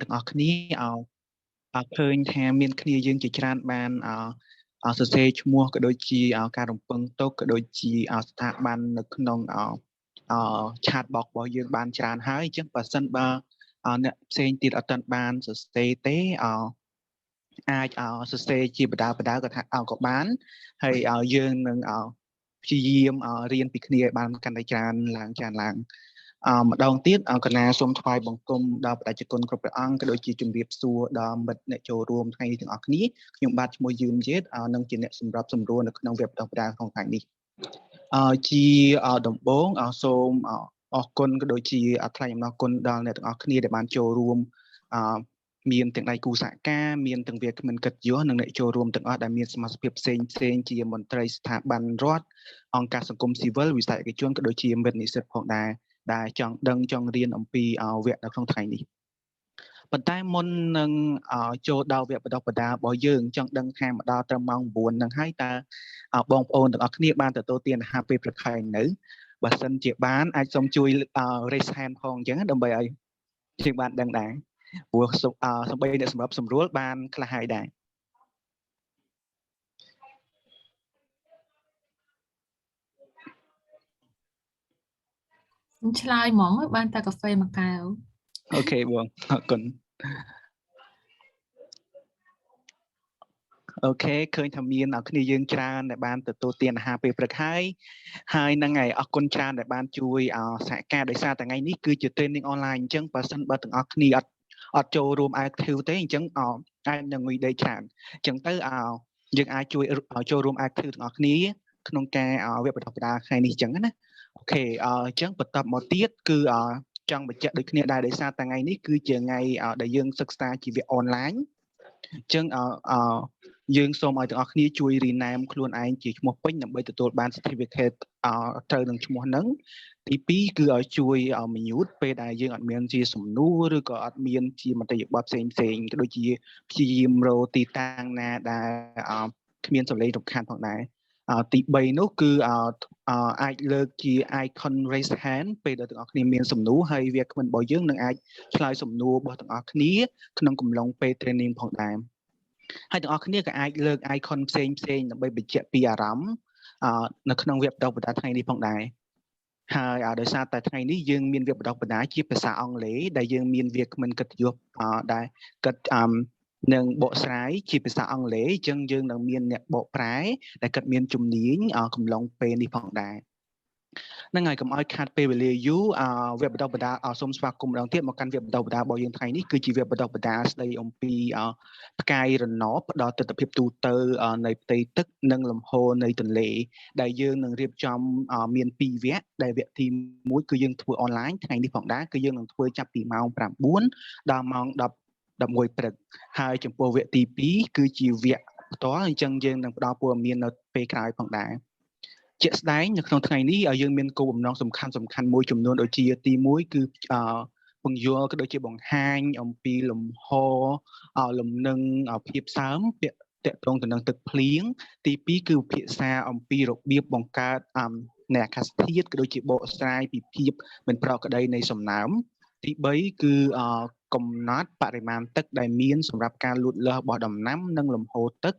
ទាំងអស់គ្នាឃើញថាមានគ្នាយើងជាច្រើនបានសរសេរឈ្មោះក៏ដូចជាការរំពឹងទុកក៏ដូចជាស្ថាប័ននៅក្នុងឆាតបោករបស់យើងបានច្រើនហើយអញ្ចឹងបើសិនបើអ្នកផ្សេងទៀតអត់ទាន់បានសរសេរទេអាចសរសេរជាបដាក៏ថាក៏បានហើយយើងនឹងព្យាយាមរៀនពីគ្នាឲ្យបានកាន់តែច្រើនឡើងម្ដងទៀតកណាសូមថ្វាយបង្គំដល់បដិជគុណគ្រប់ព្រះអង្គក៏ដូចជាជំរាបសួរដល់មិត្តអ្នកចូលរួមថ្ងៃនេះទាំងអស់គ្នាខ្ញុំបាទឈ្មោះយឺមយេតនិងជាអ្នកសម្របសម្រួលនៅក្នុងវេបដបដាក្នុងថ្ងៃនេះជាដំបូងសូមអរគុណក៏ដូចជាថ្លែងអំណរគុណដល់អ្នកទាំងអស់គ្នាដែលបានចូលរួមមានទាំងដៃគូសហការមានទាំងវាគ្មិនកិត្តិយសនិងអ្នកចូលរួមទាំងអស់ដែលមានសមាជិកផ្សេងជាមន្ត្រីស្ថាប័នរដ្ឋអង្គការសង្គមស៊ីវិលវិស័យឯកជនក៏ដូចជាមិត្តនិស្សិតផងដែរដែលចង់ដឹងចង់រៀនអំពីវគ្គនៅក្នុងថ្ងៃនេះប៉ុន្តែមុននឹងចូលដល់វគ្គបណ្ដុះបណ្ដាលរបស់យើងចង់ដឹងថាមកដល់ត្រឹមម៉ោង 9 នឹងហើយតើបងប្អូនទាំងអស់គ្នាបានទទួលទានអាហារពេលព្រឹកហើយនៅបើសិនជាបានអាចសូមជួយ raise hand ផងអញ្ចឹងដើម្បីឲ្យយើងបានដឹងដែរព្រោះសំបីអ្នកសម្របសម្រួលបានខ្លះហើយដែរឆ្លើយហ្មងបានតែកាហ្វេមួយកែវអូខេបងអរគុណអូខេឃើញថាមានគ្នាយើងច្រើនដែលបានទទួលទានអាហារពេលព្រឹកហើយហ្នឹងហើយអរគុណច្រើនដែលបានជួយសហការដោយសារថ្ងៃនេះគឺជា training online អញ្ចឹងបើសិនបើទាំងអស់គ្នាអត់ចូលរួម active ទេអញ្ចឹងអាចនឹងងុយដេកច្រើនអញ្ចឹងទៅយើងអាចជួយចូលរួម active ទាំងអស់គ្នាក្នុងការវគ្គបណ្ដុះបណ្ដាលថ្ងៃនេះអញ្ចឹងណាអូខេអញ្ចឹងបន្តមកទៀតគឺចង់បញ្ជាក់ដូចគ្នាដែរដោយសារថ្ងៃនេះគឺជាថ្ងៃដែលយើងសិក្សាជាវគ្គ online អញ្ចឹងយើងសូមឲ្យទាំងអស់គ្នាជួយ rename ខ្លួនឯងជាឈ្មោះពេញដើម្បីទទួលបាន certificate ត្រូវនឹងឈ្មោះហ្នឹងទី2គឺឲ្យជួយ mute ពេលដែលយើងអត់មានជាសំណួរឬក៏អត់មានជាមតិយោបល់ផ្សេងក៏ដូចជាព្យាយាមរកទីតាំងណាដែលគ្មានសម្លេងរំខានផងដែរទី3នោះគឺអាចលើកជា icon raise hand ពេលដែលទាំងអស់គ្នាមានសំណួរហើយវាគ្មិនរបស់យើងនឹងអាចឆ្លើយសំណួររបស់ទាំងអស់គ្នាក្នុងកំឡុងពេល training ផងដែរហើយទាំងអស់គ្នាក៏អាចលើក icon ផ្សេងដើម្បីបញ្ជាក់ពីអារម្មណ៍នៅក្នុងវគ្គបណ្ដុះបណ្ដាលថ្ងៃនេះផងដែរហើយដោយសារតែថ្ងៃនេះយើងមានវគ្គបណ្ដុះបណ្ដាលជាភាសាអង់គ្លេសដែលយើងមានវាគ្មិនកិត្តិយសដែលកិត្តនឹងបកស្រាយជាភាសាអង់គ្លេសអញ្ចឹងយើងនឹងមានអ្នកបកប្រែដែលគាត់មានជំនាញកំឡុងពេលនេះផងដែរហ្នឹងហើយកុំឲ្យខាតពេលវេលាយូរវគ្គបណ្ដុះបណ្ដាលសូមស្វាគមន៍ម្ដងទៀតមកកាន់វគ្គបណ្ដុះបណ្ដាលរបស់យើងថ្ងៃនេះគឺជាវគ្គបណ្ដុះបណ្ដាលស្ដីអំពីផ្កាយរណបផ្ដល់ទិដ្ឋភាពទូទៅនៃផ្ទៃទឹកនិងលំហូរនៃទន្លេដែលយើងនឹងរៀបចំមាន2វគ្គដែលវគ្គទី1គឺយើងធ្វើអនឡាញថ្ងៃនេះផងដែរគឺយើងនឹងធ្វើចាប់ពីម៉ោង 9 ដល់ម៉ោង 11 ព្រឹកហើយចំពោះវគ្គទី2គឺជាវគ្គផ្ទាល់អញ្ចឹងយើងនឹងផ្ដល់ព័ត៌មាននៅពេលក្រោយផងដែរជាក់ស្ដែងនៅក្នុងថ្ងៃនេះយើងមានគោលបំណងសំខាន់មួយចំនួនដូចជាទី1គឺពង្យល់ក៏ដូចជាបង្ហាញអំពីលំហលំនឹងភាពសើមតាក់ទងទៅនឹងទឹកភ្លៀងទី2គឺពិភាក្សាអំពីរបៀបបង្កើតនៃអាកាសធាតុក៏ដូចជាបកស្រាយពីភាពមិនប្រក្រតីនៃសំណើមទី3គឺកំណត់បរិមាណទឹកដែលមានសម្រាប់ការលូតលាស់របស់ដំណាំនិងលំហូរទឹក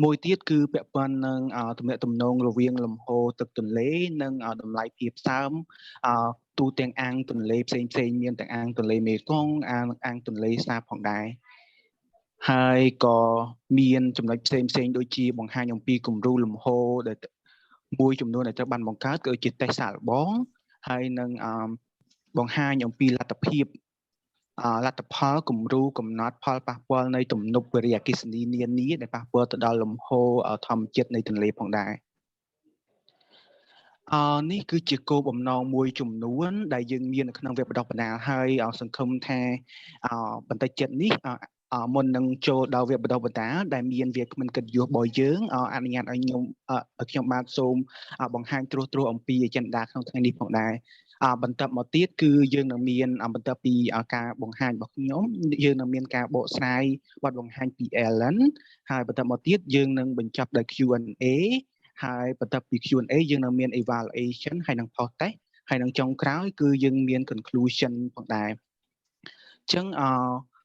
មួយទៀតគឺពាក់ព័ន្ធនឹងទំនាក់ទំនងរវាងលំហូរទឹកទន្លេនិងតម្លៃភាពសើមទូទាំងអាងទន្លេផ្សេងមានទាំងអាងទន្លេមេគង្គអាងទន្លេសាបផងដែរហើយក៏មានចំណុចផ្សេងដូចជាបង្ហាញអំពីគំរូលំហូរដែលមួយចំនួនដែលត្រូវបានបង្កើតគឺជាតេស្តសាកល្បងហើយនឹងបង្ហាញអំពីលទ្ធផលគំរូកំណត់ផលប៉ះពាល់នៃទំនប់វារីអគ្គិសនីនានាដែលប៉ះពាល់ទៅដល់លំហូរធម្មជាតិនៃទន្លេផងដែរនេះគឺជាគោលបំណងមួយចំនួនដែលយើងមាននៅក្នុងវគ្គបណ្ដុះបណ្ដាលហើយសង្ឃឹមថាបន្តិចចិត្តនេះមុននឹងចូលដល់វគ្គបណ្ដុះបណ្ដាលដែលមានវាគ្មិនកិត្តិយសរបស់យើងអនុញ្ញាតឲ្យខ្ញុំបាទសូមបង្ហាញត្រួសត្រាសអំពី agenda ក្នុងថ្ងៃនេះផងដែរបន្តមកទៀតគឺយើងនឹងមានបន្ទាប់ពីការបង្ហាញរបស់ខ្ញុំយើងនឹងមានការបកស្រាយបទបង្ហាញពី Alan ហើយបន្តមកទៀតយើងនឹងបញ្ចប់ដោយ Q&A ហើយបន្ទាប់ពី Q&A យើងនឹងមាន evaluation ហើយនឹង post test ហើយនឹងចុងក្រោយគឺយើងមាន conclusion ផងដែរ ចឹង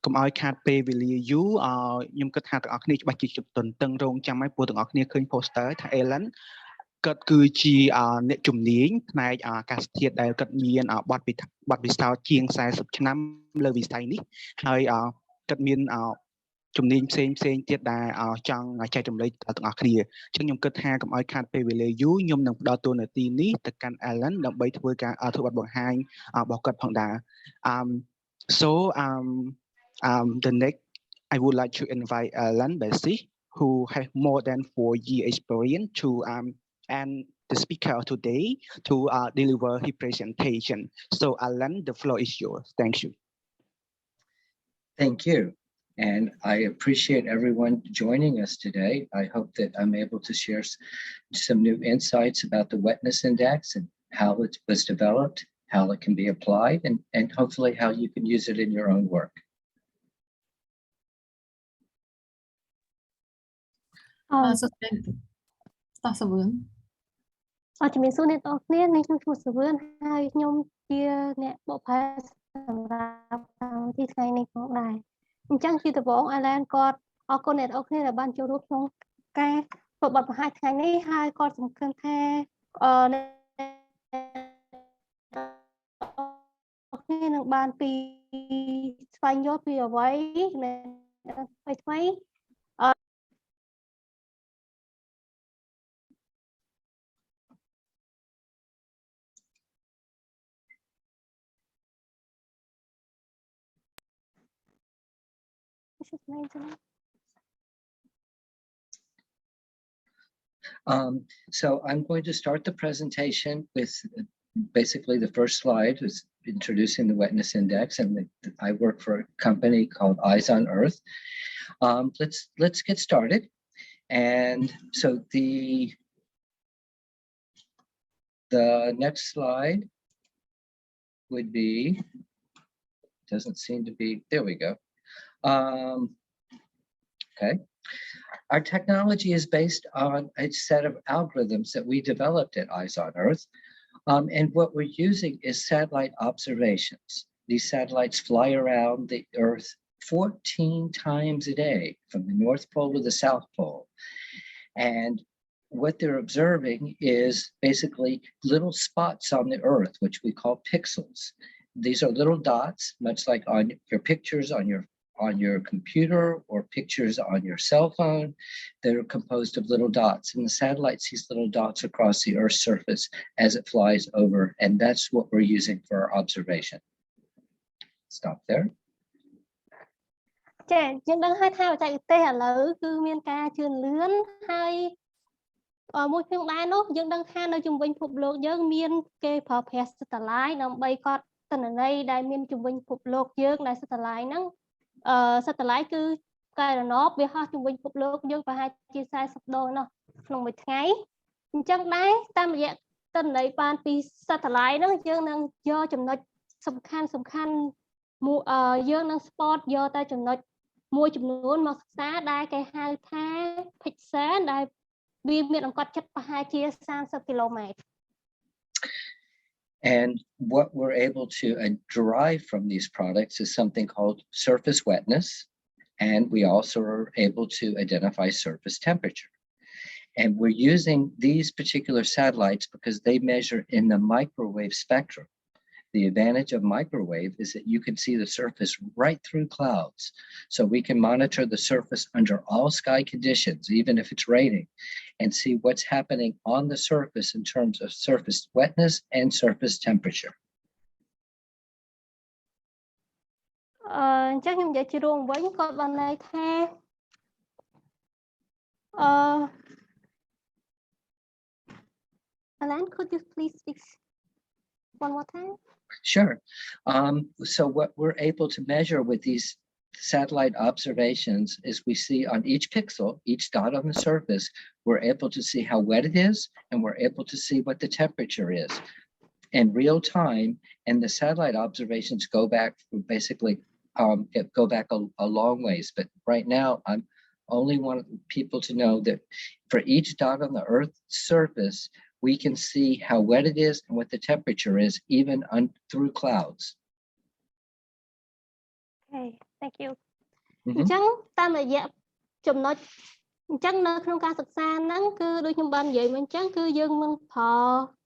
កុំឲ្យខាតពេលវេលាយូរខ្ញុំគិតថាទាំងអស់គ្នាច្បាស់ជាទន្ទឹងរង់ចាំឲ្យពួកទាំងអស់គ្នាឃើញ poster ថា Alan គាត់គឺជាអ្នកជំនាញផ្នែកអាកាសធាតុដែលគាត់មានបទពិសោធន៍ជាង40ឆ្នាំលើវិស័យនេះហើយគាត់មានជំនាញផ្សេងទៀតដែលចង់ចែករំលែកដល់ទាំងអស់គ្នាអញ្ចឹងខ្ញុំគិតថាកុំឲ្យខាតពេលវេលាយូរខ្ញុំនឹងផ្ដល់តួនាទីនេះទៅកាន់ Alan ដើម្បីធ្វើបទបង្ហាញរបស់គាត់ផងដែរso the next I would like to invite Alan Basist who has more than 4 years experience to and the speaker today to deliver his presentation. So Alan, the floor is yours. Thank you. Thank you. And I appreciate everyone joining us today. I hope that I'm able to share some new insights about the Wetness Index and how it was developed, how it can be applied, and hopefully how you can use it in your own work. Ở chỉ mình số này tốt nhất nên chúng tôi sẽ vươn hai nhôm chia nè bộ phá thì ngày này có đài chẳng chỉ từ bộ Alan con ở con này ok là ban châu rút trong cái bộ bật hai ngày này hai con dùng cân the nên ban pi xoay nhốt pi ở vậy nên phải xoay So I'm going to start the presentation with basically the first slide is introducing the Wetness Index, and I work for a company called Eyes on Earth. Let's get started. And so the next slide would be, doesn't seem to be, there we go. Okay. Our technology is based on a set of algorithms that we developed at Eyes on Earth. And what we're using is satellite observations. These satellites fly around the Earth 14 times a day from the North Pole to the South Pole. And what they're observing is basically little spots on the Earth, which we call pixels. These are little dots, much like on your pictures on your computer or pictures on your cell phone. They're composed of little dots, and the satellite sees little dots across the Earth's surface as it flies over, and that's what we're using for our observation. Stop there. ចាយើងដឹងហើយថាបច្ចេកទេសឥឡូវគឺមានការជឿនលឿនហើយមួយក្នុងដែរនោះយើងដឹងថានៅជំវិញពិភពលោកយើងមានគេប្រើប្រាស់ satellite ដើម្បីកត់ទិន្នន័យដែលមានជំវិញពិភពលោកយើងដែល satellite ហ្នឹងsatellite គឺកែរណបវាហោះជំវិញពិភពលោកយើងប្រហែលជា40ដងនោះក្នុងមួយថ្ងៃអញ្ចឹងដែរតាមរយៈទិន្នន័យបានពី satellite ហ្នឹងយើងនឹងយកចំណុចសំខាន់យើងនឹង spot យកតែចំណុចមួយចំនួនមកសិក្សាដែលគេហៅថា pixel ដែលវាមានអង្កត់ចិត្តប្រហែលជា30គីឡូម៉ែត្រ And what we're able to derive from these products is something called surface wetness. And we also are able to identify surface temperature. And we're using these particular satellites because they measure in the microwave spectrum. The advantage of microwave is that you can see the surface right through clouds. So we can monitor the surface under all sky conditions, even if it's raining, and see what's happening on the surface in terms of surface wetness and surface temperature. អញ្ចឹងខ្ញុំនិយាយជារួមវិញគាត់បានន័យថាAlan, could you please speak one more time? Sure. So what we're able to measure with these satellite observations is we see on each pixel, each dot on the surface, we're able to see how wet it is, and we're able to see what the temperature is in real time. And the satellite observations go back basically go back a long ways. But right now, I'm only want people to know that for each dot on the Earth's surface, we can see how wet it is and what the temperature is, even through clouds. Okay thank you អញ្ចឹងតាមរយៈចំណុចអញ្ចឹងនៅក្នុងការសិក្សាហ្នឹងគឺដូចខ្ញុំបាននិយាយមកអញ្ចឹងគឺយើងនឹងប្រើ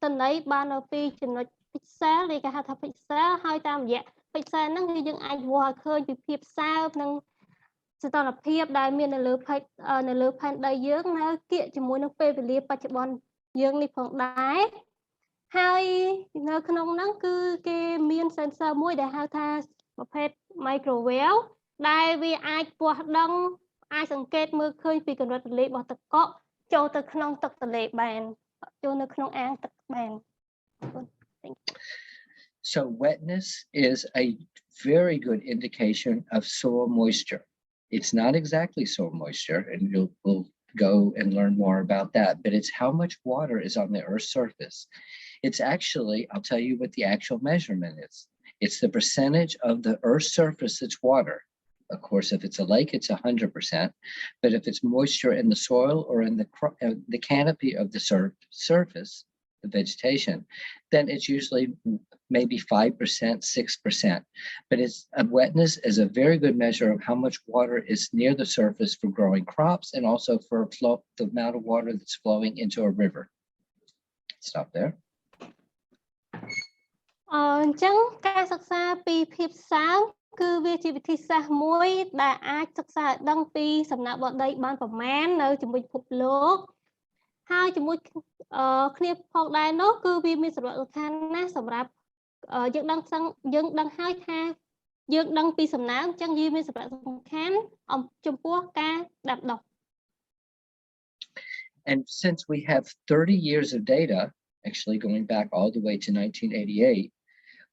តន័យបាននៅពីចំណុច pixel ដែលគេហៅថា pixel ហើយតាមរយៈ pixel ហ្នឹងគឺយើងអាចវាស់ឲ្យឃើញពីភាពសើមនិងសីតុណ្ហភាពដែលមាននៅលើផែនដីយើងនៅគៀកជាមួយនឹងពេលវេលាបច្ចុប្បន្នយើងនេះផងដែរហើយនៅក្នុងហ្នឹងគឺគេមាន sensor មួយដែលហៅថាប្រភេទ microwave ដែលវាអាចវាស់ដឹងអាចសង្កេតមើលឃើញពីកម្រិតរលាយរបស់ទឹកកកចូលទៅក្នុងទឹកទន្លេបានចូលនៅក្នុងអាងទឹកបាន So wetness is a very good indication of soil moisture. It's not exactly soil moisture, and we'll go and learn more about that, but it's how much water is on the Earth's surface. It's actually, I'll tell you what the actual measurement is. It's the percentage of the Earth's surface that's water. Of course, if it's a lake, it's 100%. But if it's moisture in the soil or in the canopy of the surface, the vegetation, then it's usually maybe 5%, 6%. But wetness is a very good measure of how much water is near the surface for growing crops and also for the amount of water that's flowing into a river. Stop there. អញ្ចឹងការសិក្សាពីភាពសើមគឺវាជាវិធីសាស្ត្រមួយដែលអាចសិក្សាឲ្យដឹងពីសំណើមរបស់ដីបានប្រមាណនៅជាមួយពិភពលោកហើយជាមួយគ្នាផងដែរនោះគឺវាមានសារៈសំខាន់ណាស់សម្រាប់យើងដឹងហើយថាយើងដឹងពីសំណើមអញ្ចឹងវាមានសារៈសំខាន់ចំពោះការដាំដុះ And since we have 30 years of data, actually going back all the way to 1988,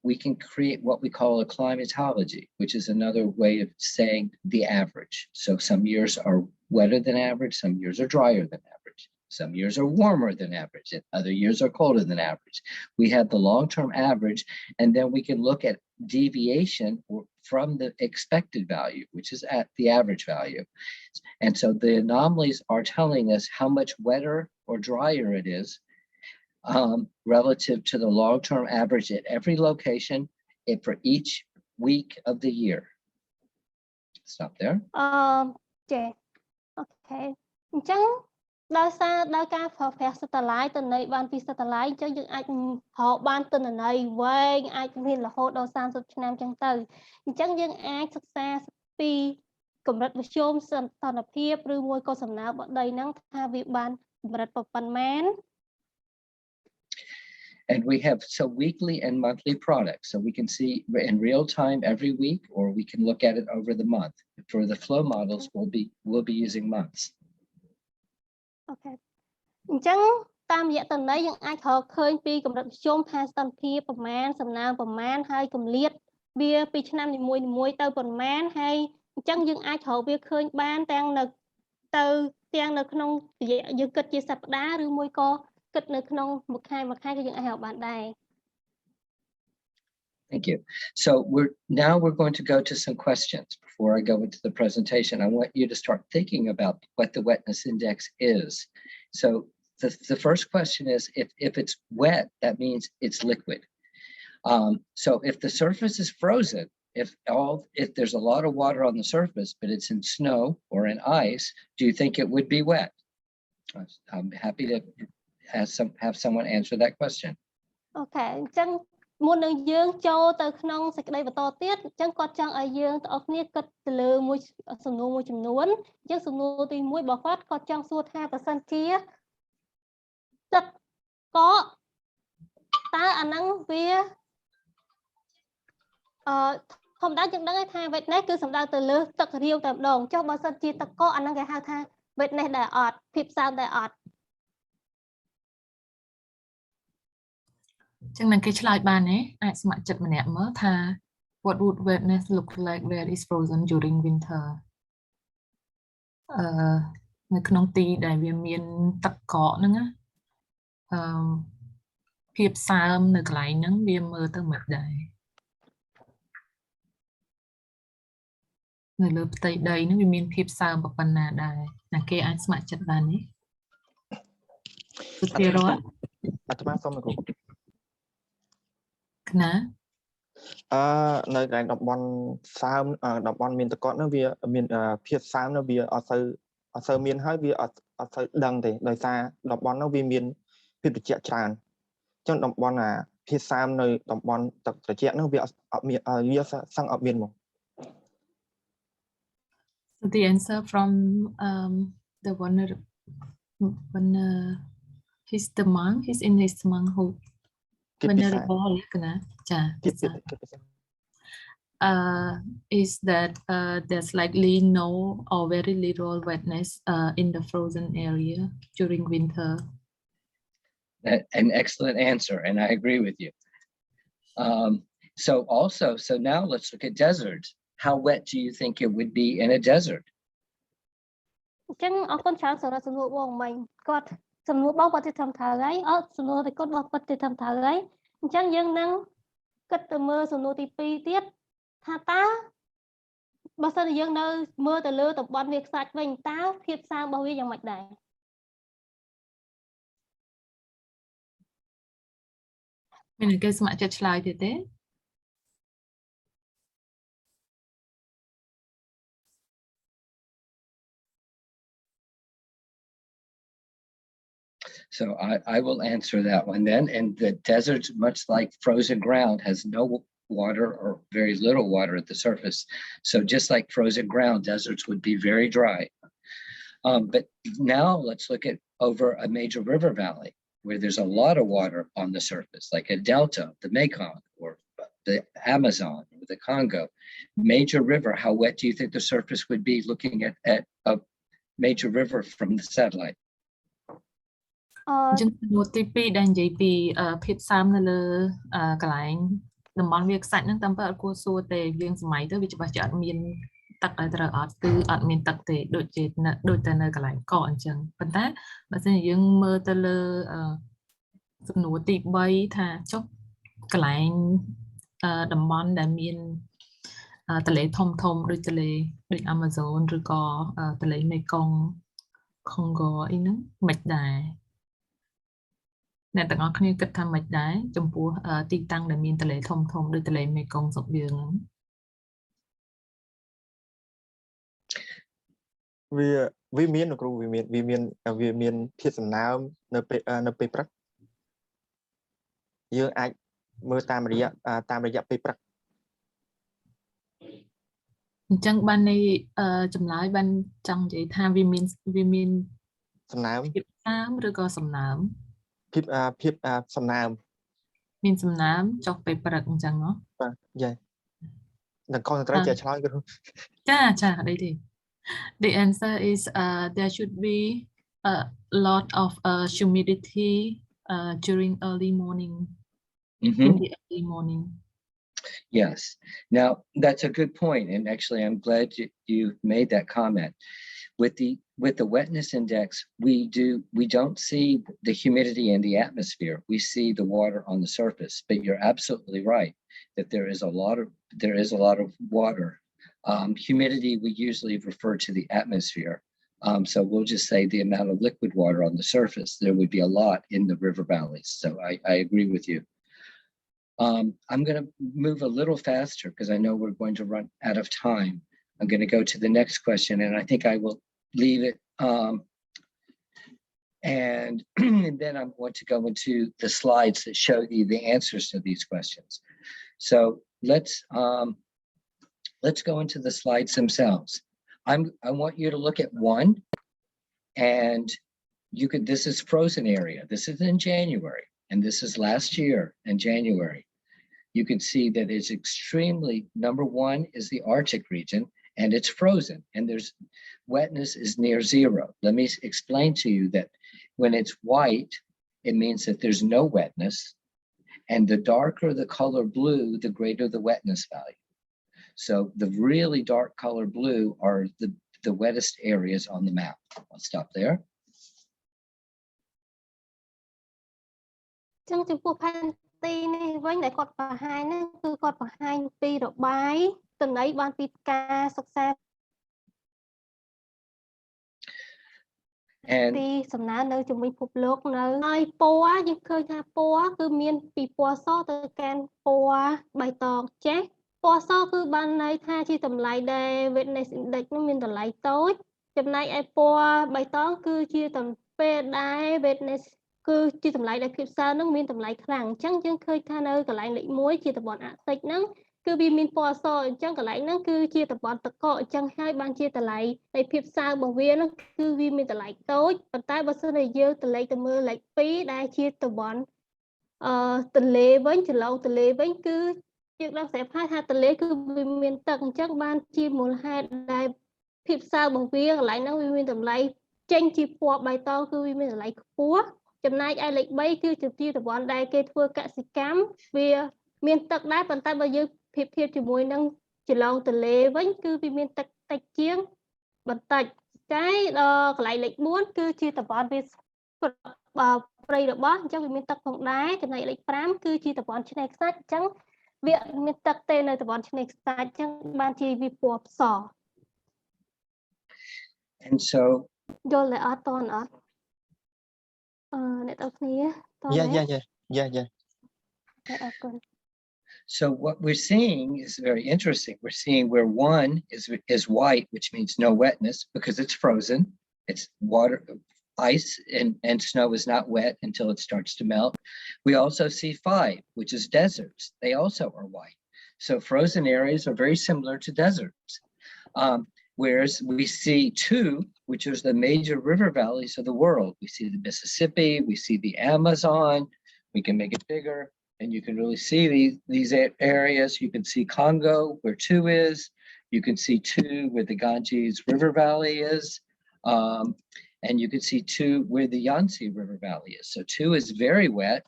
we can create what we call a climatology, which is another way of saying the average. So some years are wetter than average, some years are drier than average, some years are warmer than average, and other years are colder than average. We have the long-term average, and then we can look at deviation from the expected value, which is at the average value. And so the anomalies are telling us how much wetter or drier it is relative to the long-term average at every location and for each week of the year. Stop there. Okay. Okay. អញ្ចឹងដោយការប្រើប្រាស់ satellite ទិន្នន័យបានពី satellite អញ្ចឹងយើងអាចរកបានទិន្នន័យវែងអាចមានរហូតដល់30ឆ្នាំអញ្ចឹងទៅអញ្ចឹងយើងអាចសិក្សាពីកម្រិតវិទ្យុសន្តានភាពឬមួយក៏សំណើមរបស់ដីហ្នឹងថាវាបានកម្រិតប៉ុណ្ណា And we have weekly and monthly products. So we can see in real time every week, or we can look at it over the month. For the flow models, we'll be using months. Okay. អញ្ចឹងតាមរយៈទិន្នន័យយើងអាចរកឃើញពីកម្រិតវិទ្យុថាស្ថានភាពប្រមាណសំណើមប្រមាណហើយកម្រិតវាពីឆ្នាំនីមួយៗទៅប្រមាណហើយអញ្ចឹងយើងអាចរកវាឃើញបានទាំងនៅក្នុងរយៈយើងគិតជាសប្តាហ៍ឬមួយក៏ Thank you. So we're going to go to some questions. Before I go into the presentation, I want you to start thinking about what the wetness index is. So the first question is, if it's wet, that means it's liquid. So if the surface is frozen, if there's a lot of water on the surface, but it's in snow or in ice, do you think it would be wet? I'm happy to have someone answer that question. Okay. អញ្ចឹងមុននឹងយើងចូលទៅក្នុងសេចក្តីបន្តទៀតអញ្ចឹងគាត់ចង់ឲ្យយើងទាំងអស់គ្នាគិតទៅលើមួយសំណួរមួយចំនួនអញ្ចឹងសំណួរទី1របស់គាត់ចង់សួរថាប្រសិនជាទឹកកកតើអាហ្នឹងវាធម្មតាយើងដឹងថា wetness គឺសំដៅទៅលើទឹករាវតែម្ដងចុះបើសិនជាទឹកកកអាហ្នឹងគេហៅថា wetness ដែរអត់ភាពសើមដែរអត់ ចឹងនឹងគេឆ្លើយបានទេអាចស្ម័គ្រចិត្តម្នាក់មើលថា what would wetness look like where is frozen during winter នៅក្នុងទីដែលវាមានទឹកកកហ្នឹងណាភាពសើមនៅកន្លែងហ្នឹងវាមើលទៅមិនដែរនៅលើផ្ទៃដីហ្នឹងវាមានភាពសើមប៉ុណ្ណាដែរណាគេអាចស្ម័គ្រចិត្តបានទេសុធារតអាត្មាសូមលោកណា នៅកន្លែងតំបន់សើមតំបន់មានតកត់នោះវាមានភាពសើមនោះវាអត់សូវមានហើយវាអត់សូវដឹងទេដោយសារតំបន់នោះវាមានភាពត្រជាក់ច្រើនអញ្ចឹងតំបន់ភាពសើមនៅតំបន់ទឹកត្រជាក់នោះវាអត់មានវាសឹងអត់មានមក So the answer from the one he's the monk, he's in his monkhood. Venerable is that there's likely no or very little wetness in the frozen area during winter. An excellent answer, and I agree with you. So now let's look at deserts. How wet do you think it would be in a desert? ចឹងអរគុណច្រើនសម្រាប់សំណួរបងមិញគាត់សំណួរបងគាត់ទៅធ្វើត្រូវហើយសំណួររបស់គាត់ទៅធ្វើត្រូវហើយអញ្ចឹងយើងនឹងគិតទៅមើលសំណួរទី2ទៀតថាតើបើសិនជាយើងនៅមើលទៅលើតំបន់វាខ្សាច់វិញតើភាពសើមរបស់វាយ៉ាងម៉េចដែរ មានគេស្ម័គ្រចិត្តឆ្លើយទៀតទេ So I will answer that one then. And the desert, much like frozen ground, has no water or very little water at the surface. So just like frozen ground, deserts would be very dry. But now let's look at over a major river valley where there's a lot of water on the surface, like a delta, the Mekong or the Amazon or the Congo. Major river, how wet do you think the surface would be looking at a major river from the satellite? ចឹងសំណួរទី2ដែលនិយាយពីភាពសើមនៅលើកន្លែងតំបន់វាខ្សាច់ហ្នឹងតាមពិតអត់គួរសួរទេយើងសម័យទៅវាច្បាស់ជាអត់មានទឹកឲ្យត្រូវអត់គឺអត់មានទឹកទេដូចតែនៅកន្លែងកកអញ្ចឹងប៉ុន្តែបើសិនជាយើងមើលទៅលើសំណួរទី3ថាចុះកន្លែងតំបន់ដែលមានទន្លេធំដូចទន្លេដូច Amazon ឬក៏ទន្លេ Mekong Congo អីហ្នឹងមិនដែរ អ្នកទាំងអស់គ្នាគិតថាមិនដែរចំពោះទីតាំងដែលមានទន្លេធំដូចទន្លេមេគង្គស្រុកយើងហ្នឹងវាមានលោកគ្រូវាមានភាពសំណើមនៅពេលព្រឹកយើងអាចមើលតាមរយៈពេលព្រឹកអញ្ចឹងបាននៃចម្លើយបានចង់និយាយថាវាមានសំណើមភាពសើមឬក៏សំណើម ភាពសំណើម មានសំណើមចុះពេលព្រឹកអញ្ចឹងហ៎បាទយ៉ានឹងខុសត្រូវជាឆ្លើយគ្រូចាអីទេ The answer is there should be a lot of humidity during early morning in the early morning. Yes. Now that's a good point, and actually I'm glad you made that comment. With the wetness index, we don't see the humidity in the atmosphere. We see the water on the surface. But you're absolutely right that there is a lot of water. Humidity we usually refer to the atmosphere. So we'll just say the amount of liquid water on the surface. There would be a lot in the river valleys. So I agree with you. I'm going to move a little faster because I know we're going to run out of time. I'm going to go to the next question, and I think I will leave it. And then I'm going to go into the slides that show you the answers to these questions. So let's go into the slides themselves. I want you to look at one, and this is frozen area. This is in January, and this is last year in January. You can see that it's extremely, number one is the Arctic region, and it's frozen, and there's wetness is near zero. Let me explain to you that when it's white, it means that there's no wetness, and the darker the color blue, the greater the wetness value. So the really dark color blue are the wettest areas on the map. I'll stop there. ចឹងចំពោះផែនទីនេះវិញដែលគាត់បង្ហាញហ្នឹងគឺគាត់បង្ហាញពីរបាយទន័យបានពីការសិក្សា And ទីសំណើនៅជំនាញពិភពលោកនៅហើយពណ៌យើងឃើញថាពណ៌គឺមានពីពណ៌សទៅកាន់ពណ៌បៃតងចាស់ពណ៌សគឺបានន័យថាជាតម្លៃដែល Wetness Index នោះមានតម្លៃតូចចំណែកឯពណ៌បៃតងគឺជាតម្ពេលដែល Wetness គឺជាតម្លៃដែលភាពសើនឹងមានតម្លៃខ្លាំងអញ្ចឹងយើងឃើញថានៅកន្លែងលេខ1ជាតំបន់អាក់ទិកហ្នឹងគឺវាមានពណ៌សអញ្ចឹងកន្លែងហ្នឹងគឺជាតំបន់ទឹកកកអញ្ចឹងហើយបានជាតម្លៃនៃភាពសើរបស់វាហ្នឹងគឺវាមានតម្លៃតូចប៉ុន្តែបើសិនជាយើងទៅលេខទៅមើលលេខ2ដែលជាតំបន់ទន្លេវិញចន្លងទន្លេវិញគឺយើងដឹងស្រាប់ហើយថាទន្លេគឺវាមានទឹកអញ្ចឹងបានជាមូលហេតុដែលភាពសើរបស់វាកន្លែងហ្នឹងវាមានតម្លៃចេញជាពណ៌បៃតងគឺវាមានតម្លៃខ្ពស់ចំណែកឯលេខ3គឺជាតំបន់ដែលគេធ្វើកសិកម្មវាមានទឹកដែរប៉ុន្តែបើយើងប្រៀបធៀបជាមួយនឹងចន្លងទន្លេវិញគឺវាមានទឹកតិចជាងបន្តិចតែដល់កន្លែងលេខ4គឺជាតំបន់វាព្រៃរបោះអញ្ចឹងវាមានទឹកផងដែរចំណែកលេខ5គឺជាតំបន់ឆ្នេរខ្សាច់អញ្ចឹងវាមានទឹកទេនៅតំបន់ឆ្នេរខ្សាច់អញ្ចឹងបានជាវាពណ៌ផ្ស and so យល់តែអត់តន់អត់អ្នកទាំងគ្នាតន់ Yeah. តែអរគុណ So what we're seeing is very interesting. We're seeing where one is white, which means no wetness because it's frozen. It's water, ice, and snow is not wet until it starts to melt. We also see 5, which is deserts. They also are white. So frozen areas are very similar to deserts. Whereas we see 2, which is the major river valleys of the world. We see the Mississippi, we see the Amazon. We can make it bigger. And you can really see these areas. You can see Congo, where 2 is. You can see 2 where the Ganges River Valley is. And you can see 2 where the Yangtze River Valley is. So 2 is very wet.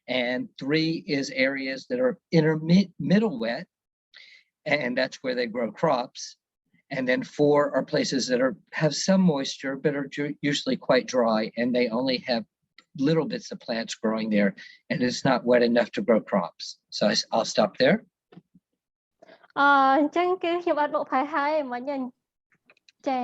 And 3 is areas that are middle wet. And that's where they grow crops. And then 4 are places that have some moisture, but are usually quite dry. And they only have little bits of plants growing there, and it's not wet enough to grow crops. So I'll stop there. អញ្ចឹងគឺខ្ញុំអត់បកប្រែហើយមិញចា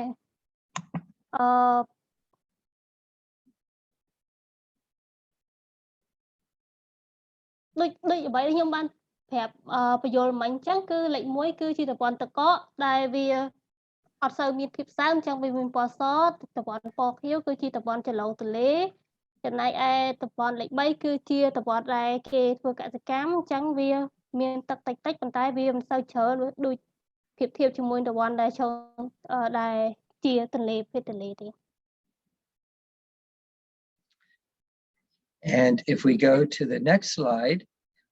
ដូចអ្វីខ្ញុំបានប្រាប់បញ្យល់មិញអញ្ចឹងគឺលេខ1គឺជាតំបន់ទឹកកកដែលវាអត់សូវមានភាពសើមអញ្ចឹងវាមានពណ៌សតំបន់ពណ៌ខៀវគឺជាតំបន់ចន្លងទន្លេចំណែកឯតំបន់លេខ3គឺជាតំបន់ដែលគេធ្វើកសិកម្មអញ្ចឹងវាមានទឹកតិចប៉ុន្តែវាមិនសូវច្រើនដូចភាពធៀបជាមួយតំបន់ដែលដែលជាទន្លេភេទទន្លេទេ And if we go to the next slide,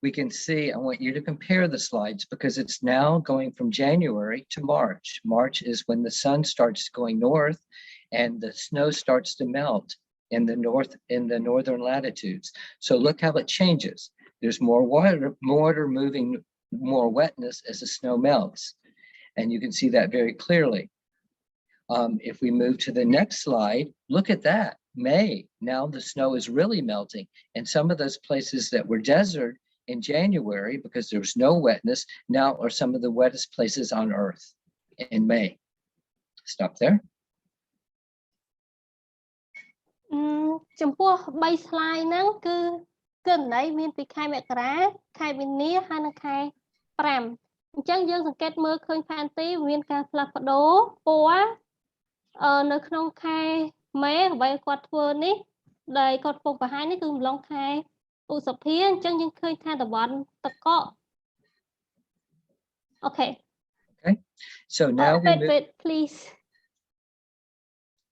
we can see, I want you to compare the slides because it's now going from January to March. March is when the sun starts going north and the snow starts to melt in the northern latitudes. So look how it changes. There's more water moving, more wetness as the snow melts. And you can see that very clearly. If we move to the next slide, look at that. May, now the snow is really melting. And some of those places that were desert in January because there was no wetness now are some of the wettest places on earth in May. Stop there. ចំពោះ3 slide ហ្នឹងគឺគណនីមានពីខែមករាខែមីនាហើយនិងខែ5អញ្ចឹងយើងសង្កេតមើលឃើញផែនទីមានការផ្លាស់ប្ដូរពណ៌នៅក្នុងខែមេអ្វីគាត់ធ្វើនេះដែលគាត់ពងបង្ហាញនេះគឺម្លងខែឧសភាអញ្ចឹងយើងឃើញថាតំបន់ទឹកកក Okay. So now wait, please.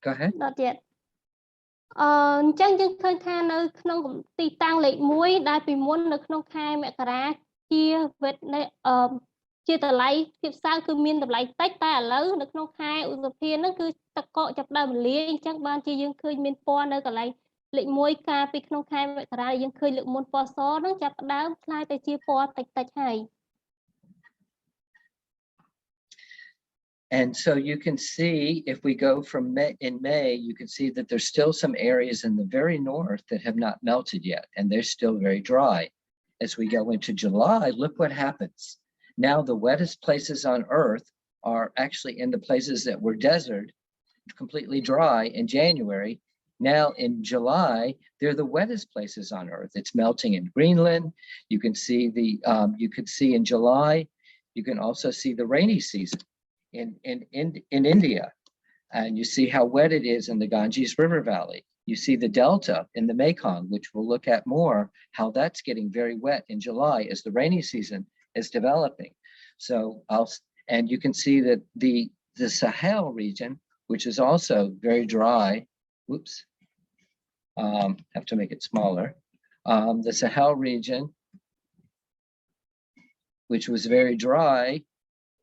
Go ahead. Not yet. អញ្ចឹងយើងឃើញថានៅក្នុងទីតាំងលេខ1ដែលពីមុននៅក្នុងខែមករាជាជាតម្លៃភាពសើគឺមានតម្លៃតិចតែឥឡូវនៅក្នុងខែឧសភាហ្នឹងគឺទឹកកកចាប់ដើមរលាយអញ្ចឹងបានជាយើងឃើញមានពណ៌នៅកន្លែងលេខ1កាលពីក្នុងខែមករាយើងឃើញលើកមុនពណ៌សហ្នឹងចាប់ដើមខ្លាយទៅជាពណ៌តិចហើយ And so you can see, if we go from May, you can see that there's still some areas in the very north that have not melted yet, and they're still very dry. As we go into July, look what happens. Now the wettest places on earth are actually in the places that were desert completely dry in January. Now in July, they're the wettest places on Earth. It's melting in Greenland. You can see you could see in July. You can also see the rainy season in India, and you see how wet it is in the Ganges River Valley. You see the delta in the Mekong, which we'll look at more, how that's getting very wet in July as the rainy season is developing. So and you can see that the Sahel region, which is also very dry. Whoops. Have to make it smaller. The Sahel region, which was very dry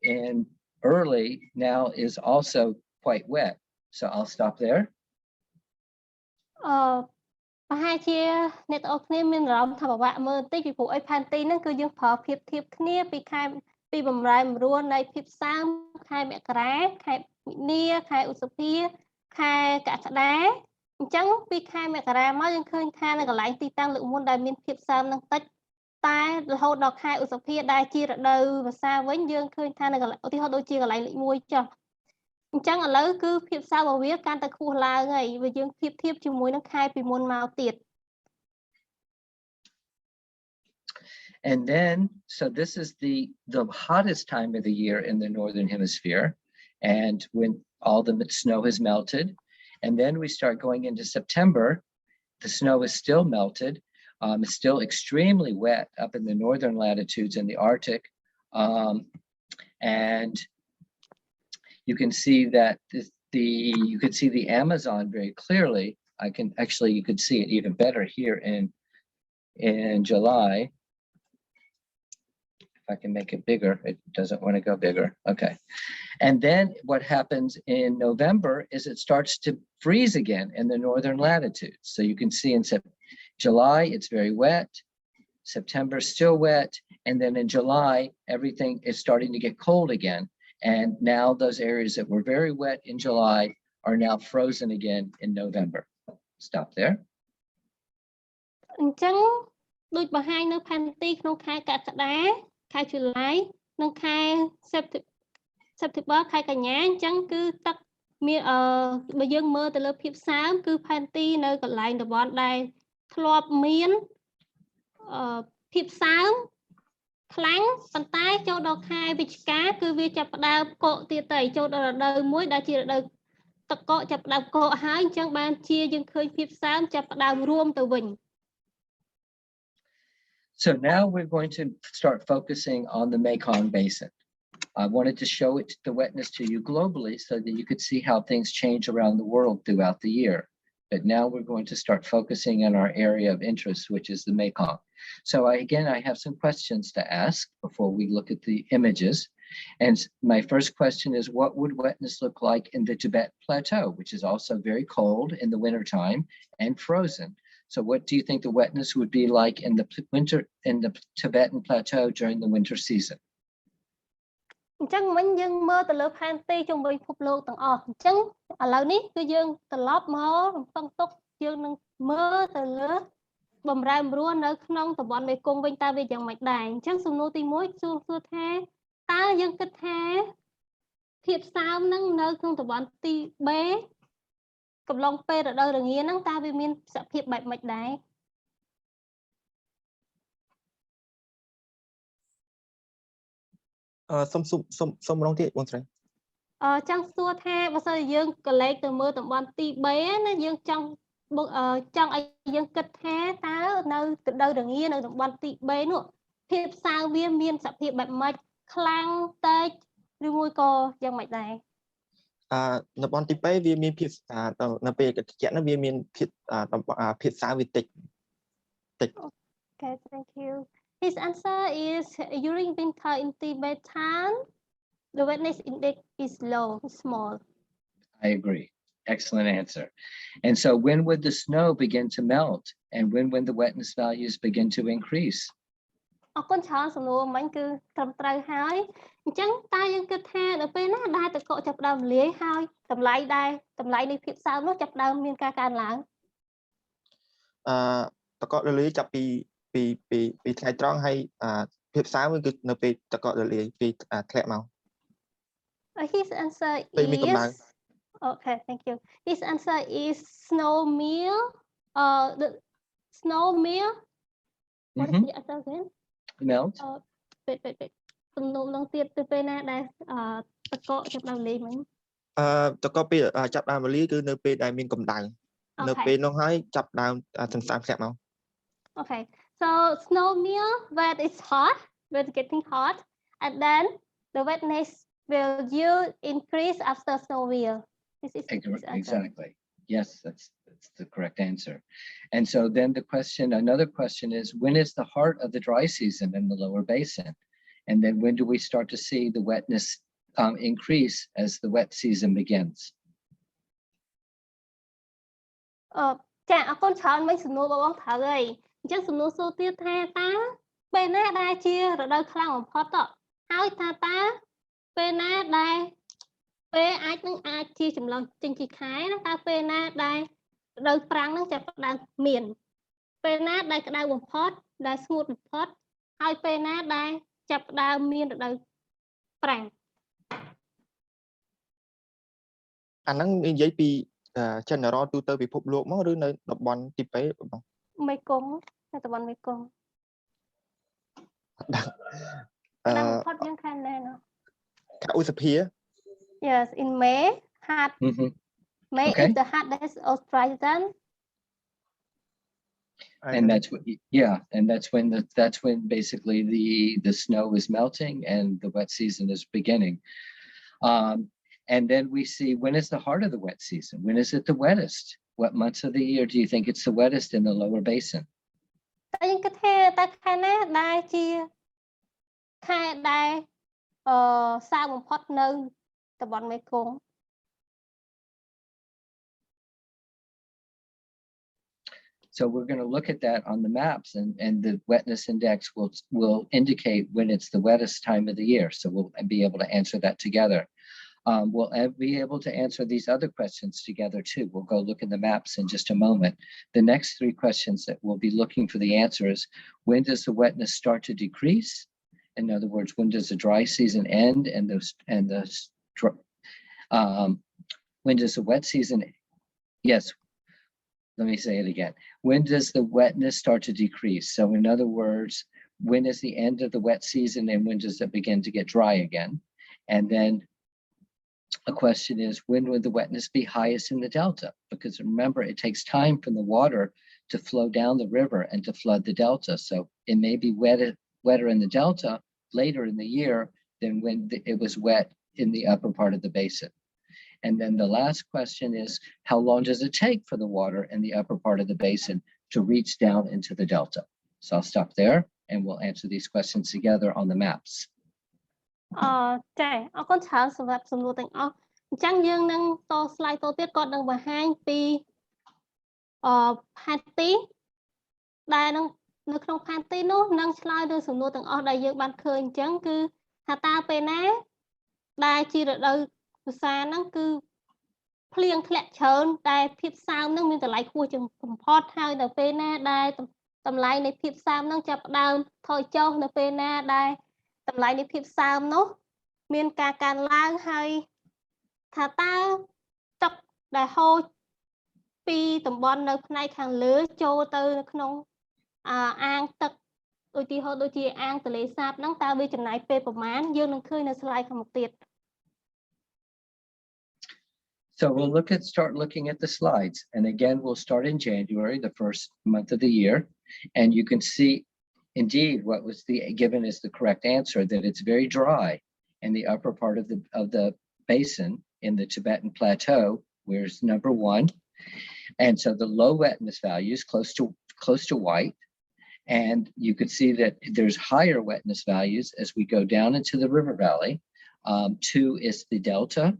and early, now is also quite wet. So I'll stop there. ប្រហែលជាអ្នកទាំងអស់គ្នាមានអារម្មណ៍ថាពិបាកមើលបន្តិចពីព្រោះអីផែនទីហ្នឹងគឺយើងប្រើភាពធៀបគ្នាពីបំរែបំរួលនៃភាពសើមខែមករាខែមីនាខែឧសភាខែកក្កដាអញ្ចឹងពីខែមករាមកយើងឃើញថានៅកន្លែងទីតាំងលើកមុនដែលមានភាពសើមនឹងតិចតែរហូតដល់ខែឧសភាដែលជារដូវវស្សាវិញយើងឃើញថានៅកន្លែងឧទាហរណ៍ដូចជាកន្លែងលេខ1ចុះអញ្ចឹងឥឡូវគឺភាពសើមរបស់វាកាន់តែខ្ពស់ឡើងហើយវាយើងធៀបជាមួយនឹងខែពីមុនមកទៀត And then, so this is the hottest time of the year in the Northern Hemisphere, and when all the snow has melted, and then we start going into September, the snow is still melted. It's still extremely wet up in the northern latitudes in the Arctic, and you can see that you can see the Amazon very clearly. You could see it even better here in July. I can make it bigger. It doesn't want to go bigger. Okay. And then what happens in November is it starts to freeze again in the northern latitudes. So you can see in July, it's very wet. September, still wet. And then in July, everything is starting to get cold again. And now those areas that were very wet in July are now frozen again in November. Stop there. អញ្ចឹងដូចបង្ហាញនៅផែនទីក្នុងខែកក្កដាខែ July និងខែ September ខែកញ្ញាអញ្ចឹងគឺទឹកមានបើយើងមើលទៅលើភាពសើមគឺផែនទីនៅកន្លែងតំបន់ដែលធ្លាប់មានភាពសើមខ្លាំងប៉ុន្តែចូលដល់ខែវិច្ឆិកាគឺវាចាប់ផ្ដើមកកទៀតទៅចូលដល់រដូវមួយដែលជារដូវទឹកកកចាប់ផ្ដើមកកហើយអញ្ចឹងបានជាយើងឃើញភាពសើមចាប់ផ្ដើមរួមទៅវិញ So now we're going to start focusing on the Mekong Basin. I wanted to show the wetness to you globally so that you could see how things change around the world throughout the year. But now we're going to start focusing on our area of interest, which is the Mekong. So I have some questions to ask before we look at the images. And my first question is, what would wetness look like in the Tibet Plateau, which is also very cold in the wintertime and frozen? So what do you think the wetness would be like in the Tibetan Plateau during the winter season? អញ្ចឹងមិញយើងមើលទៅលើផែនទីជុំវិញពិភពលោកទាំងអស់អញ្ចឹងឥឡូវនេះគឺយើងត្រឡប់មករំពឹងទុកយើងនឹងមើលទៅលើបំរែបំរួលនៅក្នុងតំបន់មេគង្គវិញតើវាយ៉ាងម៉េចដែរអញ្ចឹងសំណួរទី1សួរថាតើយើងគិតថាភាពសើមនឹងនៅក្នុងតំបន់ទី B កំឡុងពេលរដូវរងាហ្នឹងតើវាមានសភាពបែបម៉េចដែរ សុំម្ដងទៀតបងស្រី ចង់សួរថាបើសិនជាយើងកលេចទៅមើលតំបន់ទី B ណាយើងចង់ឲ្យយើងគិតថាតើនៅរដូវរងានៅតំបន់ទី B នោះភាពសើមវាមានសភាពបែបម៉េចខ្លាំងតិចឬមួយក៏យ៉ាងម៉េចដែរ តំបន់ទី 2 វាមានភាពនៅពេលត្រជាក់នោះវាមានភាពសើមវាតិច Okay, thank you. His answer is during winter in Tibetan, the wetness index is low, small. I agree. Excellent answer. And so when would the snow begin to melt and when the wetness values begin to increase? អរគុណច្រើនសំណួរមិញគឺត្រឹមត្រូវហើយអញ្ចឹងតើយើងគិតថាដល់ពេលណាដែលទឹកកកចាប់ផ្ដើមលាយហើយតម្លៃនៃភាពសើមនោះចាប់ផ្ដើមមានការកើនឡើង ទឹកកករលាយចាប់ពីថ្ងៃត្រង់ហើយភាពសើមគឺនៅពេលទឹកកករលាយពីធ្លាក់មក His answer is Okay, thank you. His answer is snow meal. The snow meal. What is the answer again? Melt. Wait. ទំនោរឡងទៀតទៅពេលណាដែលតកកចាប់ដើមលេងមិញ តកពេលចាប់ដើមវេលាគឺនៅពេលដែលមានកម្ដៅនៅពេលនោះហើយចាប់ដើមសន្សើមធ្លាក់មក Okay, so snow meal when it's hot, when it's getting hot, and then the wetness will increase after snow meal. This is exactly. Yes, that's the correct answer. And so then another question is, when is the heart of the dry season in the lower basin? And then when do we start to see the wetness increase as the wet season begins? ចាអរគុណច្រើនមិញសំណួរបងត្រូវហើយអញ្ចឹងសំណួរសួរទៀតថាតើពេលណាដែលជារដូវខ្លាំងបំផុតទៅហើយថាតើពេលណាដែលពេលអាចជាចម្លងចេញជាខែណាតើពេលណាដែលរដូវប្រាំងនឹងចាប់ផ្ដើមមានពេលណាដែលក្តៅបំផុតដែលស្ងួតបំផុតហើយពេលណាដែលចាប់ផ្ដើមមានរដូវប្រាំងអាហ្នឹងនិយាយពី general ទូទៅពិភពលោកមកឬនៅតំបន់ទីពេបង មេគង្គនៅតំបន់មេគង្គផុតយើងខែណាណោះខែឧសភា Yes, in May, hot. May is the hottest Australian. And that's when basically the snow is melting and the wet season is beginning. And then we see, when is the heart of the wet season? When is it the wettest? What months of the year do you think it's the wettest in the lower basin? So we're going to look at that on the maps, and the wetness index will indicate when it's the wettest time of the year. So we'll be able to answer that together. We'll be able to answer these other questions together too. We'll go look in the maps in just a moment. The next three questions that we'll be looking for the answer is, when does the wetness start to decrease? In other words, when does the dry season end when does the wet season, yes, let me say it again. When does the wetness start to decrease? So in other words, when is the end of the wet season and when does it begin to get dry again? And then a question is, when would the wetness be highest in the delta? Because remember, it takes time for the water to flow down the river and to flood the delta. So it may be wetter in the delta later in the year than when it was wet in the upper part of the basin. And then the last question is, how long does it take for the water in the upper part of the basin to reach down into the delta? So I'll stop there and we'll answer these questions together on the maps. ចាអរគុណច្រើនសម្រាប់សំណួរទាំងអស់អញ្ចឹងយើងនឹងត slide តទៀតគាត់នឹងបង្ហាញពីផែនទីដែលនៅក្នុងផែនទីនោះនឹងឆ្លើយលើសំណួរទាំងអស់ដែលយើងបានឃើញអញ្ចឹងគឺថាតើពេលណាដែលជារដូវវស្សាហ្នឹងគឺភ្លៀងធ្លាក់ច្រើនតែភាពសើមនឹងមានតម្លៃខ្ពស់ជាងបំផុតហើយនៅពេលណាដែលតម្លៃនៃភាពសើមនឹងចាប់ផ្ដើមថយចុះនៅពេលណាដែលតម្លៃនៃភាពសើមនោះមានការកើនឡើងហើយថាតើទឹកដែលហូរពីតំបន់នៅផ្នែកខាងលើចូលទៅនៅក្នុងអាងទឹកឧទាហរណ៍ដូចជាអាងទន្លេសាបហ្នឹងតើវាចំណាយពេលប្រមាណយើងនឹងឃើញនៅ slide ខាងមុខទៀត So we'll start looking at the slides. And again, we'll start in January, the first month of the year. And you can see, indeed, what was given as the correct answer, that it's very dry in the upper part of the basin in the Tibetan Plateau, where's number 1. And so the low wetness values close to white. And you could see that there's higher wetness values as we go down into the river valley. 2 is the delta.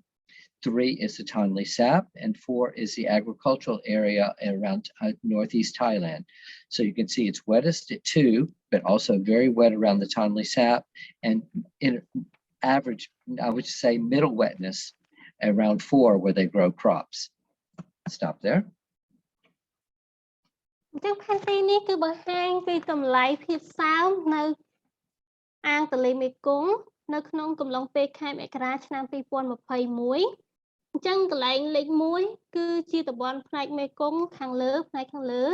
3 is the Toddley Sap, and 4 is the agricultural area around northeast Thailand. So you can see it's wettest at 2, but also very wet around the Toddley Sap, and in average, I would say middle wetness around 4 where they grow crops. Stop there. អញ្ចឹងផែនទីនេះគឺបង្ហាញពីតម្លៃភាពសើមនៅអាងទន្លេមេគង្គនៅក្នុងកំឡុងពេលខែមករាឆ្នាំ 2021 អ ចឹងកន្លែងលេខ1គឺជាតំបន់ផ្នែកមេគង្គខាងលើផ្នែកខាងលើ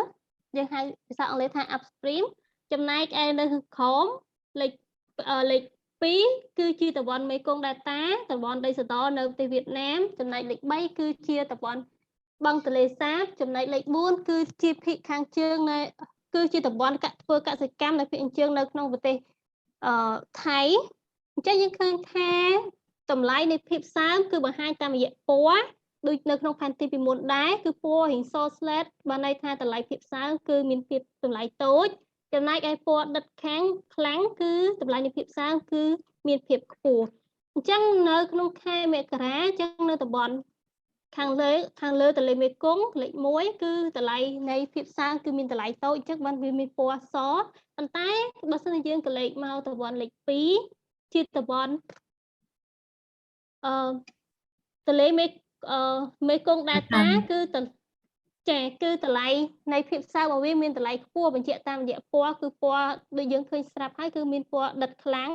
យើងហៅភាសាអង់គ្លេសថា upstream ចំណែកឯនៅក្រោមលេខ2គឺជាតំបន់មេគង្គ Delta តំបន់ដីសដនៅប្រទេសវៀតណាមចំណែកលេខ3គឺជាតំបន់បឹងទន្លេសាបចំណែកលេខ4គឺជាភាគខាងជើងនៃគឺជាតំបន់ធ្វើកសិកម្មនៅភាគខាងជើងនៅក្នុងប្រទេសថៃអញ្ចឹងយើងឃើញថាតម្លៃនៃភាពសើមគឺបង្ហាញតាមរយៈពណ៌ដូចនៅក្នុងផែនទីពីមុនដែរគឺពណ៌រៀងសស្លេតបានន័យថាតម្លៃភាពសើមគឺមានភាពតម្លៃតូចចំណែកឯពណ៌ដិតខាងខ្លាំងគឺតម្លៃនៃភាពសើមគឺមានភាពខ្ពស់អញ្ចឹងនៅក្នុងខែមករាអញ្ចឹងនៅតំបន់ខាងលើទន្លេមេគង្គលេខ1គឺតម្លៃនៃភាពសើមគឺមានតម្លៃតូចអញ្ចឹងបានវាមានពណ៌សប៉ុន្តែបើសិនជាយើងកលេចមកតំបន់លេខ2ជាតំបន់ទន្លេមេគង្គ Delta គឺគឺតម្លៃនៃភាពសើមរបស់វាមានតម្លៃខ្ពស់បញ្ជាក់តាមរយៈពណ៌គឺពណ៌ដូចយើងឃើញស្រាប់ហើយគឺមានពណ៌ដិតខ្លាំង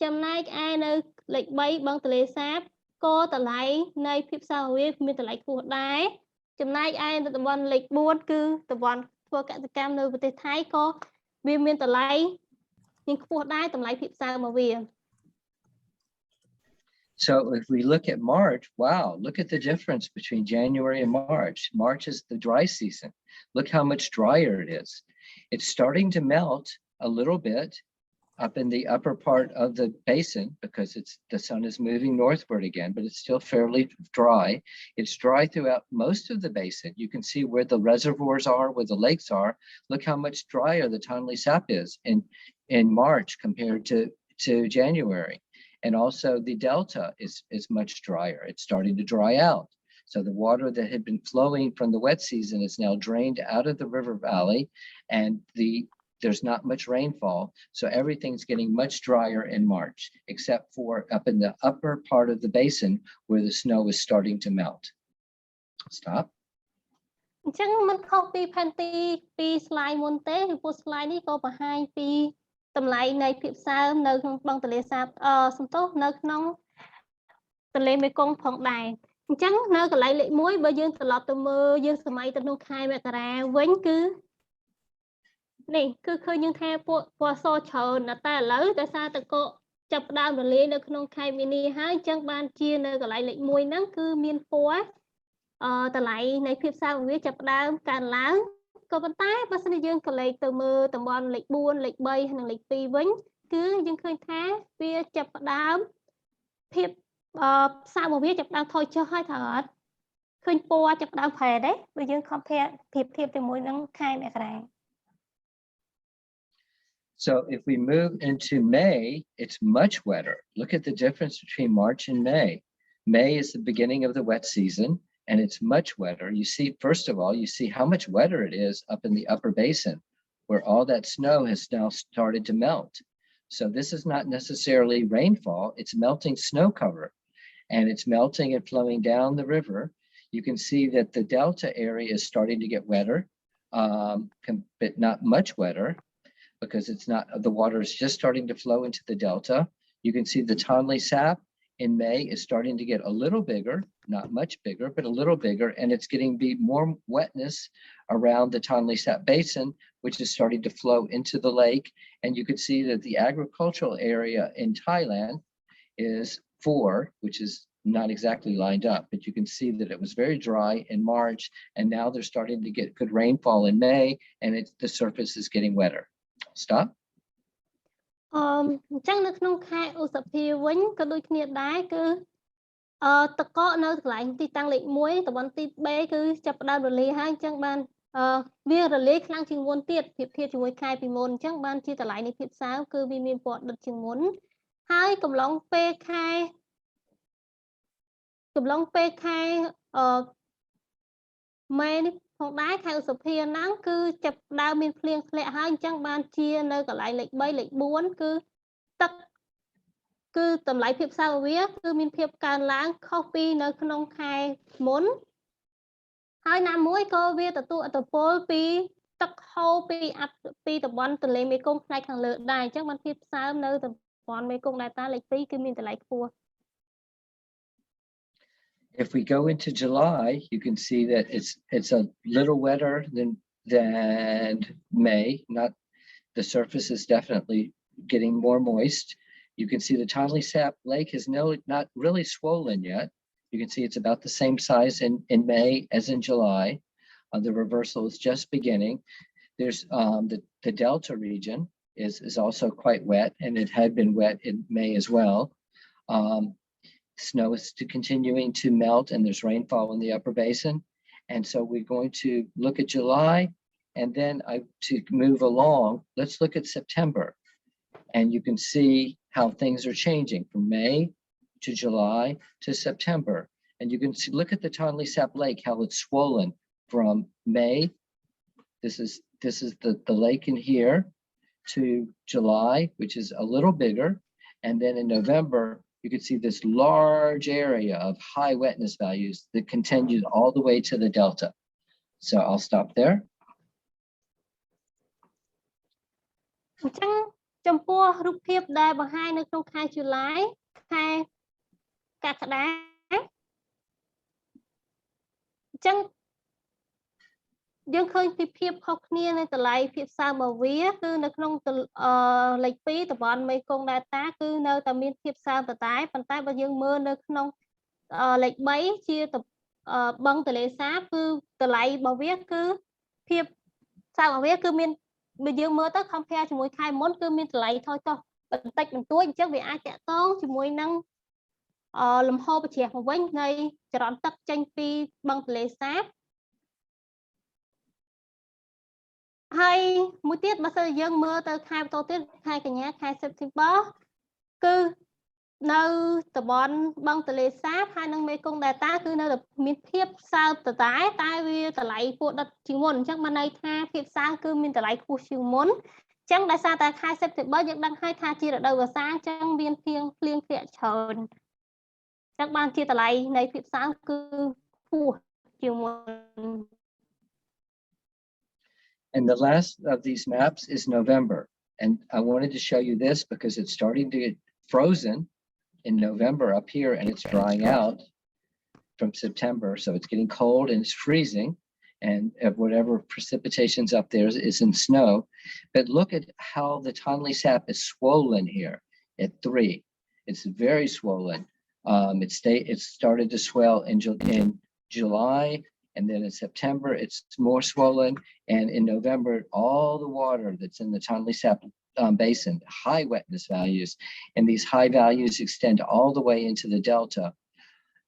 ចំណែកឯនៅលេខ3បឹងទន្លេសាបក៏តម្លៃនៃភាពសើមរបស់វាមានតម្លៃខ្ពស់ដែរចំណែកឯនៅតំបន់លេខ4គឺតំបន់ធ្វើកសិកម្មនៅប្រទេសថៃក៏វាមានតម្លៃមានខ្ពស់ដែរតម្លៃភាពសើមរបស់វា So if we look at March, wow, look at the difference between January and March. March is the dry season. Look how much drier it is. It's starting to melt a little bit up in the upper part of the basin because the sun is moving northward again, but it's still fairly dry. It's dry throughout most of the basin. You can see where the reservoirs are, where the lakes are. Look how much drier the Toddley Sap is in March compared to January. And also the delta is much drier. It's starting to dry out. So the water that had been flowing from the wet season is now drained out of the river valley and there's not much rainfall. So everything's getting much drier in March, except for up in the upper part of the basin where the snow is starting to melt. Stop. អញ្ចឹងមិនខុសពីផែនទីពី slide មុនទេពីព្រោះ slide នេះក៏បង្ហាញពីតម្លៃនៃភាពសើមនៅក្នុងបឹងទន្លេសាបសំទោសនៅក្នុងទន្លេមេគង្គផងដែរអញ្ចឹងនៅកន្លែងលេខ1បើយើងត្រឡប់ទៅមើលយើងសម័យទៅក្នុងខែមករាវិញគឺនេះគឺឃើញយើងថាពណ៌សច្រើនតែឥឡូវដោយសារតែកកចាប់ផ្ដើមរលាយនៅក្នុងខែមីនាហើយអញ្ចឹងបានជានៅកន្លែងលេខ1ហ្នឹងគឺមានពណ៌តម្លៃនៃភាពសើមវាចាប់ផ្ដើមកើនឡើងក៏ប៉ុន្តែបើសិនជាយើងកលេចទៅមើលតំបន់លេខ4លេខ3និងលេខ2វិញគឺយើងឃើញថាវាចាប់ផ្ដើមភាពសើមរបស់វាចាប់ផ្ដើមថយចុះហើយថាអត់ឃើញពណ៌ចាប់ផ្ដើមប្រែទេបើយើង compare ប្រៀបធៀបជាមួយនឹងខែមករា So if we move into May, it's much wetter. Look at the difference between March and May. May is the beginning of the wet season, and it's much wetter. You see, first of all, you see how much wetter it is up in the upper basin, where all that snow has now started to melt. So this is not necessarily rainfall, it's melting snow cover, and it's melting and flowing down the river. You can see that the delta area is starting to get wetter, but not much wetter, because the water is just starting to flow into the delta. You can see the Toddley Sap in May is starting to get a little bigger, not much bigger, but a little bigger, and it's getting more wetness around the Toddley Sap Basin, which is starting to flow into the lake. And you can see that the agricultural area in Thailand is 4, which is not exactly lined up, but you can see that it was very dry in March, and now they're starting to get good rainfall in May, and the surface is getting wetter. Stop. អញ្ចឹងនៅក្នុងខែឧសភាវិញក៏ដូចគ្នាដែរគឺតកកនៅកន្លែងទីតាំងលេខ1តំបន់ទី3គឺចាប់ផ្ដើមរលាយហើយអញ្ចឹងបានវារលាយខ្លាំងជាងមុនទៀតប្រៀបធៀបជាមួយខែពីមុនអញ្ចឹងបានជាតម្លៃនៃភាពសើមគឺវាមានពណ៌ដិតជាងមុនហើយកំឡុងពេលខែម៉េនេះផងដែរខែឧសភាហ្នឹងគឺចាប់ដើមមានភ្លៀងធ្លាក់ហើយអញ្ចឹងបានជានៅកន្លែងលេខ3លេខ4គឺទឹកគឺតម្លៃភាពសើមវាគឺមានភាពកើនឡើងខុសពីនៅក្នុងខែមុនហើយណាមួយក៏វាទទួលឥទ្ធិពលពីទឹកហូរពីតំបន់ទន្លេមេគង្គផ្នែកខាងលើដែរអញ្ចឹងបានភាពសើមនៅតំបន់មេគង្គ Delta លេខ2គឺមានតម្លៃខ្ពស់ If we go into July, you can see that it's a little wetter than May. Not the surface is definitely getting more moist. You can see the Toddley Sap Lake is not really swollen yet. You can see it's about the same size in May as in July. The reversal is just beginning. There's the Delta region is also quite wet, and it had been wet in May as well. Snow is continuing to melt, and there's rainfall in the upper basin. And so we're going to look at July, and then to move along, let's look at September. And you can see how things are changing from May to July to September. And you can see, look at the Toddley Sap Lake, how it's swollen from May. This is the lake in here to July, which is a little bigger. And then in November, you can see this large area of high wetness values that continued all the way to the delta. So I'll stop there. ចំពោះរូបភាពដែលបង្ហាញនៅក្នុងខែ July ខែកក្កដាអញ្ចឹងយើងឃើញពីភាពខុសគ្នានៃតម្លៃភាពសើមរបស់វាគឺនៅក្នុងលេខ 2 តំបន់មេគង្គ Delta គឺនៅតែមានភាពសើមតែប៉ុន្តែបើយើងមើលនៅក្នុងលេខ 3 ជាបឹងទន្លេសាបគឺតម្លៃរបស់វាគឺភាពសើមរបស់វាគឺមានបើយើងមើលទៅ compare ជាមួយខែមុនគឺមានតម្លៃថយចុះបន្តិចបន្តួចអញ្ចឹងវាអាចតាក់ទងជាមួយនឹងលំហូរប្រជ្រះមកវិញនៃចរន្តទឹកចេញពីបឹងទន្លេសាបហើយមួយទៀតបើសិនយើងមើលទៅខែបន្តទៀតខែកញ្ញាខែ September គឺនៅតំបន់បឹងទន្លេសាបហើយនឹងមេគង្គ Delta គឺនៅតែមានភាពសើមតែវាតម្លៃពោះដិតជាងមុនអញ្ចឹងបានន័យថាភាពសើមគឺមានតម្លៃខ្ពស់ជាងមុនអញ្ចឹងដោយសារតែខែ September យើងដឹងហើយថាជារដូវវស្សាអញ្ចឹងមានភ្លៀងធ្លាក់ច្រើនអញ្ចឹងបានជាតម្លៃនៃភាពសើមគឺខ្ពស់ជាងមុន And the last of these maps is November. And I wanted to show you this because it's starting to get frozen in November up here and it's drying out from September. So it's getting cold and it's freezing and whatever precipitation's up there is in snow. But look at how the Toddley Sap is swollen here at 3. It's very swollen. It started to swell in July. And then in September, it's more swollen. And in November, all the water that's in the Toddley Sap Basin, high wetness values, and these high values extend all the way into the delta.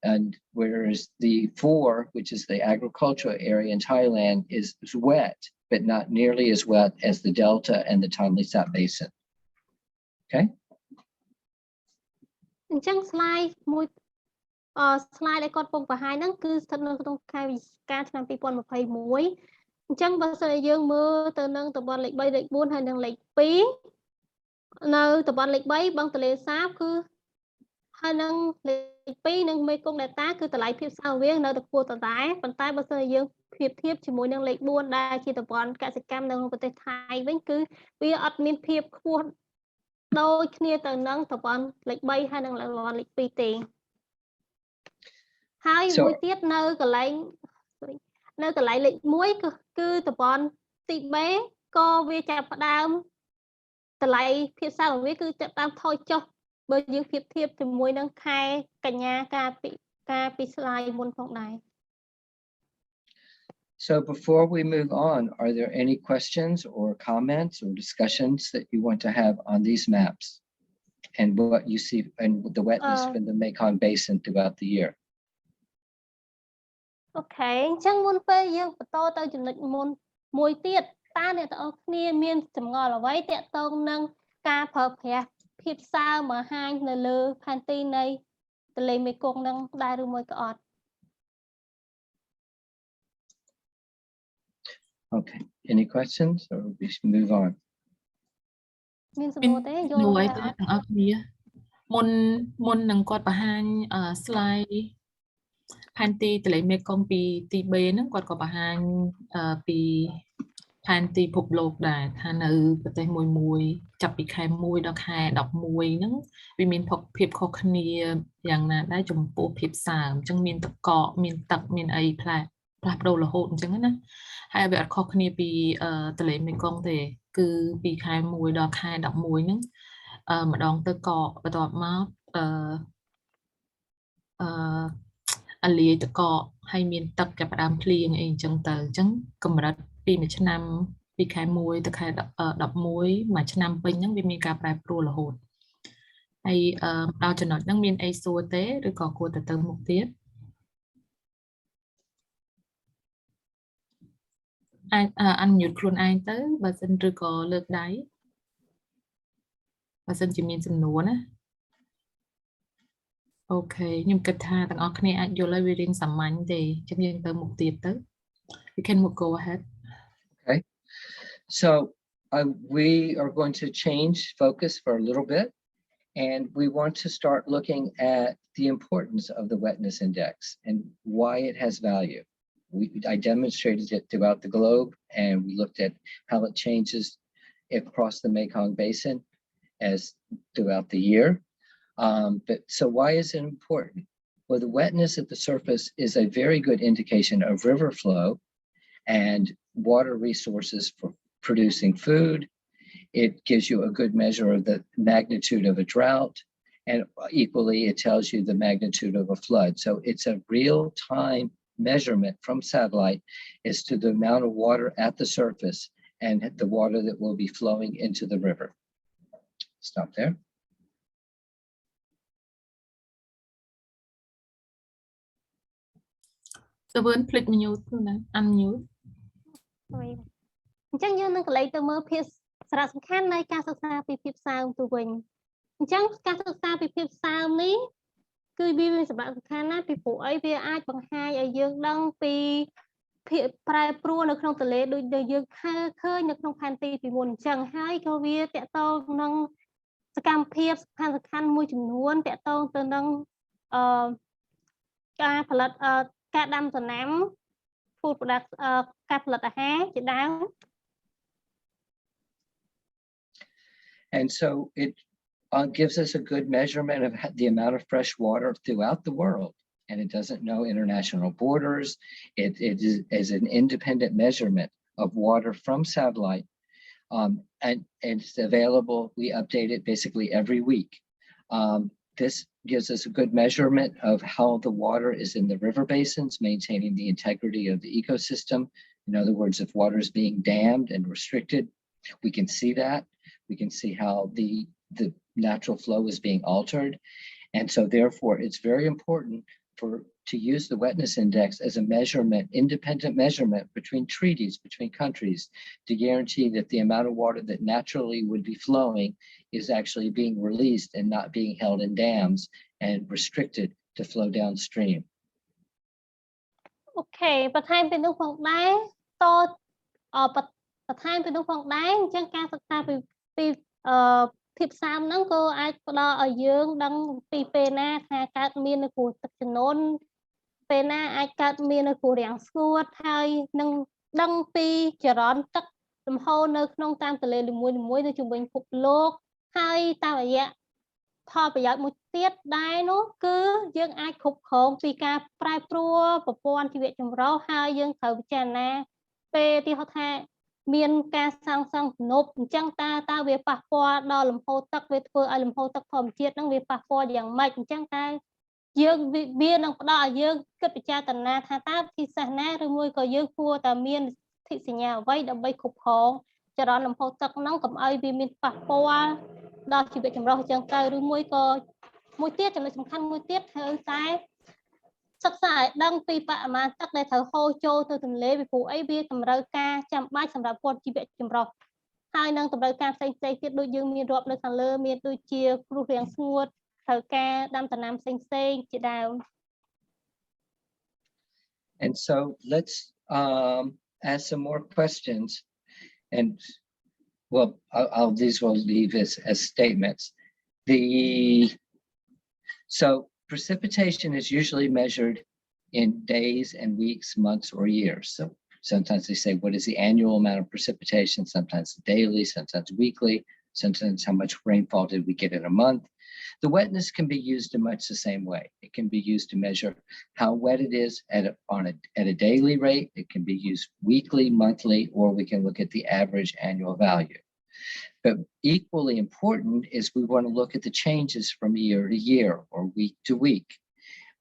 And whereas the 4, which is the agricultural area in Thailand, is wet, but not nearly as wet as the delta and the Toddley Sap Basin. Okay? slide ដែលគាត់ពងបង្ហាញហ្នឹងគឺស្ថិតនៅក្នុងខែវិច្ឆិកាឆ្នាំ 2021 អញ្ចឹងបើសិនជាយើងមើលទៅនឹងតំបន់លេខ 3 លេខ 4 ហើយនិងលេខ 2 នៅតំបន់លេខ 3 បឹងទន្លេសាបគឺហើយនឹងលេខ 2 និងមេគង្គ Delta គឺតម្លៃភាពសើមវានៅតែខ្ពស់តែប៉ុន្តែបើសិនជាយើងប្រៀបធៀបជាមួយនឹងលេខ 4 ដែលជាតំបន់កសិកម្មនៅក្នុងប្រទេសថៃវិញគឺវាអត់មានភាពខ្ពស់ដូចគ្នាទៅនឹងតំបន់លេខ 3 ហើយនិងតំបន់លេខ 2 ទេ ហើយមួយទៀតនៅកន្លែងលេខ 1 គឺតំបន់ទី B ក៏វាចាប់ផ្ដើមតម្លៃភាពសើមរបស់វាគឺចាប់ផ្ដើមថយចុះបើយើងប្រៀបធៀបជាមួយនឹងខែកញ្ញាកាលពី slide មុនផងដែរ So before we move on, are there any questions or comments or discussions that you want to have on these maps and what you see and the wetness in the Mekong Basin throughout the year? Okay អញ្ចឹងមុនពេលយើងបន្តទៅចំណុចមុនមួយទៀតតើអ្នកទាំងអស់គ្នាមានចម្ងល់អ្វីទាក់ទងនឹងការប្រើប្រាស់ភាពសើមបង្ហាញនៅលើផែនទីនៃទន្លេមេគង្គនឹងដែរឬមួយក៏អត់ Okay, any questions or we should move on? មានសំណួរទេយល់ទេទាំងអស់គ្នាមុននឹងគាត់បង្ហាញ slide ផែនទីទន្លេមេគង្គពីទី B ហ្នឹងគាត់ក៏បង្ហាញពី ផែនទីពិភពលោកដែរថានៅប្រទេសមួយចាប់ពីខែ1ដល់ខែ11ហ្នឹងវាមានភាពខុសគ្នាយ៉ាងណាដែរចំពោះភាពសើមអញ្ចឹងមានទឹកកកមានទឹកមានអីផ្លាស់ប្ដូររហូតអញ្ចឹងណាហើយវាអត់ខុសគ្នាពីទន្លេមេគង្គទេគឺពីខែ1ដល់ខែ11ហ្នឹងម្ដងទៅកកបន្ទាប់មកអាលាយទឹកកកហើយមានទឹកចាប់ផ្ដើមភ្លៀងអីអញ្ចឹងទៅអញ្ចឹងកម្រិតពីមួយឆ្នាំពីខែ1ទៅខែ11មួយឆ្នាំពេញហ្នឹងវាមានការប្រែប្រួលរហូតហើយដល់ចំណុចហ្នឹងមានអីសួរទេឬក៏គួរទៅមុខទៀតអាចunmute ខ្លួនឯងទៅបើសិនឬក៏លើកដៃបើសិនជាមានសំណួរណាអូខេខ្ញុំគិតថាទាំងអស់គ្នាអាចយល់ហើយវារៀងសាមញ្ញទេចឹងយើងទៅមុខទៀតទៅ you can go ahead okay so we are going to change focus for a little bit and we want to start looking at the importance of the wetness index and why it has value I demonstrated it throughout the globe and we looked at how it changes across the Mekong Basin as throughout the year but so why is it important? Well, the wetness at the surface is a very good indication of river flow and water resources for producing food. It gives you a good measure of the magnitude of a drought, and equally it tells you the magnitude of a flood. So it's a real-time measurement from satellite as to the amount of water at the surface and the water that will be flowing into the river. Stop there. So when click mute ណា unmute អញ្ចឹងយើងនឹងកន្លែងទៅមើលភាពសារៈសំខាន់នៃការសិក្សាពីភាពសើមទៅវិញអញ្ចឹងការសិក្សាពីភាពសើមនេះគឺវាមានសារៈសំខាន់ណាស់ពីព្រោះអីវាអាចបង្ហាញឲ្យយើងដឹងពីភាពប្រែប្រួលនៅក្នុងទន្លេដូចដែលយើងឃើញនៅក្នុងផែនទីពីមុនអញ្ចឹងហើយក៏វាតកតងនឹងសកម្មភាពសំខាន់មួយចំនួនតកតងទៅនឹងការផលិតការដាំដំណាំ food product ការផលិតអាហារជាដើម And so it gives us a good measurement of the amount of fresh water throughout the world. And it doesn't know international borders. It is an independent measurement of water from satellite. And it's available. We update it basically every week. This gives us a good measurement of how the water is in the river basins, maintaining the integrity of the ecosystem. In other words, if water is being dammed and restricted, we can see that. We can see how the natural flow is being altered. And so therefore, it's very important to use the wetness index as a measurement, independent measurement between treaties, between countries, to guarantee that the amount of water that naturally would be flowing is actually being released and not being held in dams and restricted to flow downstream. Okay, បន្ថែមពីនោះផងដែរបន្ថែមពីនោះផងដែរអញ្ចឹងការសិក្សាពីភាពសើមហ្នឹងក៏អាចផ្ដល់ឲ្យយើងដឹងពីពេលណាថាកើតមាននៅគ្រោះទឹកជំនន់ពេលណាអាចកើតមាននៅគ្រោះរាំងស្ងួតហើយនឹងដឹងពីចរន្តទឹកលំហូរនៅក្នុងតាមទន្លេនីមួយៗនៅជុំវិញពិភពលោកហើយតាមរយៈផលប្រយោជន៍មួយទៀតដែរនោះគឺយើងអាចគ្រប់គ្រងពីការប្រែប្រួលប្រព័ន្ធជីវៈចម្រុះហើយយើងត្រូវពិចារណាពេលទីហៅថាមានការសាងសង់ទំនប់អញ្ចឹងតើវាប៉ះពាល់ដល់លំហូរទឹកវាធ្វើឲ្យលំហូរទឹកធម្មជាតិហ្នឹងវាប៉ះពាល់យ៉ាងម៉េចអញ្ចឹងតើយើងវានឹងផ្ដល់ឲ្យយើងគិតពិចារណាថាតើវិធីសាស្ត្រណាឬមួយក៏យើងគួរតែមានវិធីសញ្ញាអ្វីដើម្បីគ្រប់គ្រងចរន្តលំហូរទឹកហ្នឹងកុំឲ្យវាមានប៉ះពាល់ដល់ជីវៈចម្រុះអញ្ចឹងទៅឬមួយក៏មួយទៀតចំណុចសំខាន់មួយទៀតត្រូវតែសិក្សាឲ្យដឹងពីបរិមាណទឹកដែលត្រូវហូរចូលទៅទន្លេពីព្រោះអីវាតម្រូវការចាំបាច់សម្រាប់ពលជីវៈចម្រុះហើយនឹងតម្រូវការផ្សេងៗទៀតដូចយើងមានរាប់នៅខាងលើមានដូចជាគ្រោះរាំងស្ងួតត្រូវការដាំដំណាំផ្សេងៗជាដើម And so let's ask some more questions and well these will leave as statements. So precipitation is usually measured in days and weeks, months, or years. So Sometimes they say, what is the annual amount of precipitation? Sometimes daily, sometimes weekly, sometimes how much rainfall did we get in a month? The wetness can be used in much the same way. It can be used to measure how wet it is at a daily rate. It can be used weekly, monthly, or we can look at the average annual value. But equally important is we want to look at the changes from year to year or week to week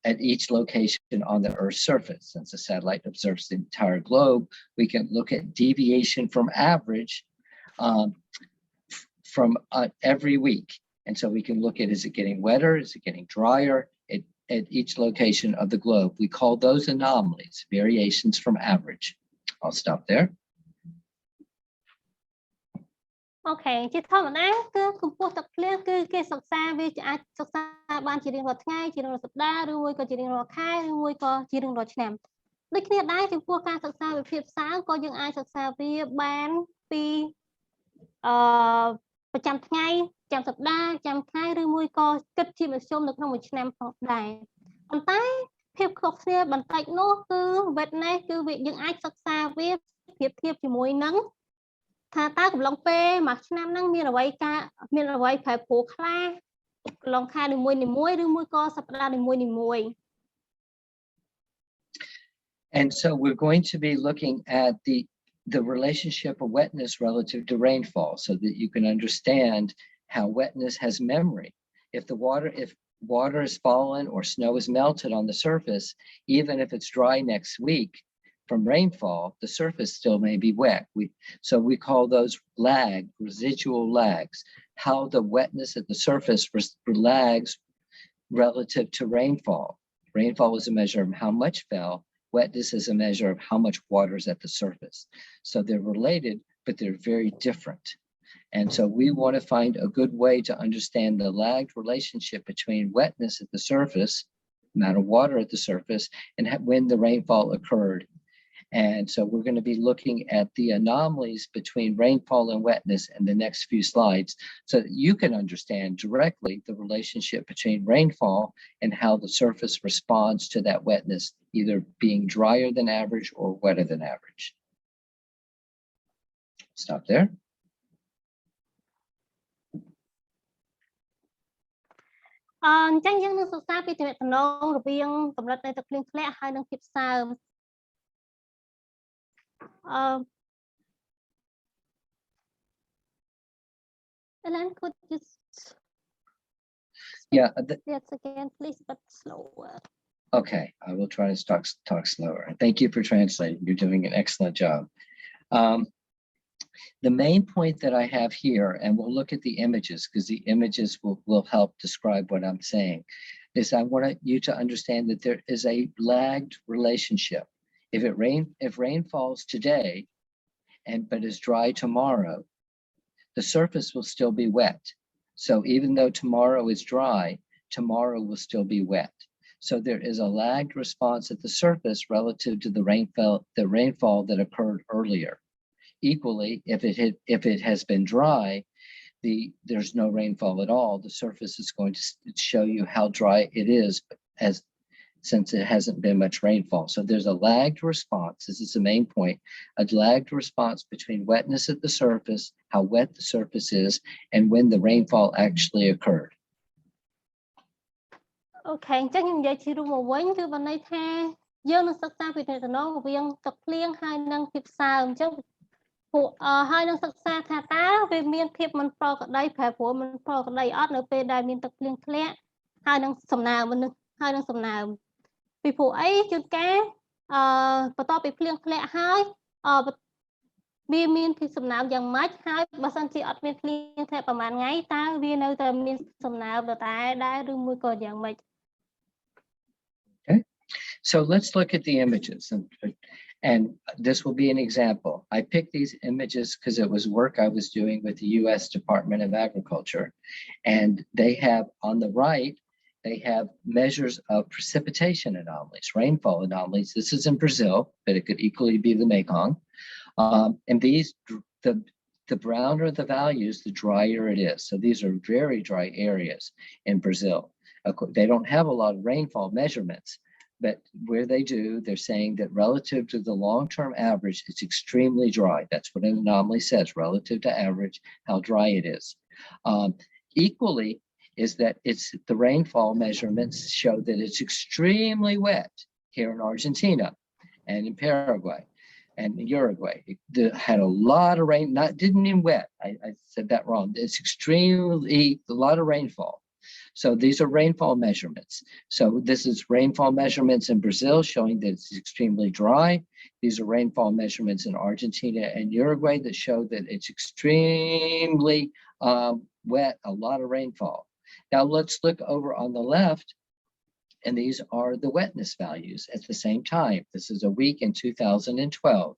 at each location on the Earth's surface. Since the satellite observes the entire globe, we can look at deviation from average from every week. And so we can look at, is it getting wetter? Is it getting drier at each location of the globe? We call those anomalies, variations from average. I'll stop there. Okay, ជាធម្មតាគឺកម្ពស់ទឹកភ្លៀងគឺគេសិក្សាវាអាចសិក្សាបានជារៀងរាល់ថ្ងៃជារៀងរាល់សប្តាហ៍ឬមួយក៏ជារៀងរាល់ខែឬមួយក៏ជារៀងរាល់ឆ្នាំដូចគ្នាដែរចំពោះការសិក្សាវិភាគផ្សាយក៏យើងអាចសិក្សាវាបានពីប្រចាំថ្ងៃប្រចាំសប្តាហ៍ប្រចាំខែឬមួយក៏គិតជាមធ្យមនៅក្នុងមួយឆ្នាំផងដែរប៉ុន្តែភាពខុសគ្នាបន្តិចនោះគឺ Wetness គឺយើងអាចសិក្សាវាប្រៀបធៀបជាមួយនឹងថាតើកំឡុងពេលមួយឆ្នាំហ្នឹងមានអ្វីប្រែប្រួលខ្លះកន្លងខែនីមួយៗឬមួយក៏សប្តាហ៍នីមួយៗ And so we're going to be looking at the relationship of wetness relative to rainfall so that you can understand how wetness has memory. If water is fallen or snow is melted on the surface, even if it's dry next week, from rainfall, the surface still may be wet. So we call those residual lags, how the wetness at the surface lags relative to rainfall. Rainfall is a measure of how much fell. Wetness is a measure of how much water is at the surface. So they're related, but they're very different. And so we want to find a good way to understand the lagged relationship between wetness at the surface, amount of water at the surface, and when the rainfall occurred. And so we're going to be looking at the anomalies between rainfall and wetness in the next few slides so that you can understand directly the relationship between rainfall and how the surface responds to that wetness, either being drier than average or wetter than average. Stop there. Alan, could you Yeah. Yes, again, please, but slower. Okay, I will try to talk slower. Thank you for translating. You're doing an excellent job. The main point that I have here, and we'll look at the images because the images will help describe what I'm saying, is I want you to understand that there is a lagged relationship. If rain falls today, but is dry tomorrow, the surface will still be wet. So even though tomorrow is dry, tomorrow will still be wet. So there is a lagged response at the surface relative to the rainfall that occurred earlier. Equally, if it has been dry, there's no rainfall at all. The surface is going to show you how dry it is since it hasn't been much rainfall. So there's a lagged response. This is the main point. A lagged response between wetness at the surface, how wet the surface is, and when the rainfall actually occurred. Okay, អញ្ចឹងខ្ញុំនិយាយជារួមមកវិញគឺបានន័យថាយើងនឹងសិក្សាពីទំនងរវាងទឹកភ្លៀងហើយនិងភាពសើមអញ្ចឹងហើយនឹងសិក្សាថាតើវាមានភាពមិនប្រក្រតីប្រែប្រួលមិនប្រក្រតីអត់នៅពេលដែលមានទឹកភ្លៀងធ្លាក់ហើយនឹងសំណើមពីព្រោះអីជួនកាលបន្ទាប់ពីភ្លៀងធ្លាក់ហើយវាមានភាពសំណើមយ៉ាងម៉េចហើយបើសិនជាអត់មានភ្លៀងធ្លាក់ប្រហែលថ្ងៃតើវានៅតែមានសំណើមដែរឬមួយក៏យ៉ាងម៉េច Okay, so let's look at the images and this will be an example. I picked these images because it was work I was doing with the U.S. Department of Agriculture, and they have on the right they have measures of precipitation anomalies, rainfall anomalies. This is in Brazil, but it could equally be the Mekong. And the browner the values, the drier it is. So these are very dry areas in Brazil. They don't have a lot of rainfall measurements, but where they do, they're saying that relative to the long-term average, it's extremely dry. That's what an anomaly says, relative to average, how dry it is. Equally is that it's the rainfall measurements show that it's extremely wet here in Argentina and in Paraguay and in Uruguay. It had a lot of rain, didn't mean wet. I said that wrong. It's extremely, a lot of rainfall. So these are rainfall measurements. So this is rainfall measurements in Brazil showing that it's extremely dry. These are rainfall measurements in Argentina and Uruguay that show that it's extremely wet, a lot of rainfall. Now let's look over on the left, and these are the wetness values at the same time. This is a week in 2012.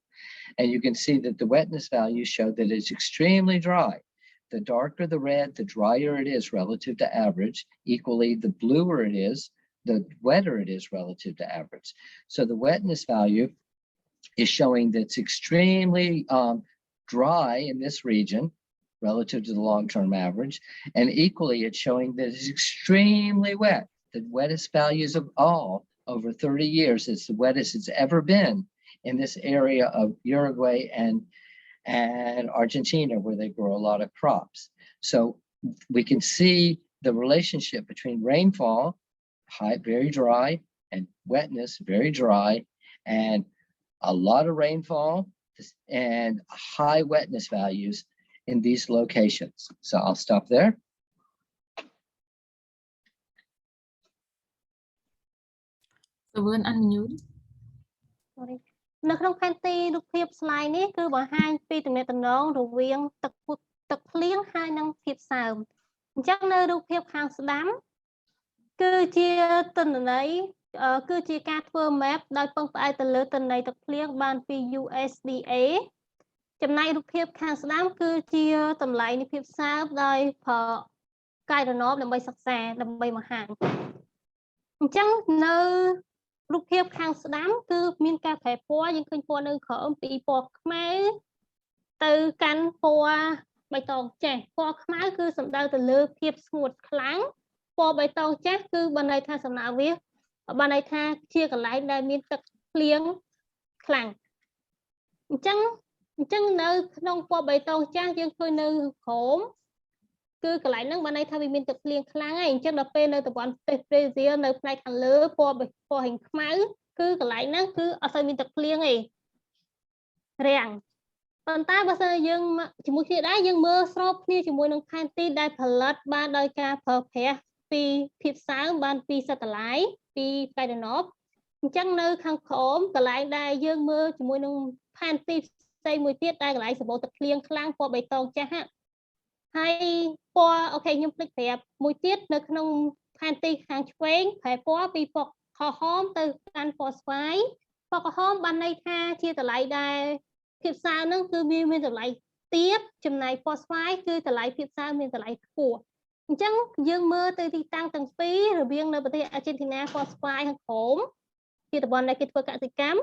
And you can see that the wetness values show that it's extremely dry. The darker the red, the drier it is relative to average. Equally, the bluer it is, the wetter it is relative to average. So the wetness value is showing that it's extremely dry in this region relative to the long-term average. And equally, it's showing that it's extremely wet. The wettest values of all over 30 years. It's the wettest it's ever been in this area of Uruguay and Argentina, where they grow a lot of crops. So we can see the relationship between rainfall, high, very dry, and wetness, very dry, and a lot of rainfall and high wetness values in these locations. So I'll stop there. So when unmute. Sorry. នៅក្នុងផែនទីរូបភាព slide នេះគឺបង្ហាញពីទំនាក់ទំនងរវាងទឹកភ្លៀងហើយនិងភាពសើមអញ្ចឹងនៅរូបភាពខាងស្ដាំគឺជាទិន្នន័យគឺជាការធ្វើ map ដោយពឹងផ្អែកទៅលើទិន្នន័យទឹកភ្លៀងបានពី USDA ចំណែករូបភាពខាងស្ដាំគឺជាតម្លៃនៃភាពសើមដោយប្រើកាយរណបដើម្បីសិក្សាដើម្បីបង្ហាញអញ្ចឹងនៅរូបភាពខាងស្ដាំគឺមានការប្រែពណ៌យើងឃើញពណ៌នៅក្រោមពីពណ៌ខ្មៅទៅកាន់ពណ៌បៃតងចាស់ពណ៌ខ្មៅគឺសំដៅទៅលើភាពស្ងួតខ្លាំងពណ៌បៃតងចាស់គឺបានន័យថាសំដៅវាបានន័យថាជាកន្លែងដែលមានទឹកភ្លៀងខ្លាំងអញ្ចឹងនៅក្នុងពណ៌បៃតងចាស់យើងឃើញនៅក្រោមគឺកន្លែងហ្នឹងបានន័យថាវាមានទឹកភ្លៀងខ្លាំងហើយអញ្ចឹងដល់ពេលនៅតំបន់ប្រទេសប្រេស៊ីលនៅផ្នែកខាងលើពណ៌ហិងខ្មៅគឺកន្លែងហ្នឹងគឺអត់សូវមានទឹកភ្លៀងទេរាំងប៉ុន្តែបើសិនយើងជាមួយគ្នាដែរយើងមើលស្របគ្នាជាមួយនឹងផែនទីដែលផលិតបានដោយការប្រើប្រាស់ពីភាពសើមបានពី satellite ពីកាយរណបអញ្ចឹងនៅខាងក្រោមកន្លែងដែលយើងមើលជាមួយនឹងផែនទីផ្សេងមួយទៀតដែលកន្លែងសម្បូរទឹកភ្លៀងខ្លាំងពណ៌បៃតងចាស់ហើយពណ៌អូខេខ្ញុំភ្លេចប្រាប់មួយទៀតនៅក្នុងផែនទីខាងឆ្វេងប្រែពណ៌ពីពណ៌ក្រហមទៅកាន់ពណ៌ស្វាយពណ៌ក្រហមបានន័យថាជាតម្លៃដែលភាពសើមហ្នឹងគឺមានតម្លៃទាបចំណែកពណ៌ស្វាយគឺតម្លៃភាពសើមមានតម្លៃខ្ពស់អញ្ចឹងយើងមើលទៅទីតាំងទាំងពីររវាងនៅប្រទេសអាចេនទីណាពណ៌ស្វាយខាងក្រោមជាតំបន់ដែលគេធ្វើកសិកម្ម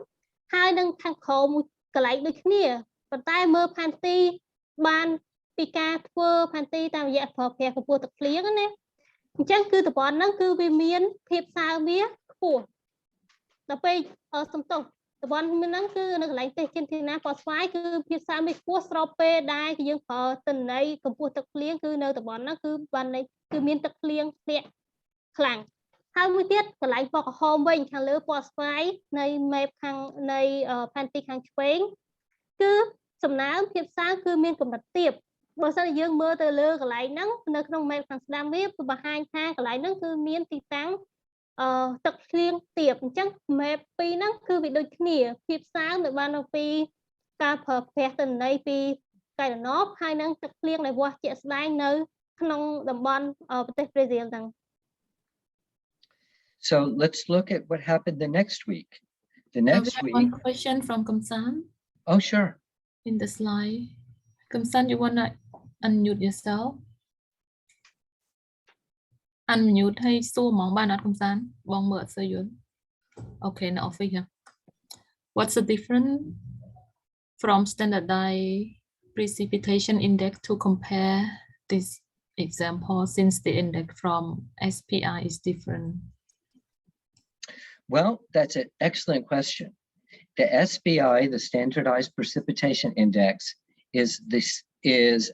ហើយនឹងខាងក្រោមកន្លែងដូចគ្នាប៉ុន្តែមើលផែនទីបានពីការធ្វើផែនទីតាមរយៈប្រើប្រាស់កម្ពស់ទឹកភ្លៀងណាអញ្ចឹងគឺតំបន់ហ្នឹងគឺវាមានភាពសើមវាខ្ពស់ដល់ពេលសំទោសតំបន់ហ្នឹងគឺនៅកន្លែងទេសចិនទីណាពណ៌ស្វាយគឺភាពសើមវាខ្ពស់ស្របពេលដែលយើងប្រើទិន្នន័យកម្ពស់ទឹកភ្លៀងគឺនៅតំបន់ហ្នឹងគឺបានគឺមានទឹកភ្លៀងធ្លាក់ខ្លាំងហើយមួយទៀតកន្លែងពណ៌ក្រហមវិញខាងលើពណ៌ស្វាយនៃ map ខាងនៃផែនទីខាងឆ្វេងគឺសំណើមភាពសើមគឺមានកម្រិតទាបបើសិនយើងមើលទៅលើកន្លែងហ្នឹងនៅក្នុង map ខាងស្ដាំវាបង្ហាញថាកន្លែងហ្នឹងគឺមានទីតាំងទឹកភ្លៀងទាបអញ្ចឹង map ពីរហ្នឹងគឺវាដូចគ្នាភាពសើមដែលបានពីការប្រើប្រាស់ទិន្នន័យពីកាយរណបហើយនឹងទឹកភ្លៀងដែលវាស់ជាក់ស្ដែងនៅក្នុងតំបន់ប្រទេសប្រេស៊ីលហ្នឹង So let's look at what happened the next week. The next week. One question from Kamsan. Oh, sure. In the slide. Kamsan, you wanna unmute yourself? Unmute hay xua mong ba not Kamsan? Bong mở sơ yun. Okay, now off here. What's the difference from standardized precipitation index to compare this example since the index from SPI is different? Well, that's an excellent question. The SPI, the Standardized Precipitation Index, is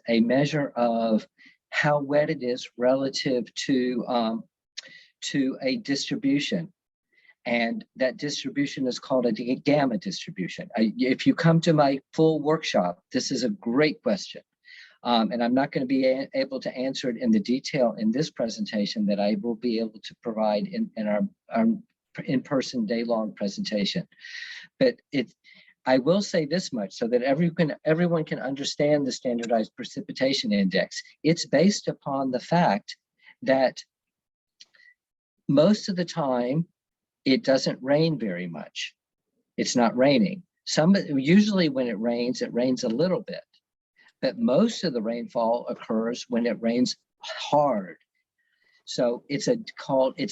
a measure of how wet it is relative to a distribution. And that distribution is called a gamma distribution. If you come to my full workshop, this is a great question. And I'm not going to be able to answer it in the detail in this presentation that I will be able to provide in our in-person day-long presentation. But I will say this much so that everyone can understand the Standardized Precipitation Index. It's based upon the fact that most of the time, it doesn't rain very much. It's not raining. Usually when it rains a little bit, but most of the rainfall occurs when it rains hard. So it's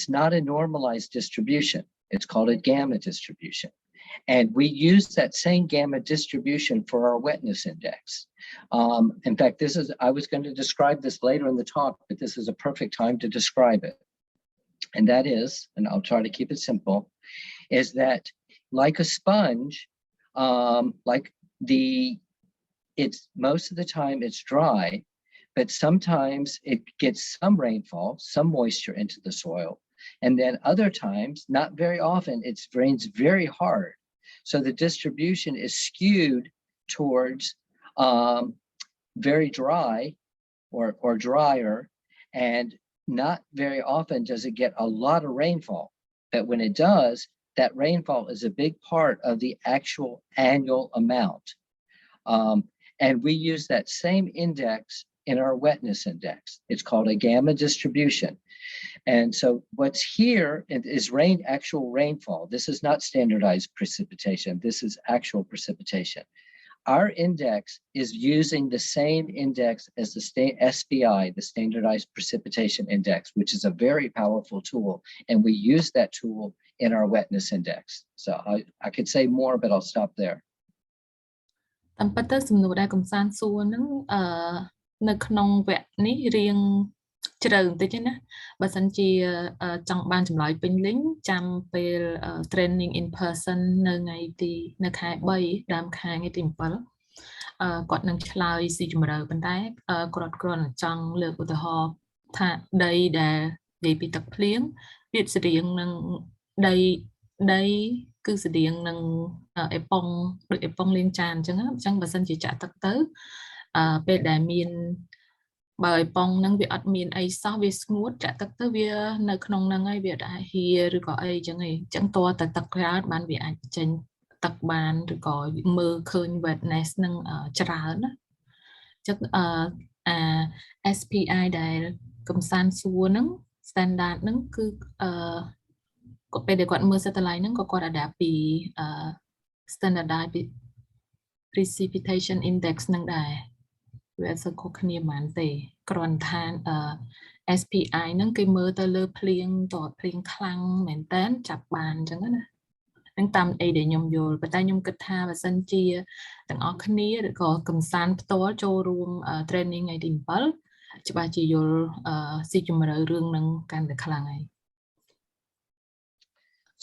not a normalized distribution. It's called a gamma distribution. And we use that same gamma distribution for our wetness index. In fact, I was going to describe this later in the talk, but this is a perfect time to describe it. And that is, and I'll try to keep it simple, is that like a sponge, it's most of the time it's dry, but sometimes it gets some rainfall, some moisture into the soil. And then other times, not very often, it rains very hard. So the distribution is skewed towards very dry or drier, and not very often does it get a lot of rainfall. But when it does, that rainfall is a big part of the actual annual amount. And we use that same index in our wetness index. It's called a gamma distribution. And so what's here is actual rainfall. This is not standardized precipitation. This is actual precipitation. Our index is using the same index as the SPI, the Standardized Precipitation Index, which is a very powerful tool. And we use that tool in our wetness index. So I could say more, but I'll stop there. តាមពិតទៅសំណួរដែលកំសាន្តសួរហ្នឹងនៅក្នុងវគ្គនេះរៀងជ្រៅបន្តិចណាបើសិនជាចង់បានចម្លើយពេញលេញចាំពេល training in person នៅខែ3ដើមខែថ្ងៃទី7គាត់នឹងឆ្លើយស៊ីជម្រៅប៉ុន្តែគាត់គ្រាន់តែចង់លើកឧទាហរណ៍ថាដីដែលនិយាយពីទឹកភ្លៀងវាស្តៀងនឹងដីគឺស្តៀងនឹងអេប៉ុងដូចអេប៉ុងលាងចានអញ្ចឹងបើសិនជាចាក់ទឹកទៅពេលដែលមានបើអេប៉ុងហ្នឹងវាអត់មានអីសោះវាស្ងួតចាក់ទឹកទៅវានៅក្នុងហ្នឹងហើយវាអាចហៀឬក៏អីអញ្ចឹងឯងអញ្ចឹងតើទឹកច្រើនបានវាអាចចេញទឹកបានឬក៏មើលឃើញ wetness នឹងច្រើនណាអញ្ចឹងSPI ដែលកំសាន្តសួរហ្នឹង standard ហ្នឹងគឺគាត់ពេលដែលគាត់មើល satellite ហ្នឹងក៏គាត់ adapt ពី standardized precipitation index ហ្នឹងដែរវាអត់សូវខុសគ្នាប៉ុន្មានទេគ្រាន់ថា SPI ហ្នឹងគេមើលទៅលើភ្លៀងតើភ្លៀងខ្លាំងមែនតើចាប់បានអញ្ចឹងណានឹងតាមអីដែលខ្ញុំយល់ប៉ុន្តែខ្ញុំគិតថាបើសិនជាទាំងអស់គ្នាឬក៏កំសាន្តផ្ទាល់ចូលរួម training ថ្ងៃទី7ច្បាស់ជាយល់ស៊ីជម្រៅរឿងហ្នឹងកាន់តែខ្លាំងហើយ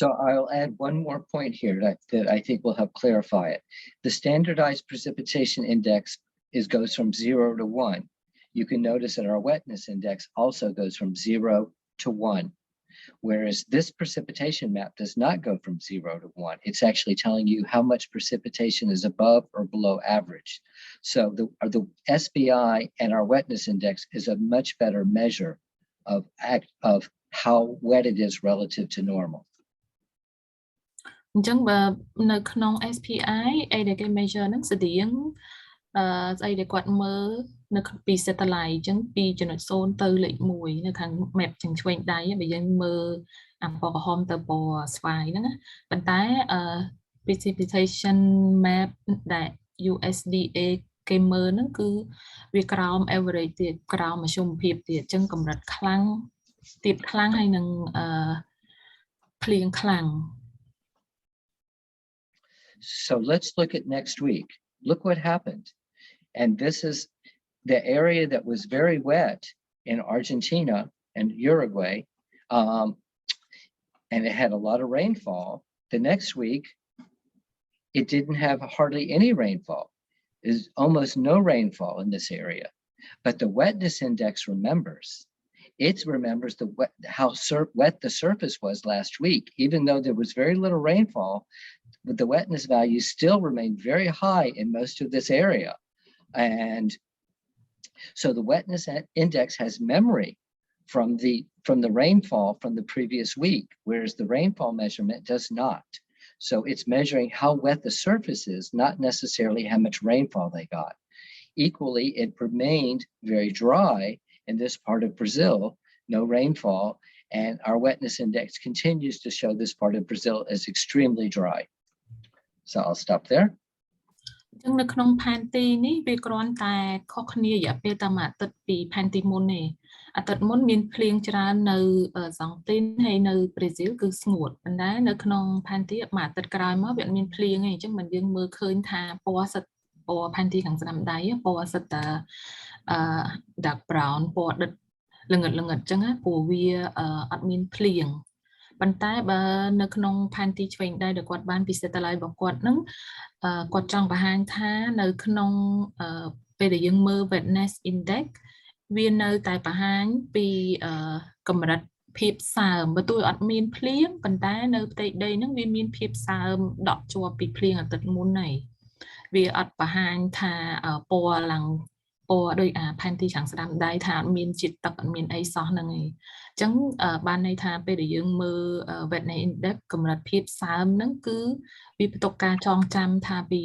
So I'll add one more point here that I think will help clarify it. The Standardized Precipitation Index goes from 0 to 1. You can notice that our wetness index also goes from 0 to 1, whereas this precipitation map does not go from 0 to 1. It's actually telling you how much precipitation is above or below average. So the SPI and our wetness index is a much better measure of how wet it is relative to normal. អញ្ចឹងបើនៅក្នុង SPI អីដែលគេ measure ហ្នឹងស្តៀងស្អីដែលគាត់មើលនៅពី satellite អញ្ចឹងពី 0 ទៅលេខ 1 នៅខាង map ចឹងឆ្វេងដៃបើយើងមើលអាពណ៌ក្រហមទៅពណ៌ស្វាយហ្នឹងណាប៉ុន្តែ precipitation map ដែល USDA គេមើលហ្នឹងគឺវាក្រោម average ទៀតក្រោមមធ្យមភាពទៀតអញ្ចឹងកម្រិតខ្លាំងទៀតខ្លាំងហើយនឹងភ្លៀងខ្លាំង So let's look at next week. Look what happened. And this is the area that was very wet in Argentina and Uruguay. and it had a lot of rainfall. The next week, it didn't have hardly any rainfall. There's almost no rainfall in this area. But the wetness index remembers. It remembers how wet the surface was last week. Even though there was very little rainfall, but the wetness values still remain very high in most of this area. And so the wetness index has memory from the rainfall from the previous week, whereas the rainfall measurement does not. So it's measuring how wet the surface is, not necessarily how much rainfall they got. Equally, it remained very dry in this part of Brazil, no rainfall, and our wetness index continues to show this part of Brazil as extremely dry. So I'll stop there. ចឹងនៅក្នុងផែនទីនេះវាគ្រាន់តែខុសគ្នារយៈពេលតែមួយអាទិត្យពីផែនទីមុនទេអាទិត្យមុនមានភ្លៀងច្រើននៅសង់ទីនហើយនៅប្រេស៊ីលគឺស្ងួតប៉ុន្តែនៅក្នុងផែនទីមួយអាទិត្យក្រោយមកវាអត់មានភ្លៀងទេអញ្ចឹងមិនយើងមើលឃើញថាពណ៌សិតពណ៌ផែនទីខាងស្ដាំដៃពណ៌សិតតែdark brown ពណ៌ដិតល្ងិតអញ្ចឹងណាព្រោះវាអត់មានភ្លៀងប៉ុន្តែបើនៅក្នុងផែនទីឆ្វេងដៃដែលគាត់បានពិសេសតម្លៃរបស់គាត់ហ្នឹងគាត់ចង់បង្ហាញថានៅក្នុងពេលដែលយើងមើល Wetness Index វានៅតែបង្ហាញពីកម្រិតភាពសើមបើទោះអត់មានភ្លៀងប៉ុន្តែនៅផ្ទៃដីហ្នឹងវាមានភាពសើមដក់ជាប់ពីភ្លៀងអាទិត្យមុនហើយវាអត់បង្ហាញថាពណ៌ឡើងពណ៌ដោយផែនទីខាងស្ដាំដៃថាអត់មានជាតិទឹកអត់មានអីសោះហ្នឹងឯងអញ្ចឹងបានន័យថាពេលដែលយើងមើល Wetness Index កម្រិតភាពសើមហ្នឹងគឺវាបន្ទុកការចងចាំថាពី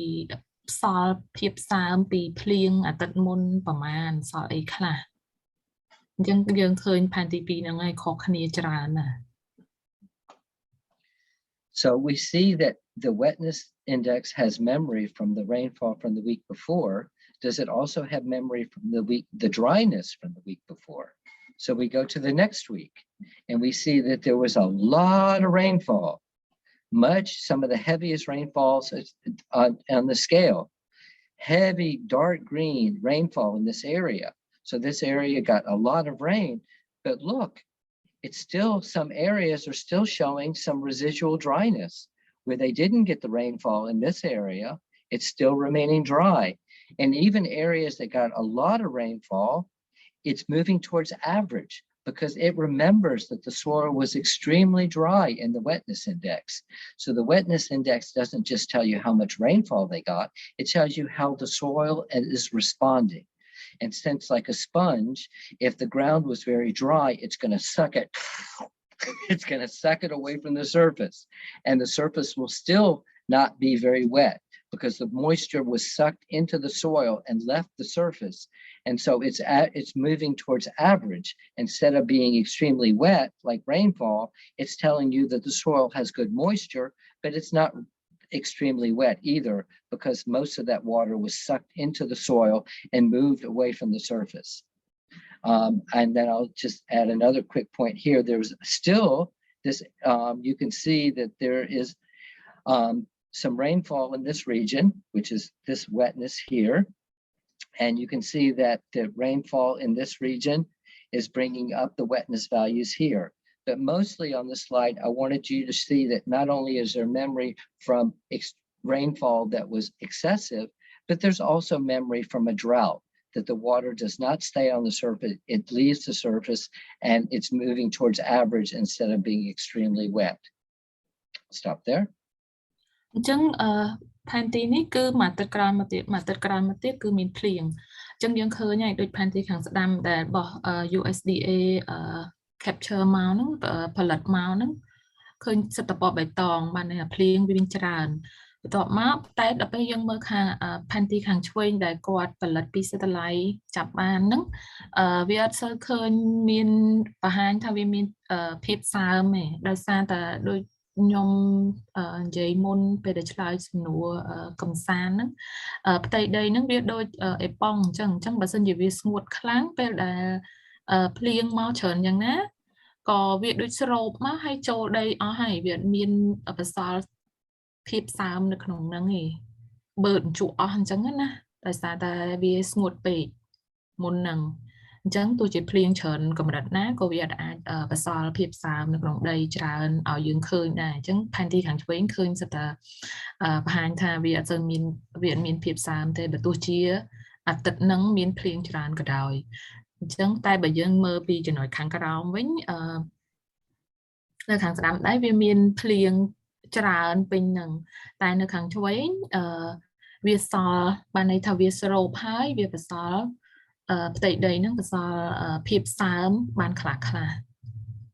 សល់ភាពសើមពីភ្លៀងអាទិត្យមុនប្រហែលសល់អីខ្លះអញ្ចឹងយើងឃើញផែនទី2ហ្នឹងហើយខុសគ្នាច្រើនណាស់ So we see that the wetness index has memory from the rainfall from the week before. Does it also have memory from the dryness from the week before? So we go to the next week and we see that there was a lot of rainfall, some of the heaviest rainfalls on the scale, heavy dark green rainfall in this area. So this area got a lot of rain, but look, it's still, some areas are still showing some residual dryness where they didn't get the rainfall in this area. It's still remaining dry. And even areas that got a lot of rainfall, it's moving towards average because it remembers that the soil was extremely dry in the wetness index. So the wetness index doesn't just tell you how much rainfall they got, it tells you how the soil is responding. And since like a sponge, if the ground was very dry, it's going to suck it. It's going to suck it away from the surface. And the surface will still not be very wet because the moisture was sucked into the soil and left the surface. And so it's moving towards average. Instead of being extremely wet, like rainfall, it's telling you that the soil has good moisture, but it's not extremely wet either because most of that water was sucked into the soil and moved away from the surface. And then I'll just add another quick point here. There's still this, you can see that there is some rainfall in this region, which is this wetness here. And you can see that the rainfall in this region is bringing up the wetness values here. But mostly on the slide, I wanted you to see that not only is there memory from rainfall that was excessive, but there's also memory from a drought, that the water does not stay on the surface, it leaves the surface and it's moving towards average instead of being extremely wet. Stop there. អញ្ចឹងផែនទីនេះគឺមួយអាទិត្យក្រោយមកទៀតគឺមានភ្លៀងអញ្ចឹងយើងឃើញហើយដូចផែនទីខាងស្ដាំដែលរបស់ USDA capture មកហ្នឹងផលិតមកហ្នឹងឃើញសិតតពណ៌បៃតងបានន័យថាភ្លៀងវាមានច្រើនបន្ទាប់មកតែដល់ពេលយើងមើលខាងផែនទីខាងឆ្វេងដែលគាត់ផលិតពីសិតឡៃចាប់បានហ្នឹងវាអត់សូវឃើញមានបង្ហាញថាវាមានភាពសើមទេដោយសារតែដូចខ្ញុំនិយាយមុនពេលដែលឆ្លើយសំណួរកំសាន្តហ្នឹងផ្ទៃដីហ្នឹងវាដូចអេប៉ុងអញ្ចឹងបើសិនជាវាស្ងួតខ្លាំងពេលដែលភ្លៀងមកច្រើនយ៉ាងណាក៏វាដូចស្រូបមកហើយចូលដីអស់ហើយវាអត់មានបសល់ភាពសើមនៅក្នុងហ្នឹងទេបើជក់អស់អញ្ចឹងណាដោយសារតែវាស្ងួតពេកមុនហ្នឹង អញ្ចឹងទោះជាភ្លៀងច្រើនកម្រិតណាក៏វាអាចបន្សល់ភាពសើមនៅក្នុងដីច្រើនឲ្យយើងឃើញដែរអញ្ចឹងផែនទីខាងឆ្វេងឃើញសិតតែបង្ហាញថាវាអត់សូវមានភាពសើមទេបើទោះជាអាទិត្យហ្នឹងមានភ្លៀងច្រើនក៏ដោយអញ្ចឹងតែបើយើងមើលពីចំណុចខាងក្រោមវិញនៅខាងស្ដាំដៃវាមានភ្លៀងច្រើនពេញហ្នឹងតែនៅខាងឆ្វេងវាសល់បានន័យថាវាស្រូបហើយវាបន្សល់ផ្ទៃដីហ្នឹងបន្សល់ភាពសើមបានខ្លះ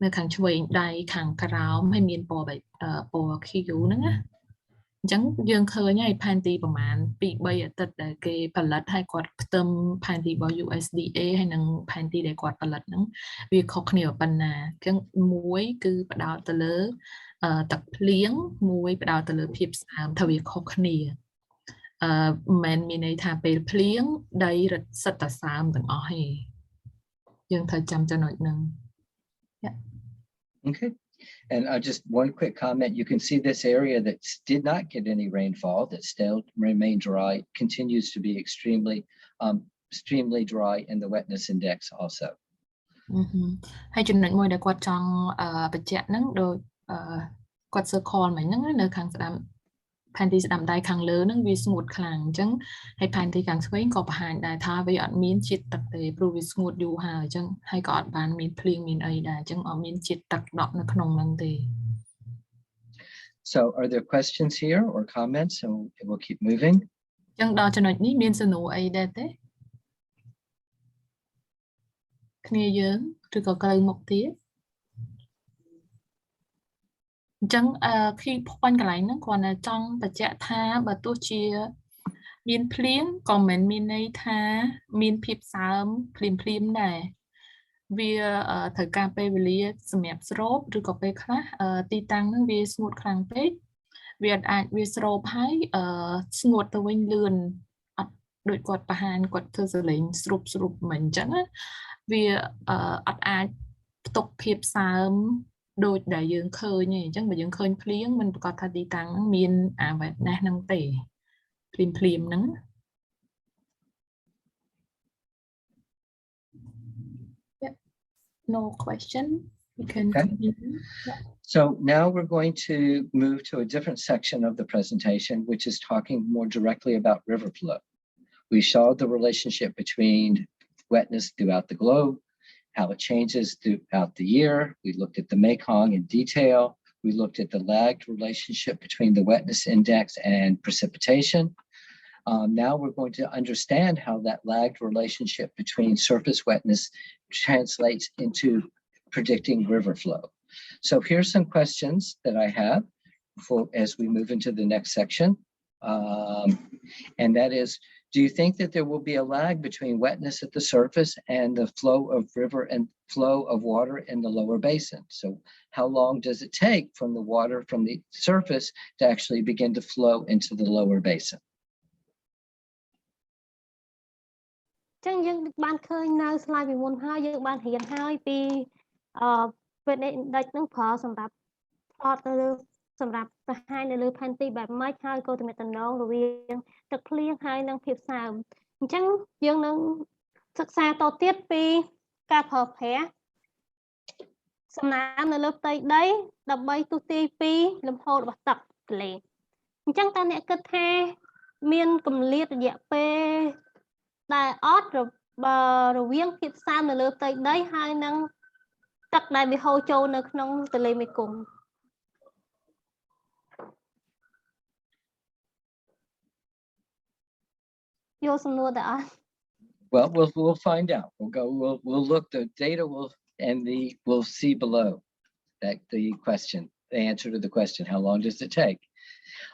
នៅខាងឆ្វេងដៃខាងក្រោមហើយមានពណ៌ខៀវហ្នឹងណាអញ្ចឹងយើងឃើញហើយផែនទីប្រហែល 2-3 អាទិត្យដែលគេផលិតហើយគាត់ផ្ទឹមផែនទីរបស់ USDA ហើយនឹងផែនទីដែលគាត់ផលិតហ្នឹងវាខុសគ្នាប៉ុណ្ណាអញ្ចឹងមួយគឺផ្ដោតទៅលើទឹកភ្លៀងមួយផ្ដោតទៅលើភាពសើមថាវាខុសគ្នាមិនមានន័យថាពេលភ្លៀងដីរត់សិតតែសើមទាំងអស់ទេយើងត្រូវចាំចំណុចហ្នឹង Okay. And just one quick comment. You can see this area that did not get any rainfall, that still remained dry, continues to be extremely dry in the wetness index also. ហើយចំណុចមួយដែលគាត់ចង់បញ្ជាក់ហ្នឹងដូចគាត់ circle មិញហ្នឹងនៅខាងស្ដាំផែនទីស្ដាំដៃខាងលើហ្នឹងវាស្ងួតខ្លាំងអញ្ចឹងហើយផែនទីខាងឆ្វេងក៏បង្ហាញដែរថាវាអត់មានជាតិទឹកទេព្រោះវាស្ងួតយូរហើយអញ្ចឹងហើយក៏អត់បានមានភ្លៀងមានអីដែរអញ្ចឹងអត់មានជាតិទឹកដក់នៅក្នុងហ្នឹងទេ So are there questions here or comments and we'll keep moving? អញ្ចឹងដល់ចំណុចនេះមានសំណួរអីដែរទេគ្នាយើងឬក៏ក្រោយមុខទៀតអញ្ចឹងkey point កន្លែងហ្នឹងគ្រាន់តែចង់បញ្ជាក់ថាបើទោះជាមានភ្លៀងក៏មិនមានន័យថាមានភាពសើមភ្លាមដែរវាត្រូវការពេលវេលាសម្រាប់ស្រូបឬក៏ពេលខ្លះទីតាំងហ្នឹងវាស្ងួតខ្លាំងពេកវាអាចវាស្រូបហើយស្ងួតទៅវិញលឿនអត់ដូចគាត់បង្ហាញគាត់ធ្វើសលេងស្រូបមិនអញ្ចឹងណាវាអត់អាចផ្ទុកភាពសើមដូចដែលយើងឃើញទេអញ្ចឹងបើយើងឃើញភ្លៀងមិនប្រកាសថាទីតាំងហ្នឹងមានអា Wetness ហ្នឹងទេភ្លាមហ្នឹង No question. You can continue. So now we're going to move to a different section of the presentation, which is talking more directly about river flow. We saw the relationship between wetness throughout the globe, how it changes throughout the year. We looked at the Mekong in detail. We looked at the lagged relationship between the wetness index and precipitation. Now we're going to understand how that lagged relationship between surface wetness translates into predicting river flow. So here's some questions that I have as we move into the next section. And that is, do you think that there will be a lag between wetness at the surface and the flow of river and flow of water in the lower basin? So how long does it take from the water from the surface to actually begin to flow into the lower basin? ចឹងយើងបានឃើញនៅ slide ពីមុនហើយយើងបានរៀនហើយពីWetness index ហ្នឹងប្រើសម្រាប់ផ្ដោតទៅលើសម្រាប់បង្ហាញនៅលើផែនទីបែបម៉េចហើយក៏ទំនាក់ទំនងរវាងទឹកភ្លៀងហើយនិងភាពសើមអញ្ចឹងយើងនឹងសិក្សាតទៀតពីការប្រើប្រាស់សំណើមនៅលើផ្ទៃដីដើម្បីទស្សន៍ទាយពីលំហូររបស់ទឹកទន្លេអញ្ចឹងតើអ្នកគិតថាមានកម្រិតរយៈពេលដែលអត់រវាងភាពសើមនៅលើផ្ទៃដីហើយនិងទឹកដែលវាហូរចូលនៅក្នុងទន្លេមេគង្គ យកសំណួរទៅអត់ Well, we'll find out. We'll look. The data we'll see below that the answer to the question. How long does it take?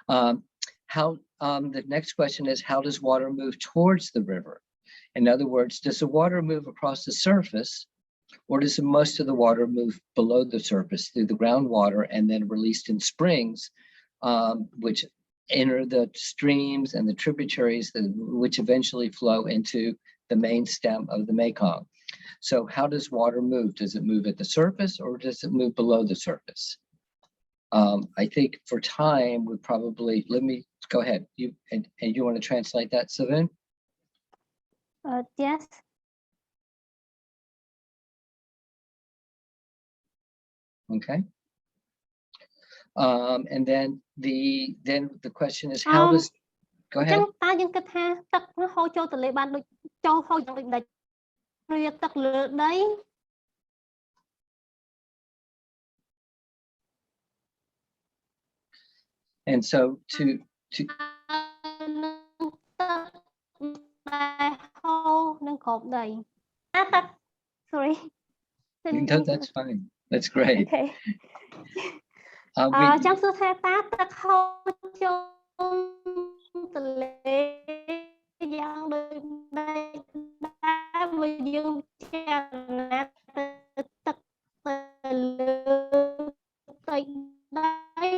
The next question is, how does water move towards the river? In other words, does the water move across the surface, or does most of the water move below the surface through the groundwater and then released in springs, which enter the streams and the tributaries which eventually flow into the main stem of the Mekong? So how does water move? Does it move at the surface or does it move below the surface? I think for time, we probably, let me go ahead. And you want to translate that, Savin? Yes. Okay. And then the question is how does go ahead. តើយើងគិតថាទឹកហូរចូលទន្លេបានដូចចូលហូរយ៉ាងដូចវាទឹកលើដី And so to ហូរនឹងក្របដីទឹក sorry that's fine. That's great. Okay. ចាំសួរថាតើទឹកហូរចូលទន្លេយ៉ាងដូចដែរបើយើងចារណាទៅទឹកទៅលើដីដី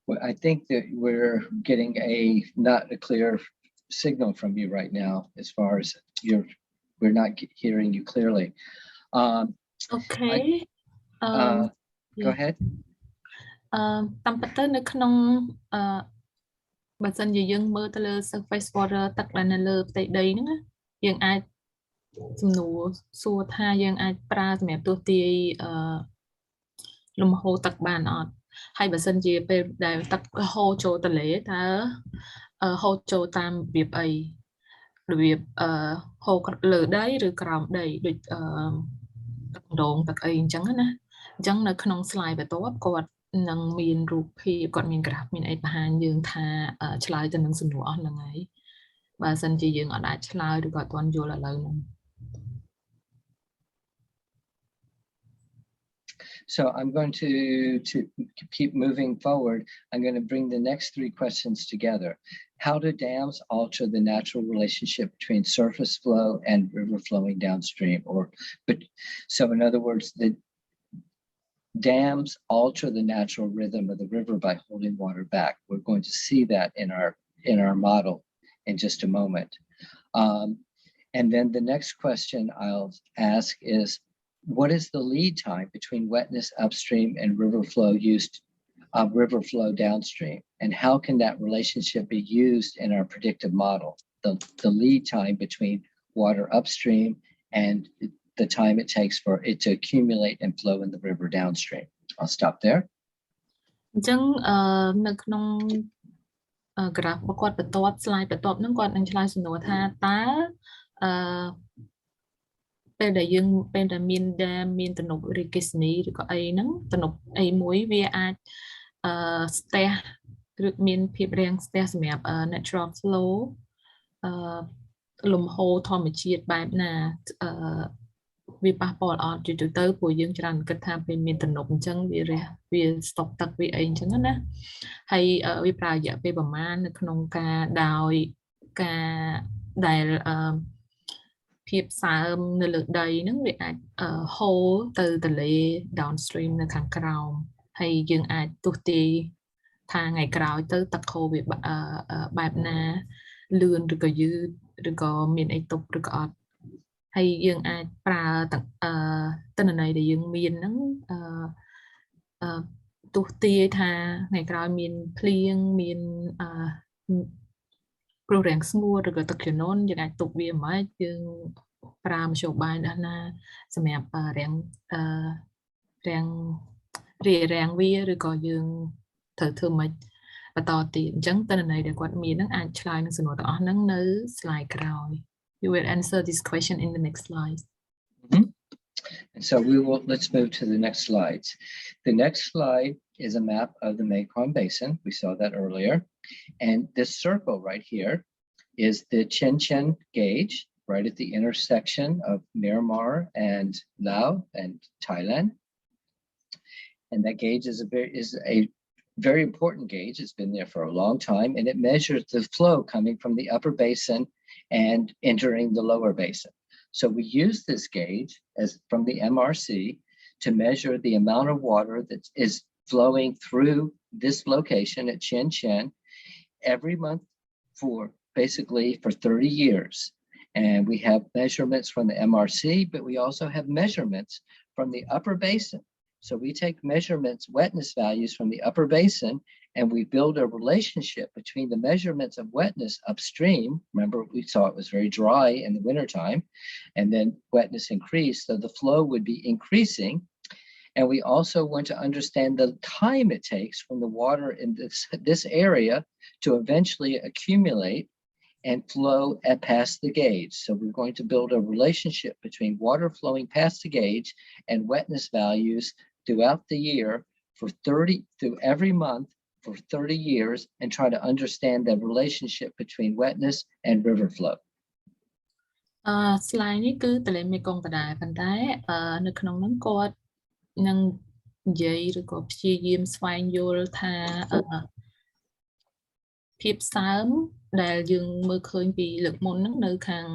Well, I think that we're getting not a clear signal from you right now, as far as we're not hearing you clearly. Okay. Go ahead. តាមពិតទៅនៅក្នុងបើសិនជាយើងមើលទៅលើ surface water ទឹកដែលនៅលើផ្ទៃដីហ្នឹងយើងអាចសំណួរសួរថាយើងអាចប្រើសម្រាប់ទស្សន៍ទាយលំហូរទឹកបានអត់ហើយបើសិនជាពេលដែលទឹកហូរចូលទន្លេតើហូរចូលតាមរបៀបអីរបៀបហូរលើដីឬក្រោមដីដូចទឹកដងទឹកអីអញ្ចឹងណាអញ្ចឹងនៅក្នុង slide បន្ទាប់គាត់នឹងមានរូបភាពគាត់មាន graph មានអីបង្ហាញយើងថាឆ្លើយទៅនឹងសំណួរអស់ហ្នឹងហើយបើសិនជាយើងអត់អាចឆ្លើយឬក៏អត់ទាន់យល់ឥឡូវហ្នឹង So I'm going to keep moving forward. I'm going to bring the next three questions together. How do dams alter the natural relationship between surface flow and river flowing downstream? So in other words, the dams alter the natural rhythm of the river by holding water back. We're going to see that in our model in just a moment. And then the next question I'll ask is, what is the lead time between wetness upstream and river flow downstream? And how can that relationship be used in our predictive model? The lead time between water upstream and the time it takes for it to accumulate and flow in the river downstream. I'll stop there. អញ្ចឹងនៅក្នុង graph របស់គាត់បន្ទាប់ slide បន្ទាប់ហ្នឹងគាត់នឹងឆ្លើយសំណួរថាតើពេលដែលមាន dam មានទំនប់រាគិសនីឬក៏អីហ្នឹងទំនប់អីមួយវាអាចស្ទះឬមានភាពរាំងស្ទះសម្រាប់ natural flow លំហូរធម្មជាតិបែបណាវាប៉ះពាល់អត់ទៅព្រោះយើងច្រើនគិតថាពេលមានទំនប់អញ្ចឹងវាស្តុកទឹកវាអីអញ្ចឹងណាហើយវាប្រើរយៈពេលប្រហែលនៅក្នុងការដោយការដែលភាពសើមនៅលើដីហ្នឹងវាអាចហូរទៅទន្លេ downstream នៅខាងក្រោមហើយយើងអាចទស្សន៍ទាយថាថ្ងៃក្រោយទៅទឹកហូរវាបែបណាលឿនឬក៏យឺតឬក៏មានអីទប់ឬក៏អត់ហើយយើងអាចប្រើទិន្នន័យដែលយើងមានហ្នឹងទស្សន៍ទាយថាថ្ងៃក្រោយមានភ្លៀងមានព្រោះរាំងស្ងួតឬក៏ទឹកជំនន់យើងអាចទប់វាមិនយើងប្រើមធ្យោបាយណាសម្រាប់រាំងវាឬក៏យើងត្រូវធ្វើមិនបន្តទៀតអញ្ចឹងទិន្នន័យដែលគាត់មានហ្នឹងអាចឆ្លើយនឹងសំណួរទាំងអស់ហ្នឹងនៅ slide ក្រោយ You will answer this question in the next slide. And so let's move to the next slides. The next slide is a map of the Mekong Basin. We saw that earlier. And this circle right here is the Chen Chen gauge, right at the intersection of Myanmar and Laos and Thailand. And that gauge is a very important gauge. It's been there for a long time, and it measures the flow coming from the upper basin and entering the lower basin. So we use this gauge from the MRC to measure the amount of water that is flowing through this location at Chen Chen every month for 30 years. And we have measurements from the MRC, but we also have measurements from the upper basin. So we take measurements, wetness values from the upper basin, And we build a relationship between the measurements of wetness upstream. Remember, we saw it was very dry in the wintertime, and then wetness increased, so the flow would be increasing. And we also want to understand the time it takes from the water in this area to eventually accumulate and flow past the gauge. So we're going to build a relationship between water flowing past the gauge and wetness values throughout the year through every month for 30 years, and try to understand the relationship between wetness and river flow. Slide នេះគឺតលេមេកុងបដាប៉ុន្តែនៅក្នុងហ្នឹងគាត់នឹងនិយាយឬក៏ព្យាយាមស្វែងយល់ថាភាពសើមដែលយើងមើលឃើញពីលើកមុនហ្នឹងនៅខាង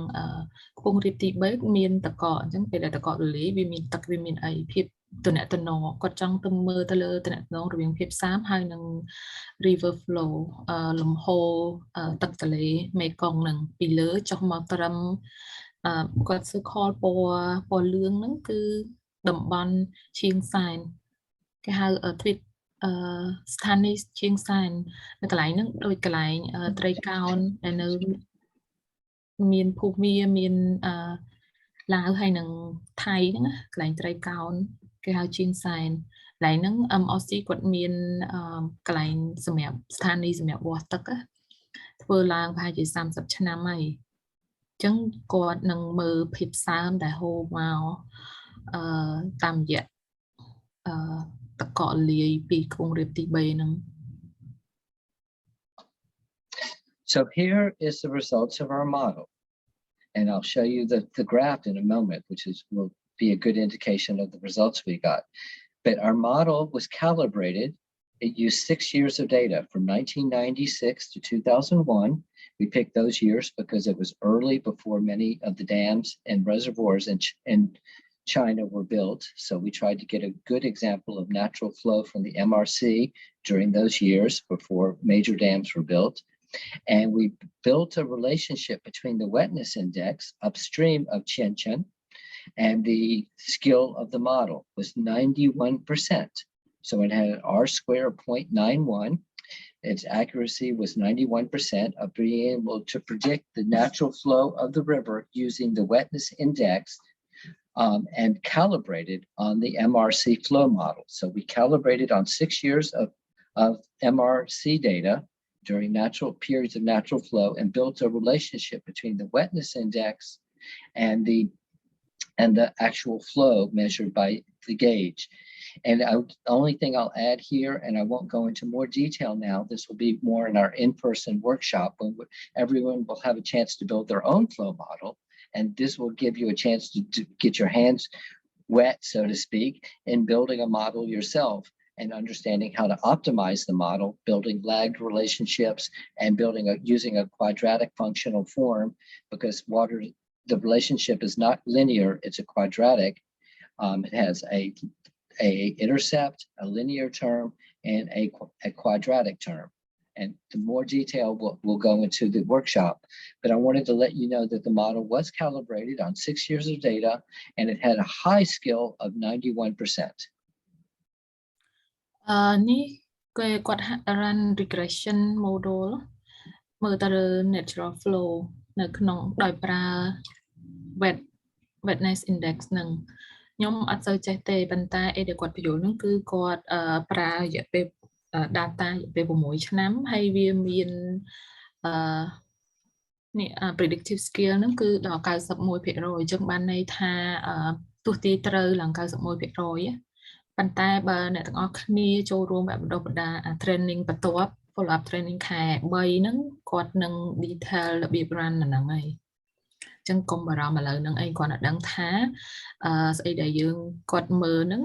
ខ្ពង់រាបទី3មានតកកអញ្ចឹងពេលដែលតកករលាយវាមានទឹកវាមានអីភាពតំណែងគាត់ចង់ទៅមើលទៅលើតំណែងរវាងភាពសើមហើយនឹង river flow លំហូរទឹកទន្លេមេគង្គនឹងពីលើចុះមកត្រឹមគាត់ circle ពណ៌លឿងហ្នឹងគឺតំបន់ឈៀងសែនគេហៅទ្វីបស្ថានីយ៍ឈៀងសែននៅកន្លែងហ្នឹងដូចកន្លែងត្រីកោណដែលនៅមានភូមាមានឡាវហើយនឹងថៃហ្នឹងកន្លែងត្រីកោណគេហៅឈៀងសែនកន្លែងហ្នឹង MRC គាត់មានកន្លែងសម្រាប់ស្ថានីយ៍សម្រាប់វាស់ទឹកធ្វើឡើងប្រហែលជា30ឆ្នាំហើយអញ្ចឹងគាត់នឹងមើលភាពសើមដែលហូរមកតាមរយៈតកកលាយពីខ្ពង់រាបទី3ហ្នឹង So here is the results of our model, and I'll show you the graph in a moment, which will be a good indication of the results we got. But our model was calibrated. It used 6 years of data from 1996 to 2001. We picked those years because it was early before many of the dams and reservoirs in China were built. So we tried to get a good example of natural flow from the MRC during those years before major dams were built. And we built a relationship between the wetness index upstream of Qianchen and the skill of the model was 91%. So it had an R square of 0.91. Its accuracy was 91% of being able to predict the natural flow of the river using the wetness index and calibrated on the MRC flow model. So we calibrated on 6 years of MRC data during natural periods of natural flow and built a relationship between the wetness index and the actual flow measured by the gauge. And the only thing I'll add here, and I won't go into more detail now, this will be more in our in-person workshop when everyone will have a chance to build their own flow model. And this will give you a chance to get your hands wet, so to speak, in building a model yourself and understanding how to optimize the model, building lagged relationships and using a quadratic functional form, because the relationship is not linear, it's a quadratic. It has a intercept, a linear term, and a quadratic term. And the more detail will go into the workshop. But I wanted to let you know that the model was calibrated on 6 years of data, and it had a high skill of 91%. នេះគឺគាត់ run regression model មើលទៅលើ natural flow នៅក្នុងដោយប្រើ wetness index នឹងខ្ញុំអត់សូវចេះទេប៉ុន្តែដែលគាត់បញ្យល់ហ្នឹងគឺគាត់ប្រើរយៈពេល data រយៈពេល6ឆ្នាំហើយវាមាននេះ predictive skill ហ្នឹងគឺដល់ 91% អញ្ចឹងបានន័យថាទស្សទីត្រូវឡើង 91% ប៉ុន្តែបើអ្នកទាំងអស់គ្នាចូលរួមបែបបណ្ដុះបណ្ដាល training បន្ទាប់ follow up training ខែ3ហ្នឹងគាត់នឹង detail របៀប run ហ្នឹងហើយអញ្ចឹងកុំបារម្ភឥឡូវហ្នឹងអីគាត់នឹងដឹងថាស្អីដែលយើងគាត់មើលហ្នឹង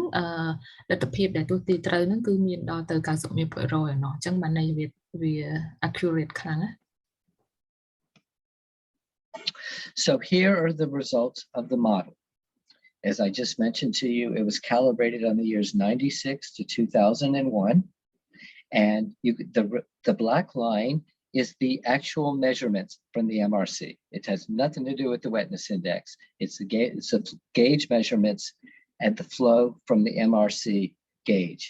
លទ្ធភាពដែលទស្សទីត្រូវហ្នឹងគឺមានដល់ទៅ 91% ឯណោះអញ្ចឹងបានន័យវា accurate ខ្លាំងណា So here are the results of the model. As I just mentioned to you, it was calibrated on the years 96 to 2001. And the black line is the actual measurements from the MRC. It has nothing to do with the wetness index. It's the gauge measurements and the flow from the MRC gauge.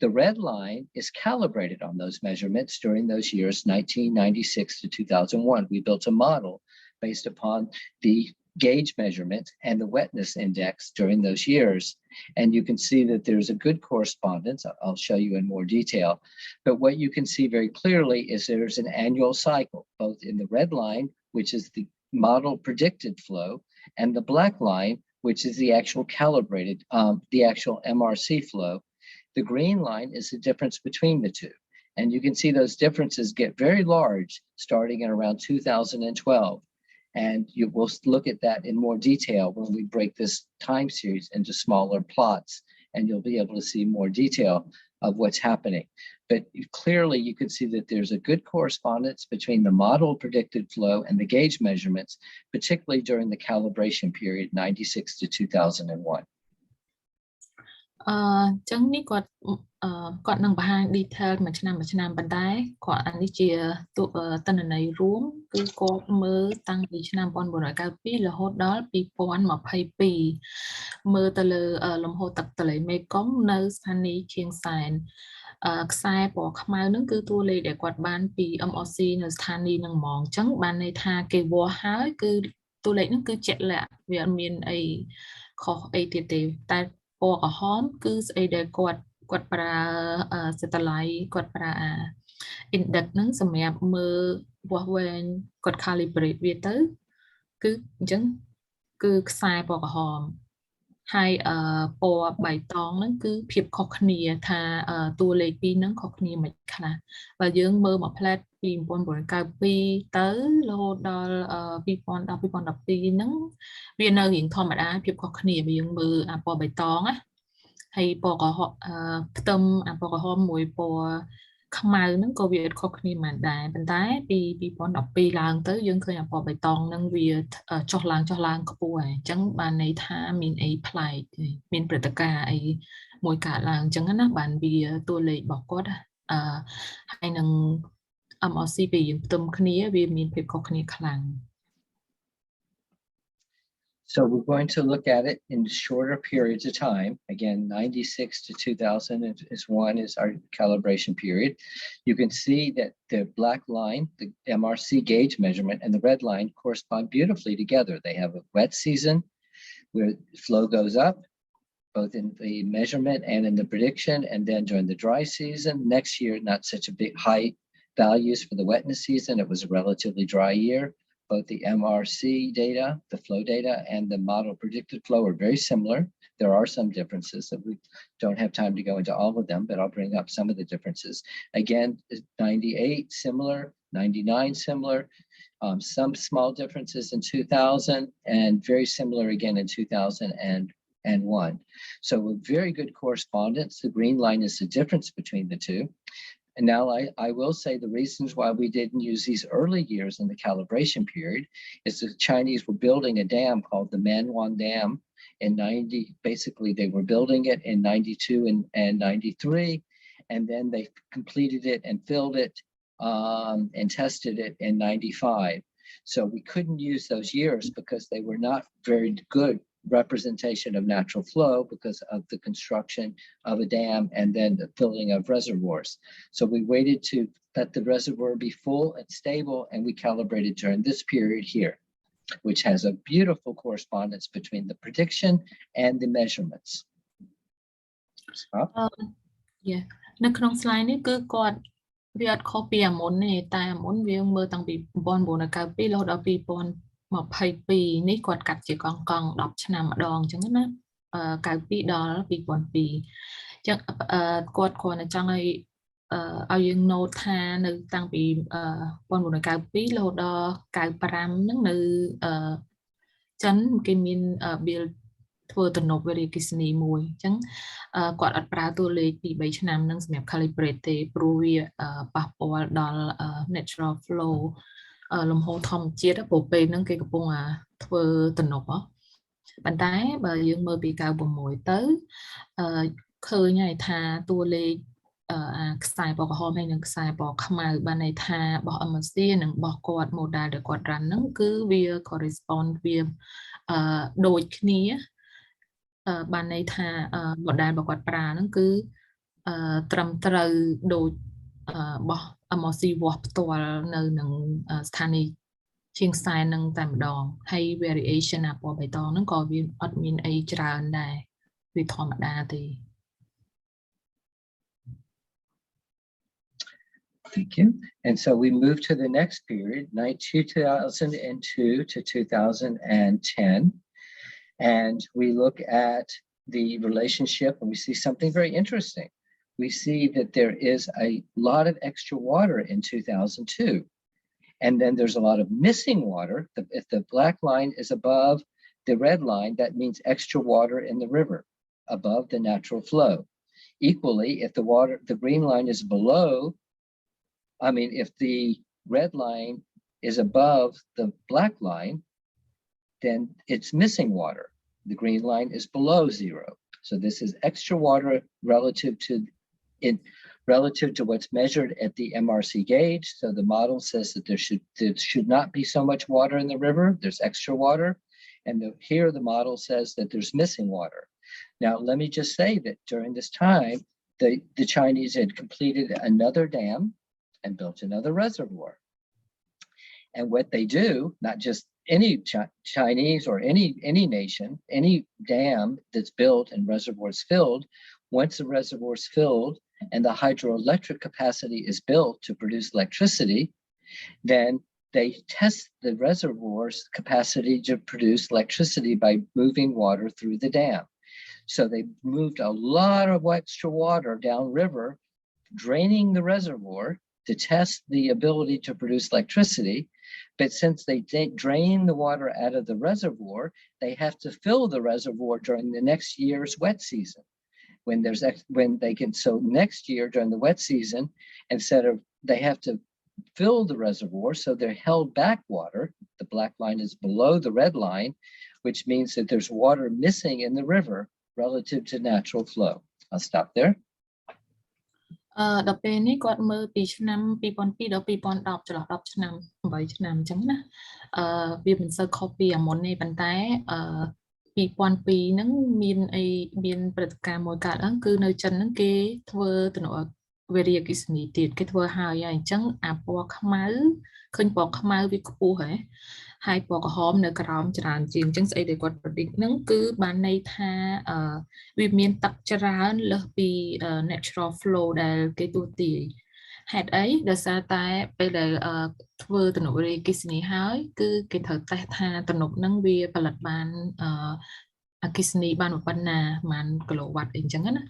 The red line is calibrated on those measurements during those years, 1996 to 2001. We built a model based upon the gauge measurement and the wetness index during those years. And you can see that there's a good correspondence. I'll show you in more detail. But what you can see very clearly is there's an annual cycle, both in the red line, which is the model predicted flow, and the black line, which is the actual calibrated, the actual MRC flow. The green line is the difference between the two. And you can see those differences get very large starting in around 2012. And you will look at that in more detail when we break this time series into smaller plots, and you'll be able to see more detail of what's happening. But clearly you can see that there's a good correspondence between the model predicted flow and the gauge measurements, particularly during the calibration period, 96 to 2001. ចឹងនេះគាត់នឹងបង្ហាញ detail មួយឆ្នាំប៉ុន្តែគាត់អានេះជាទិន្នន័យរួមគឺគាត់មើលតាំងពីឆ្នាំ1992រហូតដល់2022មើលទៅលើលំហូរទឹកទន្លេមេគង្គនៅស្ថានីយ៍ឈៀងសែនខ្សែពណ៌ខ្មៅហ្នឹងគឺតួលេខដែលគាត់បានពី MRC នៅស្ថានីយ៍ហ្នឹងហ្មងអញ្ចឹងបានន័យថាគេវាស់ហើយគឺតួលេខហ្នឹងគឺជាក់លាក់វាអត់មានអីខុសអីទៀតទេតែពណ៌ក្រហមគឺស្អីដែលគាត់ប្រើ satellite គាត់ប្រើindex ហ្នឹងសម្រាប់មើលវាស់វែងគាត់ calibrate វាទៅគឺអញ្ចឹងគឺខ្សែពណ៌ក្រហមហើយពណ៌បៃតងហ្នឹងគឺភាពខុសគ្នាថាតួលេខពីរហ្នឹងខុសគ្នាមិនខ្លះបើយើងមើលមួយផ្លែតពី1992ទៅរហូតដល់2010 2012ហ្នឹងវានៅរៀងធម្មតាភាពខុសគ្នាបើយើងមើលពណ៌បៃតងណាហើយពណ៌ក្រហមផ្ទឹមពណ៌ក្រហមមួយពណ៌ខ្មៅហ្នឹងក៏វាខុសគ្នាមិនដែរប៉ុន្តែពី2012ឡើងទៅយើងឃើញពណ៌បៃតងហ្នឹងវាចុះឡើងខ្ពស់ហើយអញ្ចឹងបានន័យថាមានអីប្លែកមានព្រឹត្តិការណ៍អីមួយកើតឡើងអញ្ចឹងណាបានវាតួលេខរបស់គាត់ហើយនឹង MRC ពីយើងផ្ទឹមគ្នាវាមានភាពខុសគ្នាខ្លាំង So we're going to look at it in shorter periods of time. Again, 96 to 2001 is our calibration period. You can see that the black line, the MRC gauge measurement, and the red line correspond beautifully together. They have a wet season where flow goes up, both in the measurement and in the prediction. And then during the dry season, next year, not such a big high values for the wetness season. It was a relatively dry year. Both the MRC data, the flow data, and the model predicted flow are very similar. There are some differences that we don't have time to go into all of them, but I'll bring up some of the differences. Again, 98 similar, 99 similar, some small differences in 2000, and very similar again in 2001. So a very good correspondence. The green line is the difference between the two. And now I will say the reasons why we didn't use these early years in the calibration period is the Chinese were building a dam called the Manwan Dam in 90. Basically, they were building it in 92 and 93, and then they completed it and filled it and tested it in 95. So we couldn't use those years because they were not very good representation of natural flow because of the construction of a dam and then the filling of reservoirs. So we waited to let the reservoir be full and stable, and we calibrated during this period here, which has a beautiful correspondence between the prediction and the measurements. Yeah. នៅក្នុង slide នេះគឺគាត់វាអត់ខុសពីអាមុនទេតែអាមុនវាមើលតាំងពី1992រហូតដល់2022នេះគាត់កាត់ជាកង់10ឆ្នាំម្ដងអញ្ចឹងណា92ដល់2002អញ្ចឹងគាត់គ្រាន់តែចង់ឲ្យយើង note ថានៅតាំងពី1992រហូតដល់95ហ្នឹងនៅចិនគេមាន build ធ្វើទំនប់វារីអគ្គិសនីមួយអញ្ចឹងគាត់អត់ប្រើតួលេខពី3ឆ្នាំហ្នឹងសម្រាប់ calibrate ទេព្រោះវាប៉ះពាល់ដល់ natural flow លំហូរធម្មជាតិព្រោះពេលហ្នឹងគេកំពុងធ្វើទំនប់ប៉ុន្តែបើយើងមើលពី96ទៅឃើញហើយថាតួលេខខ្សែពណ៌ក្រហមហើយនិងខ្សែពណ៌ខ្មៅបានន័យថារបស់ MRC និងរបស់គាត់ model ដែលគាត់ run ហ្នឹងគឺវា correspond វាដូចគ្នាបានន័យថា model របស់គាត់ប្រើហ្នឹងគឺ ត្រឹមត្រូវដូចបោះ MRC វាស់ផ្ទាល់នៅនឹងស្ថានីយ៍ជាងខ្សែនឹងតែម្ដងហើយ variation ពណ៌បៃតងហ្នឹងក៏វាអត់មានអីច្រើនដែរវាធម្មតាទេ Thank you. And so we move to the next period, 2002 to 2010. And we look at the relationship and we see something very interesting. We see that there is a lot of extra water in 2002. And then there's a lot of missing water. If the black line is above the red line, that means extra water in the river above the natural flow. Equally, if the green line is below, if the red line is above the black line, then it's missing water. The green line is below zero. So this is extra water relative to what's measured at the MRC gauge. So the model says that there should not be so much water in the river. There's extra water. And here the model says that there's missing water. Now, let me just say that during this time, the Chinese had completed another dam and built another reservoir. And what they do, not just any Chinese or any nation, any dam that's built and reservoirs filled, once the reservoir is filled and the hydroelectric capacity is built to produce electricity, then they test the reservoir's capacity to produce electricity by moving water through the dam. So they moved a lot of extra water downriver, draining the reservoir to test the ability to produce electricity. But since they drain the water out of the reservoir, they have to fill the reservoir during the next year's wet season. So next year during the wet season, they have to fill the reservoir, so they're held back water. The black line is below the red line, which means that there's water missing in the river relative to natural flow. I'll stop there. ដល់ពេលនេះគាត់មើលពីឆ្នាំ 2002 ដល់ 2010 ចន្លោះ 10 ឆ្នាំ 8 ឆ្នាំអញ្ចឹងណាវាមិនសូវខុសពីអាមុនទេប៉ុន្តែ2002ហ្នឹងមានព្រឹត្តិការណ៍មួយកើតឡើងគឺនៅចិនហ្នឹងគេធ្វើទំនប់វារីអគ្គិសនីទៀតគេធ្វើហើយអញ្ចឹងអាពណ៌ខ្មៅឃើញពណ៌ខ្មៅវាខ្ពស់ហើយពណ៌ក្រហមនៅក្រោមច្រើនជាងអញ្ចឹងស្អីដែលគាត់ predict ហ្នឹងគឺបានន័យថាវាមានទឹកច្រើនលើសពី natural flow ដែលគេទូទាយហេតុអីដោយសារតែពេលដែលធ្វើទំនប់វារីអគ្គិសនីហើយគឺគេត្រូវតេស្តថាទំនប់ហ្នឹងវាផលិតបានអគ្គិសនីបានប៉ុណ្ណាប្រហែល kilowatt អីអញ្ចឹងណា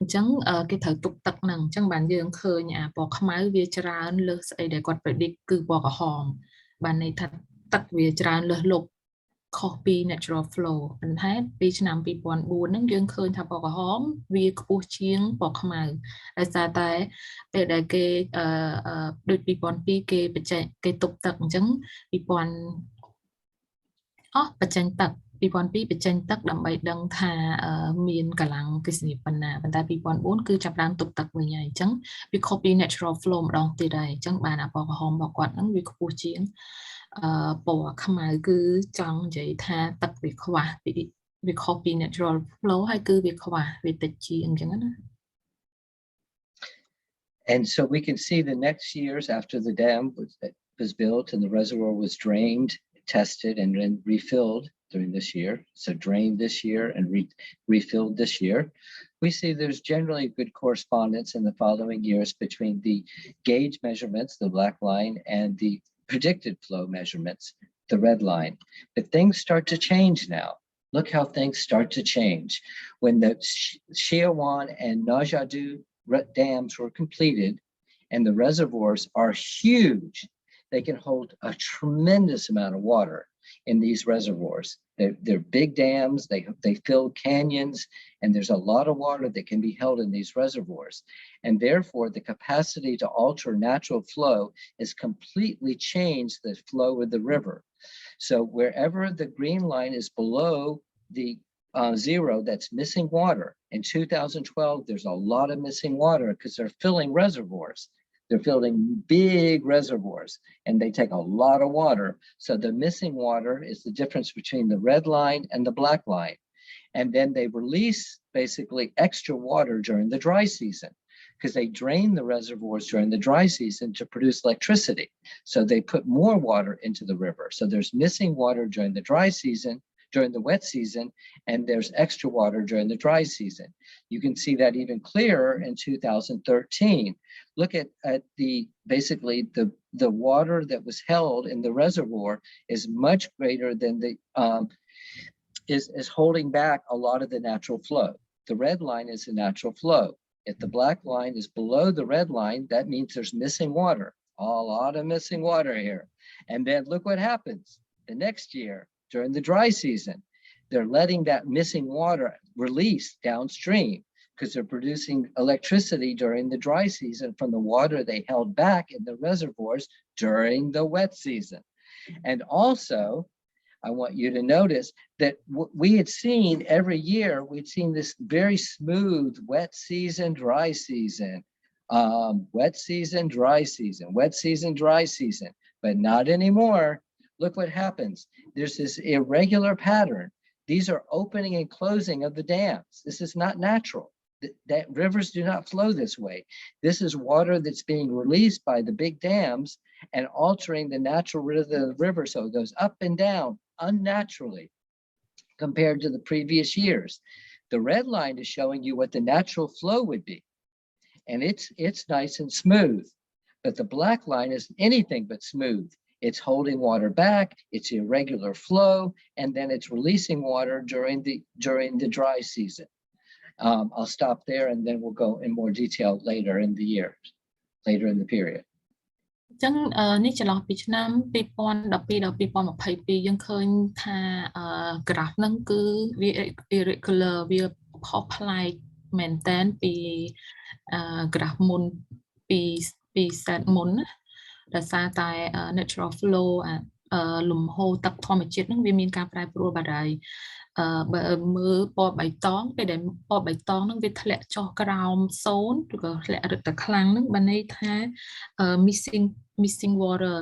អញ្ចឹងគេត្រូវទុកទឹកហ្នឹងអញ្ចឹងបានយើងឃើញអាពណ៌ខ្មៅវាច្រើនលើសស្អីដែលគាត់ predict គឺពណ៌ក្រហមបានន័យថាទឹកវាច្រើនលើសលប់ខុសពី natural flow ប៉ុន្តែពីឆ្នាំ2004ហ្នឹងយើងឃើញថាពណ៌ក្រហមវាខ្ពស់ជាងពណ៌ខ្មៅដោយសារតែពេលដែលគេដូច2002គេទុកទឹកអញ្ចឹងបញ្ចេញទឹក2002បញ្ចេញទឹកដើម្បីដឹងថាមានកម្លាំងអគ្គិសនីប៉ុណ្ណាប៉ុន្តែ2004គឺចាប់ផ្ដើមទុកទឹកវិញហើយអញ្ចឹងវាខុសពី natural flow ម្ដងទៀតហើយអញ្ចឹងបានអាពណ៌ក្រហមរបស់គាត់ហ្នឹងវាខ្ពស់ជាងពណ៌ខ្មៅគឺចង់និយាយថាទឹកវាខ្វះវាខុសពី natural flow ហើយគឺវាខ្វះវាតិចជាងអញ្ចឹងណា And so we can see the next years after the dam was built and the reservoir was drained, tested, and then refilled during this year. So drained this year and refilled this year. We see there's generally good correspondence in the following years between the gauge measurements, the black line, and the predicted flow measurements, the red line. But things start to change now. Look how things start to change. When the Shiawan and Najadu dams were completed and the reservoirs are huge, they can hold a tremendous amount of water in these reservoirs. They're big dams, they fill canyons, and there's a lot of water that can be held in these reservoirs. And therefore, the capacity to alter natural flow is completely changed the flow of the river. So wherever the green line is below the zero, that's missing water. In 2012, there's a lot of missing water because they're filling reservoirs. They're filling big reservoirs and they take a lot of water. So the missing water is the difference between the red line and the black line. And then they release basically extra water during the dry season because they drain the reservoirs during the dry season to produce electricity. So they put more water into the river. So there's missing water during the dry season, during the wet season, and there's extra water during the dry season. You can see that even clearer in 2013. Look at the basically the water that was held in the reservoir is much greater than the is holding back a lot of the natural flow. The red line is the natural flow. If the black line is below the red line, that means there's missing water. A lot of missing water here. And then look what happens the next year during the dry season. They're letting that missing water release downstream because they're producing electricity during the dry season from the water they held back in the reservoirs during the wet season. And also, I want you to notice that we had seen every year, we'd seen this very smooth wet season, dry season, wet season, dry season, wet season, dry season, but not anymore. Look what happens. There's this irregular pattern. These are opening and closing of the dams. This is not natural. That rivers do not flow this way. This is water that's being released by the big dams and altering the natural rhythm of the river. So it goes up and down unnaturally compared to the previous years. The red line is showing you what the natural flow would be. And it's nice and smooth, but the black line is anything but smooth. It's holding water back, it's irregular flow, and then it's releasing water during the dry season. I'll stop there and then we'll go in more detail later in the year, later in the period. ចឹងនេះចន្លោះពីឆ្នាំ2012ដល់2022យើងឃើញថាgraph ហ្នឹងគឺវា irregular វាខុសប្លែកមែនតើពីgraph មុនពី set មុនណាដោយសារតែ natural flow លំហូរទឹកធម្មជាតិហ្នឹងវាមានការប្រែប្រួលបាត់ហើយបើមើលពណ៌បៃតងពេលដែលពណ៌បៃតងហ្នឹងវាធ្លាក់ចុះក្រោម0ឬក៏ធ្លាក់រឹតតែខ្លាំងហ្នឹងបានន័យថា missing water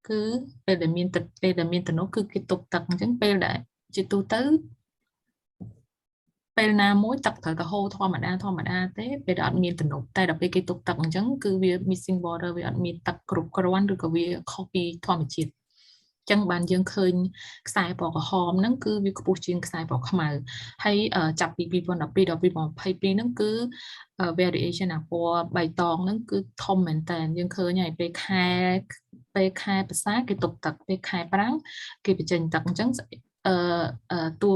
គឺពេលដែលមានទំនប់គឺគេទប់ទឹកអញ្ចឹងពេលដែលជាទូទៅពេលណាមួយទឹកត្រូវតែហូរធម្មតាទេពេលដែលអត់មានទំនប់តែដល់ពេលគេទប់ទឹកអញ្ចឹងគឺវា missing water វាអត់មានទឹកគ្រប់គ្រាន់ឬក៏វាខុសពីធម្មជាតិចឹងបានយើងឃើញខ្សែពណ៌ក្រហមហ្នឹងគឺវាខ្ពស់ជាងខ្សែពណ៌ខ្មៅហើយចាប់ពី2012ដល់2022ហ្នឹងគឺ variation អាពណ៌បៃតងហ្នឹងគឺធំមែនតើយើងឃើញហើយពេលខែភាសាគេទប់ទឹកពេលខែប្រាំងគេបញ្ចេញទឹកអញ្ចឹងតួ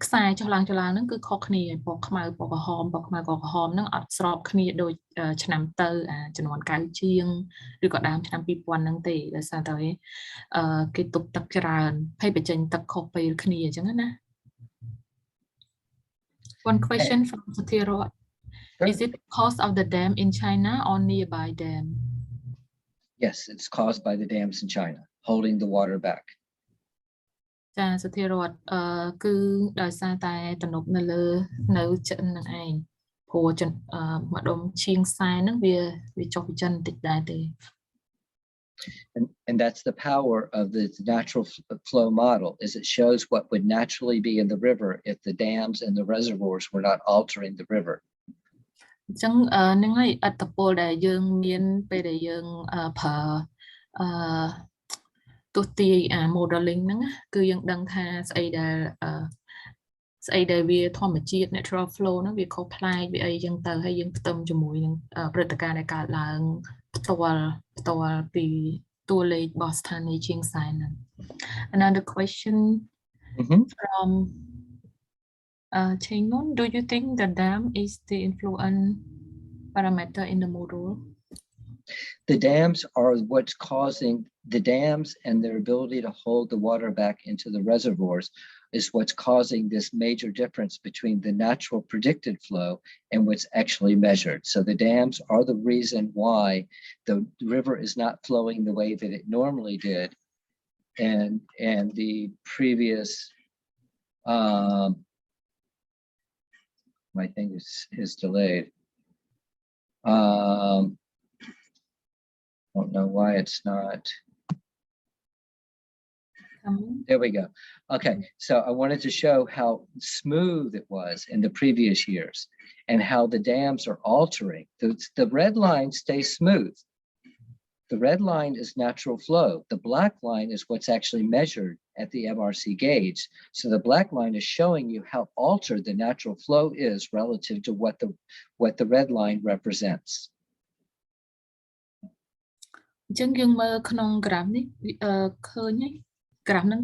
ខ្សែចុះឡើងហ្នឹងគឺខុសគ្នាពណ៌ខ្មៅពណ៌ក្រហមហ្នឹងអត់ស្របគ្នាដូចឆ្នាំទៅចំនួន9ជាងឬក៏ដើមឆ្នាំ2000ហ្នឹងទេដោយសារតែគេទប់ទឹកច្រើនហើយបញ្ចេញទឹកខុសពេលគ្នាអញ្ចឹងណា One question from Satiro. Is it because of the dam in China or nearby dam? Yes, it's caused by the dams in China holding the water back. ចាសធារតគឺដោយសារតែទំនប់នៅចិនហ្នឹងឯងព្រោះម្ដុំឈៀងខ្សែហ្នឹងវាចុះពីចិនបន្តិចដែរទេ And that's the power of the natural flow model is it shows what would naturally be in the river if the dams and the reservoirs were not altering the river. អញ្ចឹងហ្នឹងហើយអត្តពលដែលយើងមានពេលដែលយើងប្រើទស្សទាយmodeling ហ្នឹងគឺយើងដឹងថាស្អីដែលវាធម្មជាតិ natural flow ហ្នឹងវាខុសប្លែកវាអីចឹងទៅហើយយើងផ្ទឹមជាមួយនឹងព្រឹត្តិការណ៍ដែលកើតឡើងផ្ទាល់ពីតួលេខរបស់ស្ថានីយ៍ជាងខ្សែហ្នឹង Another question from Chengon, do you think the dam is the influence parameter in the model? The dams are what's causing the dams and their ability to hold the water back into the reservoirs is what's causing this major difference between the natural predicted flow and what's actually measured. So the dams are the reason why the river is not flowing the way that it normally did. And the previous, my thing is delayed. Don't know why it's not. There we go. Okay, so I wanted to show how smooth it was in the previous years and how the dams are altering. The red line stays smooth. The red line is natural flow. The black line is what's actually measured at the MRC gauge. So the black line is showing you how altered the natural flow is relative to what the red line represents. អញ្ចឹងយើងមើលក្នុង graph នេះឃើញហើយ graph ហ្នឹង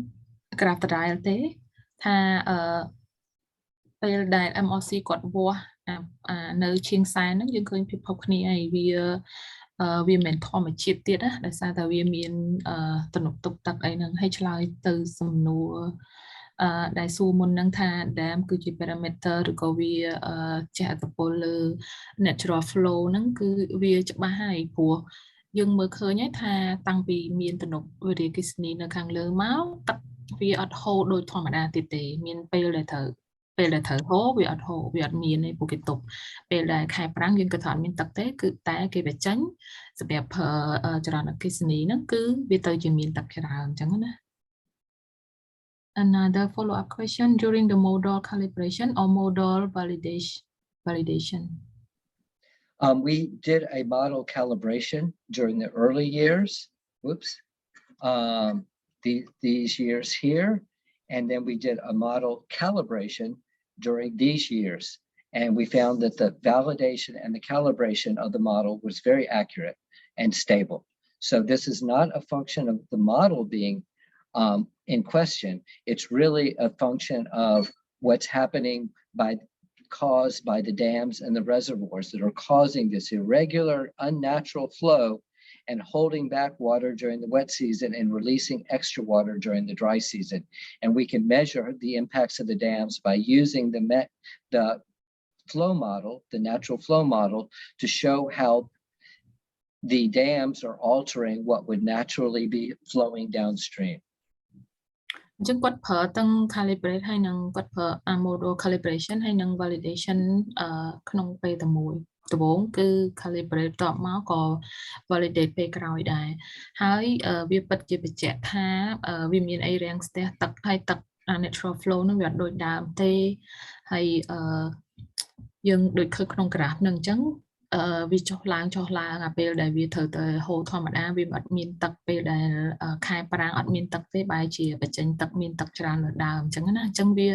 graph ដដែលទេថាពេលដែល MRC គាត់វាស់នៅឈៀងសែនហ្នឹងយើងឃើញភាពខុសគ្នាហើយវាមិនធម្មជាតិទៀតណាដោយសារតែវាមានទំនុកទុកទឹកអីហ្នឹងហើយឆ្លើយទៅសំណួរដែលសួរមុនហ្នឹងថា dam គឺជា parameter ឬក៏វាជះឥទ្ធិពលលើ natural flow ហ្នឹងគឺវាច្បាស់ហើយព្រោះយើងមើលឃើញហើយថាតាំងពីមានទំនប់វារីអគ្គិសនីនៅខាងលើមកទឹកវាអត់ហូរដូចធម្មតាទៀតទេមានពេលដែលត្រូវហូរវាអត់ហូរវាអត់មានទេពួកគេទប់ពេលដែលខែប្រាំងយើងក៏ថាអត់មានទឹកទេគឺតែគេបញ្ចេញសម្រាប់ចរន្តអគ្គិសនីហ្នឹងគឺវាទៅជាមានទឹកច្រើនអញ្ចឹងណា Another follow-up question during the modal calibration or modal validation. We did a model calibration during the early years. Whoops. These years here. And then we did a model calibration during these years. And we found that the validation and the calibration of the model was very accurate and stable. So this is not a function of the model being in question. It's really a function of what's happening caused by the dams and the reservoirs that are causing this irregular, unnatural flow and holding back water during the wet season and releasing extra water during the dry season. And we can measure the impacts of the dams by using the flow model, the natural flow model, to show how the dams are altering what would naturally be flowing downstream. អញ្ចឹងគាត់ប្រើទាំង calibrate ហើយនឹងគាត់ប្រើ model calibration ហើយនឹង validation ក្នុងពេលតែមួយដំបូងគឺ calibrate តបមកក៏ validate ពេលក្រោយដែរហើយវាពិតជាបញ្ជាក់ថាវាមានអីរាំងស្ទះទឹកហើយទឹក natural flow នឹងវាអត់ដូចដើមទេហើយយើងដូចឃើញក្នុង graph នឹងអញ្ចឹងវាចុះឡើងអាពេលដែលវាត្រូវទៅហូរធម្មតាវាអត់មានទឹកពេលដែលខែប្រាំងអត់មានទឹកទេបែរជាបញ្ចេញទឹកមានទឹកច្រើនលើដើមអញ្ចឹងណាអញ្ចឹងវា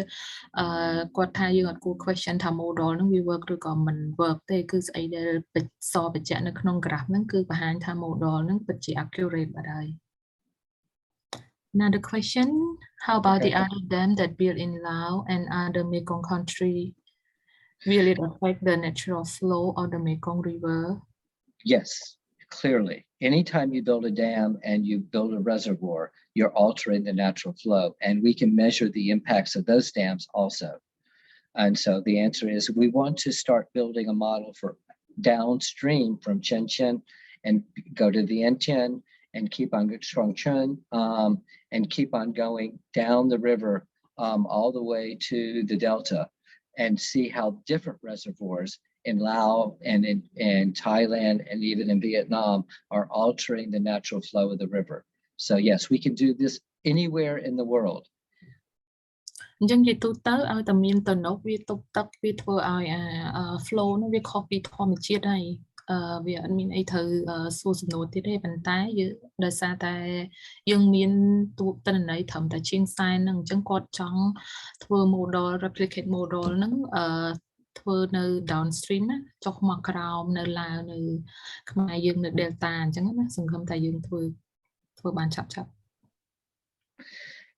គាត់ថាយើងអត់គួរ question ថា model ហ្នឹងវា work ឬក៏មិន work ទេគឺស្អីដែលបញ្ជាក់នៅក្នុង graph ហ្នឹងគឺបង្ហាញថា model ហ្នឹងពិតជា accurate បាត់ហើយ Another question how about the other dam that built in Laos and other Mekong country Will it affect the natural flow of the Mekong River? Yes, clearly. Anytime you build a dam and you build a reservoir, you're altering the natural flow. And we can measure the impacts of those dams also. And so the answer is we want to start building a model for downstream from Chen Chen and go to the Vientiane and keep on Chongchun and keep on going down the river all the way to the Delta. And see how different reservoirs in Laos and in Thailand and even in Vietnam are altering the natural flow of the river. So yes, we can do this anywhere in the world. អញ្ចឹងនិយាយទូទៅឲ្យតែមានទំនប់វាទប់ទឹកវាធ្វើឲ្យflow នោះវាខុសពីធម្មជាតិហើយវាអត់មានអីត្រូវសួរសំណួរទៀតទេប៉ុន្តែយើងដោយសារតែយើងមានទូទិន្នន័យត្រឹមតែជាងសែនហ្នឹងអញ្ចឹងគាត់ចង់ធ្វើ model replicate model ហ្នឹងធ្វើនៅ downstream ណាចុះមកក្រោមនៅឡាវនៅខ្មែរយើងនៅ delta អញ្ចឹងណាសង្ឃឹមថាយើងធ្វើបានឆាប់ៗ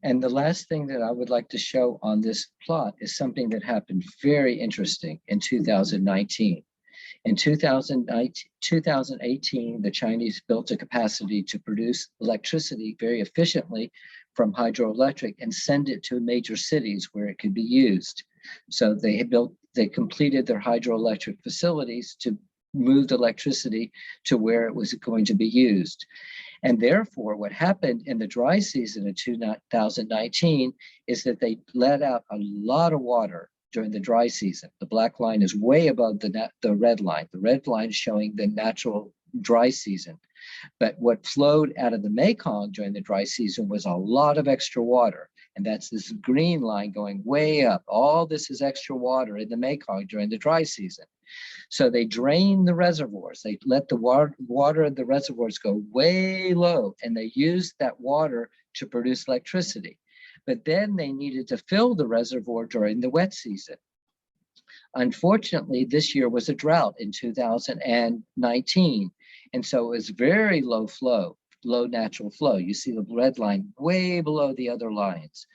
And the last thing that I would like to show on this plot is something that happened very interesting in 2019. In 2018, the Chinese built a capacity to produce electricity very efficiently from hydroelectric and send it to major cities where it could be used. So they completed their hydroelectric facilities to move the electricity to where it was going to be used. And therefore, what happened in the dry season of 2019 is that they let out a lot of water during the dry season. The black line is way above the red line. The red line is showing the natural dry season. But what flowed out of the Mekong during the dry season was a lot of extra water. And that's this green line going way up. All this is extra water in the Mekong during the dry season. So they drained the reservoirs. They let the water in the reservoirs go way low, and they used that water to produce electricity. But then they needed to fill the reservoir during the wet season. Unfortunately, this year was a drought in 2019. And so it was very low flow, low natural flow. You see the red line way below the other lines.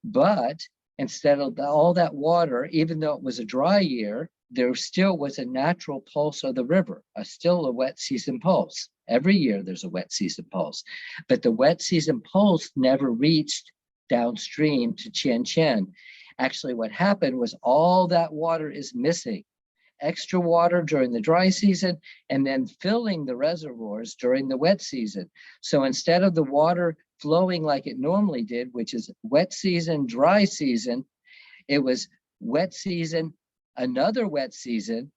But instead of all that water, even though it was a dry year, there still was a natural pulse of the river, still a wet season pulse. Every year there's a wet season pulse. But the wet season pulse never reached downstream to Chen Chen. Actually, what happened was all that water is missing. Extra water during the dry season and then filling the reservoirs during the wet season. So instead of the water flowing like it normally did, which is wet season, dry season, it was wet season, another wet season,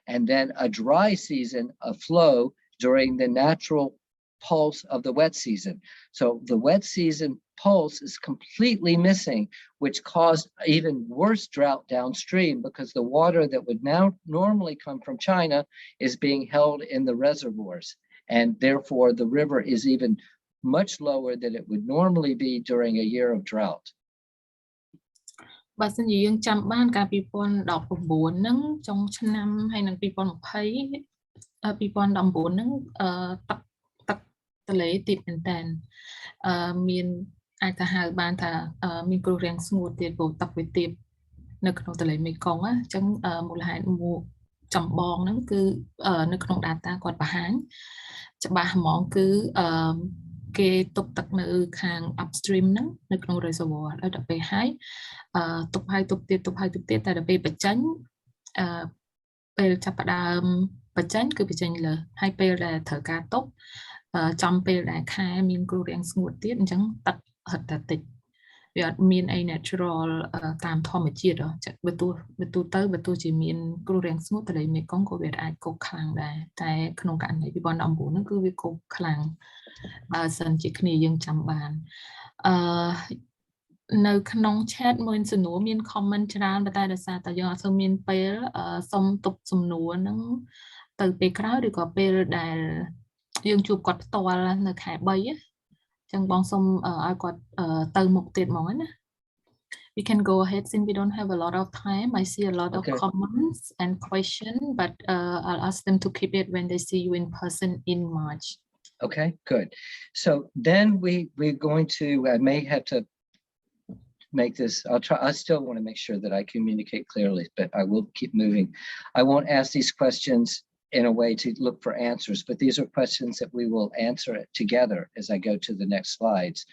and then a dry season of flow during the natural pulse of the wet season. So the wet season pulse is completely missing, which caused even worse drought downstream because the water that would now normally come from China is being held in the reservoirs. And therefore the river is even much lower than it would normally be during a year of drought. បើសិនជាយើងចាំបានកាល2019ហ្នឹងចុងឆ្នាំហើយនឹង2020 2019ហ្នឹងទឹកទន្លេទីបមែនតើមានអាចទៅហៅបានថាមានគ្រោះរាំងស្ងួតទៀតព្រោះទឹកវាទាបនៅក្នុងទន្លេមេគង្គអញ្ចឹងមូលហេតុមួយចម្បងហ្នឹងគឺនៅក្នុង data គាត់បង្ហាញច្បាស់ហ្មងគឺគេទុកទឹកនៅខាង upstream ហ្នឹងនៅក្នុង reservoir ហើយដល់ពេលហើយទុកហើយទុកទៀតតែដល់ពេលបញ្ចេញពេលចាប់ផ្ដើមបញ្ចេញគឺបញ្ចេញលើហើយពេលដែលត្រូវការទុកចំពេលដែលខែមានគ្រោះរាំងស្ងួតទៀតអញ្ចឹងទឹកហិតតែតិចវាអត់មានអី natural តាមធម្មជាតិបើទោះជាមានគ្រោះរាំងស្ងួតទន្លេមេគង្គក៏វាអាចកុកខ្លាំងដែរតែក្នុងករណី2019ហ្នឹងគឺវាកុកខ្លាំងបើសិនជាគ្នាយើងចាំបាននៅក្នុង chat មួយសំណួរមាន comment ច្រើនតែដោយសារតែយើងអត់សូវមានពេលសុំទុកសំណួរហ្នឹងទៅពេលក្រោយឬក៏ពេលដែលយើងជួបគាត់ផ្ទាល់នៅខែ3អញ្ចឹងបងសុំឲ្យគាត់ទៅមុខទៀតហ្មងណា We can go ahead since we don't have a lot of time. I see a lot of comments and questions, but I'll ask them to keep it when they see you in person in March. Okay, good. So then we're going to, I may have to make this, I still want to make sure that I communicate clearly, but I will keep moving. I won't ask these questions in a way to look for answers, but these are questions that we will answer together as I go to the next slides.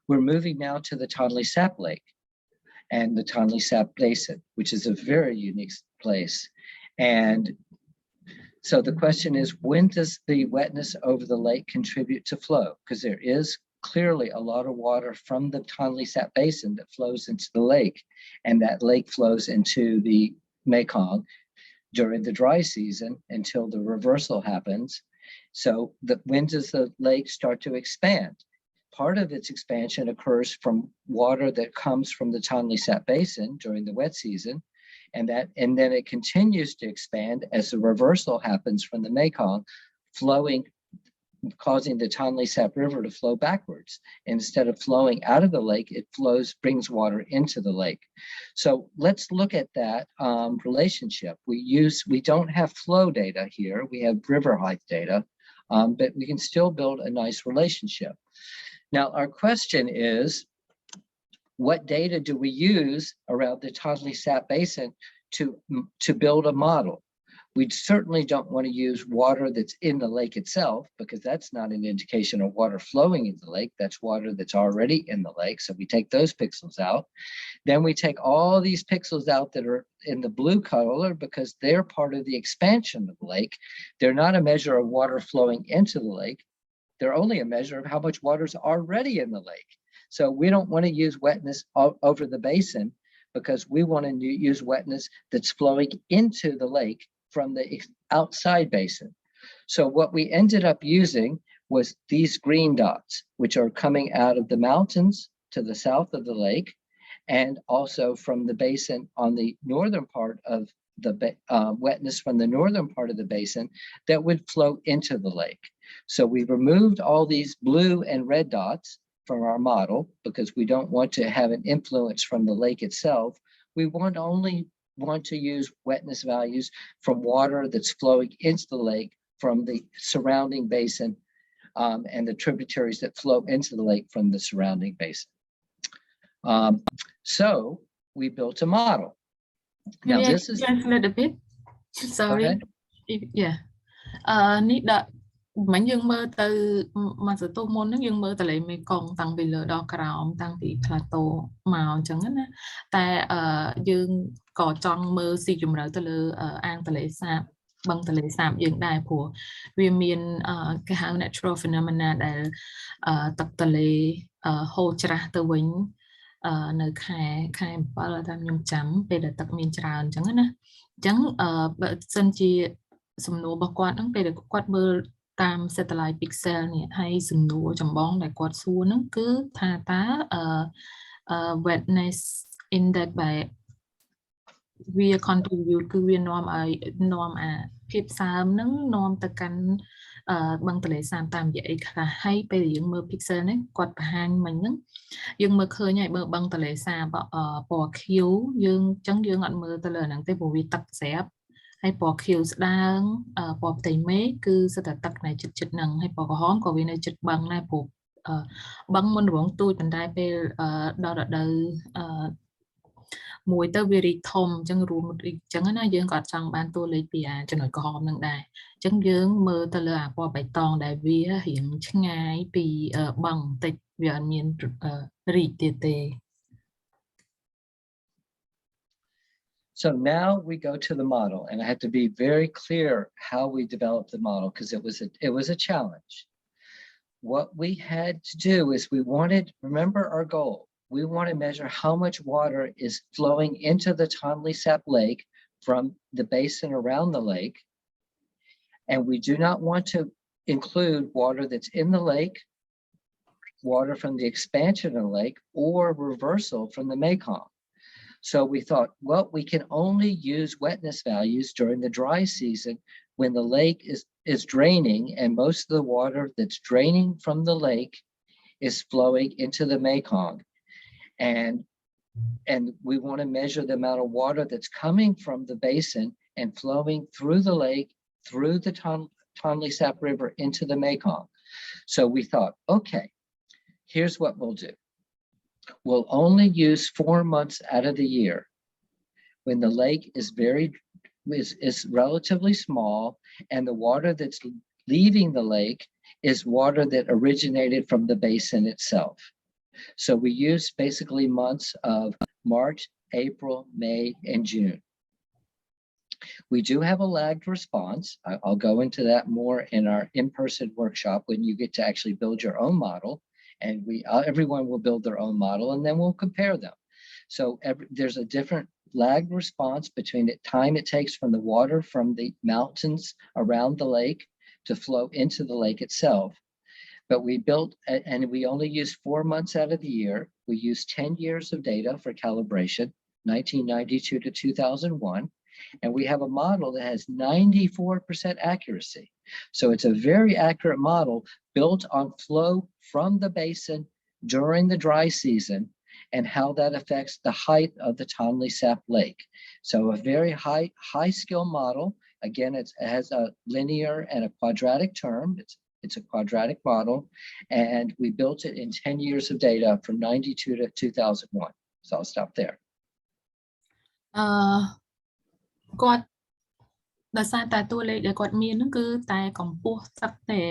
We're moving now to the Toddley Sap Lake and the Toddley Sap Basin, which is a very unique place. And so the question is, when does the wetness over the lake contribute to flow? Because there is clearly a lot of water from the Toddley Sap Basin that flows into the lake, and that lake flows into the Mekong during the dry season until the reversal happens. So when does the lake start to expand? Part of its expansion occurs from water that comes from the Toddley Sap Basin during the wet season, and then it continues to expand as the reversal happens from the Mekong, flowing, causing the Toddley Sap River to flow backwards. Instead of flowing out of the lake, it brings water into the lake. So let's look at that relationship. We don't have flow data here. We have river height data, but we can still build a nice relationship. Now, our question is, what data do we use around the Toddley Sap Basin to build a model? We certainly don't want to use water that's in the lake itself, because that's not an indication of water flowing in the lake. That's water that's already in the lake. So we take those pixels out. Then we take all these pixels out that are in the blue color because they're part of the expansion of the lake. They're not a measure of water flowing into the lake. They're only a measure of how much water is already in the lake. So we don't want to use wetness over the basin because we want to use wetness that's flowing into the lake from the outside basin. So what we ended up using was these green dots, which are coming out of the mountains to the south of the lake, and also from the basin on the northern part of the wetness from the northern part of the basin that would flow into the lake. So we removed all these blue and red dots from our model because we don't want to have an influence from the lake itself. We only want to use wetness values from water that's flowing into the lake from the surrounding basin and the tributaries that flow into the lake from the surrounding basin. So we built a model. Now this is translate a bit. Sorry. Yeah. នេះដាក់មិនយើងមើលទៅមកសតុមុនហ្នឹងយើងមើលទន្លេមេគង្គតាំងពីលើដល់ក្រោមតាំងពី plateau មកអញ្ចឹងណាតែយើងក៏ចង់មើលស៊ីជម្រៅទៅលើអាងទន្លេសាបបឹងទន្លេសាបយើងដែរព្រោះវាមានគេហៅ natural phenomena ដែលទឹកទន្លេហូរច្រាស់ទៅវិញនៅខែ7តាមខ្ញុំចាំពេលដែលទឹកមានច្រើនអញ្ចឹងណាអញ្ចឹងបើសិនជាសំណួររបស់គាត់ហ្នឹងពេលដែលគាត់មើលតាម satellite pixel នេះហើយសំណួរចម្បងដែលគាត់សួរហ្នឹងគឺថាតើwetness index បែបវា contribute គឺវានាំអាភាពសើមហ្នឹងនាំទៅកាន់បឹងទន្លេសាបតាមរយៈអីខ្លះហើយពេលយើងមើល pixel នេះគាត់បង្ហាញមិញហ្នឹងយើងមើលឃើញហើយបើបឹងទន្លេសាបពណ៌ខៀវយើងអញ្ចឹងយើងអត់មើលទៅលើហ្នឹងទេព្រោះវាទឹកស្រាប់ហើយពណ៌ខៀវស្ដើងពណ៌ផ្ទៃមេឃគឺសិតតែទឹកនៅជិតហ្នឹងហើយពណ៌ក្រហមក៏វានៅជិតបឹងដែរព្រោះបឹងមុនរងទូចប៉ុន្តែពេលដល់រដូវមួយទៅវារីកធំអញ្ចឹងរួមរីកអញ្ចឹងណាយើងក៏អត់ចង់បានតួលេខពីចំណុចក្រហមហ្នឹងដែរអញ្ចឹងយើងមើលទៅលើពណ៌បៃតងដែលវារៀងឆ្ងាយពីបឹងបន្តិចវាអត់មានរីកទៀតទេ So now we go to the model, and I have to be very clear how we developed the model because it was a challenge. What we had to do is we wanted, remember our goal, we want to measure how much water is flowing into the Toddley Sap Lake from the basin around the lake. And we do not want to include water that's in the lake, water from the expansion of the lake, or reversal from the Mekong. So we thought, well, we can only use wetness values during the dry season when the lake is draining and most of the water that's draining from the lake is flowing into the Mekong. And we want to measure the amount of water that's coming from the basin and flowing through the lake, through the Toddley Sap River into the Mekong. So we thought, okay, here's what we'll do. We'll only use 4 months out of the year when the lake is relatively small and the water that's leaving the lake is water that originated from the basin itself. So we use basically months of March, April, May, and June. We do have a lagged response. I'll go into that more in our in-person workshop when you get to actually build your own model. And everyone will build their own model and then we'll compare them. So there's a different lagged response between the time it takes from the water from the mountains around the lake to flow into the lake itself. But we built, and we only use 4 months out of the year. We use 10 years of data for calibration, 1992 to 2001. And we have a model that has 94% accuracy. So it's a very accurate model built on flow from the basin during the dry season and how that affects the height of the Toddley Sap Lake. So a very high skill model. Again, it has a linear and a quadratic term. It's a quadratic model. And we built it in 10 years of data from 92 to 2001. So I'll stop there. គាត់ដោយសារតែតួលេខដែលគាត់មានហ្នឹងគឺតែកម្ពស់ទឹកទេ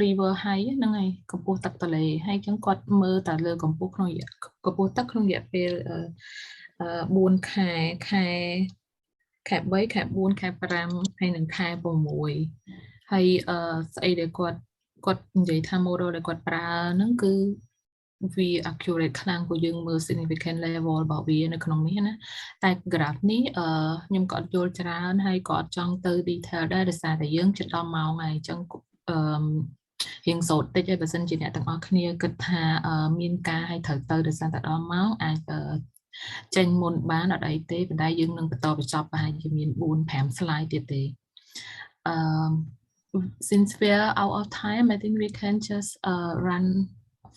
river high ហ្នឹងហើយកម្ពស់ទឹកទន្លេហើយអញ្ចឹងគាត់មើលតែលើកម្ពស់ក្នុងកម្ពស់ទឹកក្នុងរយៈពេល4ខែខែ3ខែ4ខែ5ហើយនិងខែ6ហើយស្អីដែលគាត់និយាយថា model ដែលគាត់ប្រើហ្នឹងគឺ we accurate ខ្លាំងព្រោះយើងមើល significant level របស់វានៅក្នុងនេះណាតែ graph នេះខ្ញុំក៏យល់ច្រើនហើយក៏ចង់ទៅ detail ដែរដោយសារតែយើងជិតដល់ម៉ោងហើយអញ្ចឹងរៀងសូត្រតិចហើយបើសិនជាអ្នកទាំងអស់គ្នាគិតថាមានការឲ្យត្រូវទៅដោយសារតែដល់ម៉ោងអាចចេញមុនបានអត់អីទេប៉ុន្តែយើងនឹងបន្តបញ្ចប់ប្រហែលជាមាន 4-5 slide ទៀតទេsince we are out of time I think we can just run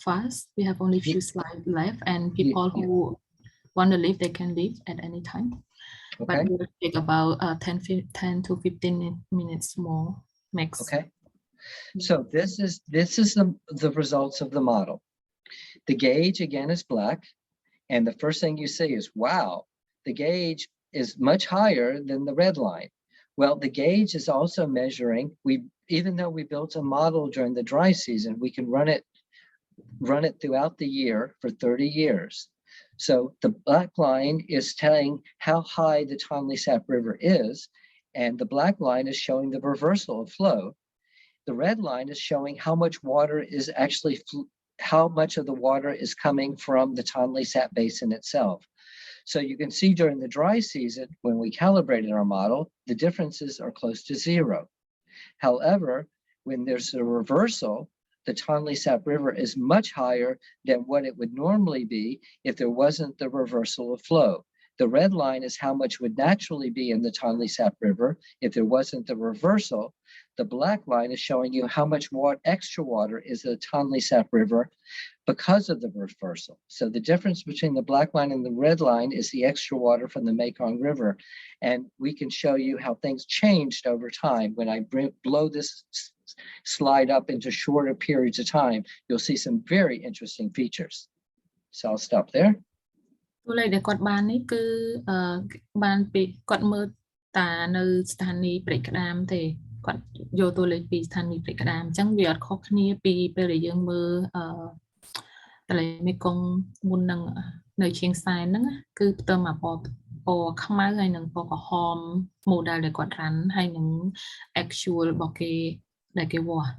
fast we have only few slides left and people who want to leave they can leave at any time but we will take about 10 to 15 minutes more max. Okay, so this is the results of the model. The gauge again is black, and the first thing you see is, wow, the gauge is much higher than the red line. Well, the gauge is also measuring. Even though we built a model during the dry season, we can run it throughout the year for 30 years. So the black line is telling how high the Toddley Sap River is, and the black line is showing the reversal of flow. The red line is showing how much water is actually, how much of the water is coming from the Toddley Sap Basin itself. So you can see during the dry season, when we calibrated our model, the differences are close to zero. However, when there's a reversal, the Toddley Sap River is much higher than what it would normally be if there wasn't the reversal of flow. The red line is how much would naturally be in the Toddley Sap River if there wasn't the reversal. The black line is showing you how much extra water is in the Toddley Sap River because of the reversal. So the difference between the black line and the red line is the extra water from the Mekong River. And we can show you how things changed over time. When I blow this slide up into shorter periods of time, you'll see some very interesting features. So I'll stop there. ទូលេខដែលគាត់បាននេះគឺបានពីគាត់មើលតានៅស្ថានីយ៍ព្រែកក្តាមទេគាត់យកតួលេខពីស្ថានីយ៍ព្រែកក្តាមអញ្ចឹងវាអត់ខុសគ្នាពីពេលដែលយើងមើលទន្លេមេគង្គមុននឹងនៅឈៀងសែនហ្នឹងគឺផ្ទឹមអាពណ៌ខ្មៅហើយនឹងពណ៌ក្រហម model ដែលគាត់រ៉ាន់ហើយនឹង actual របស់គេដែលគេវាស់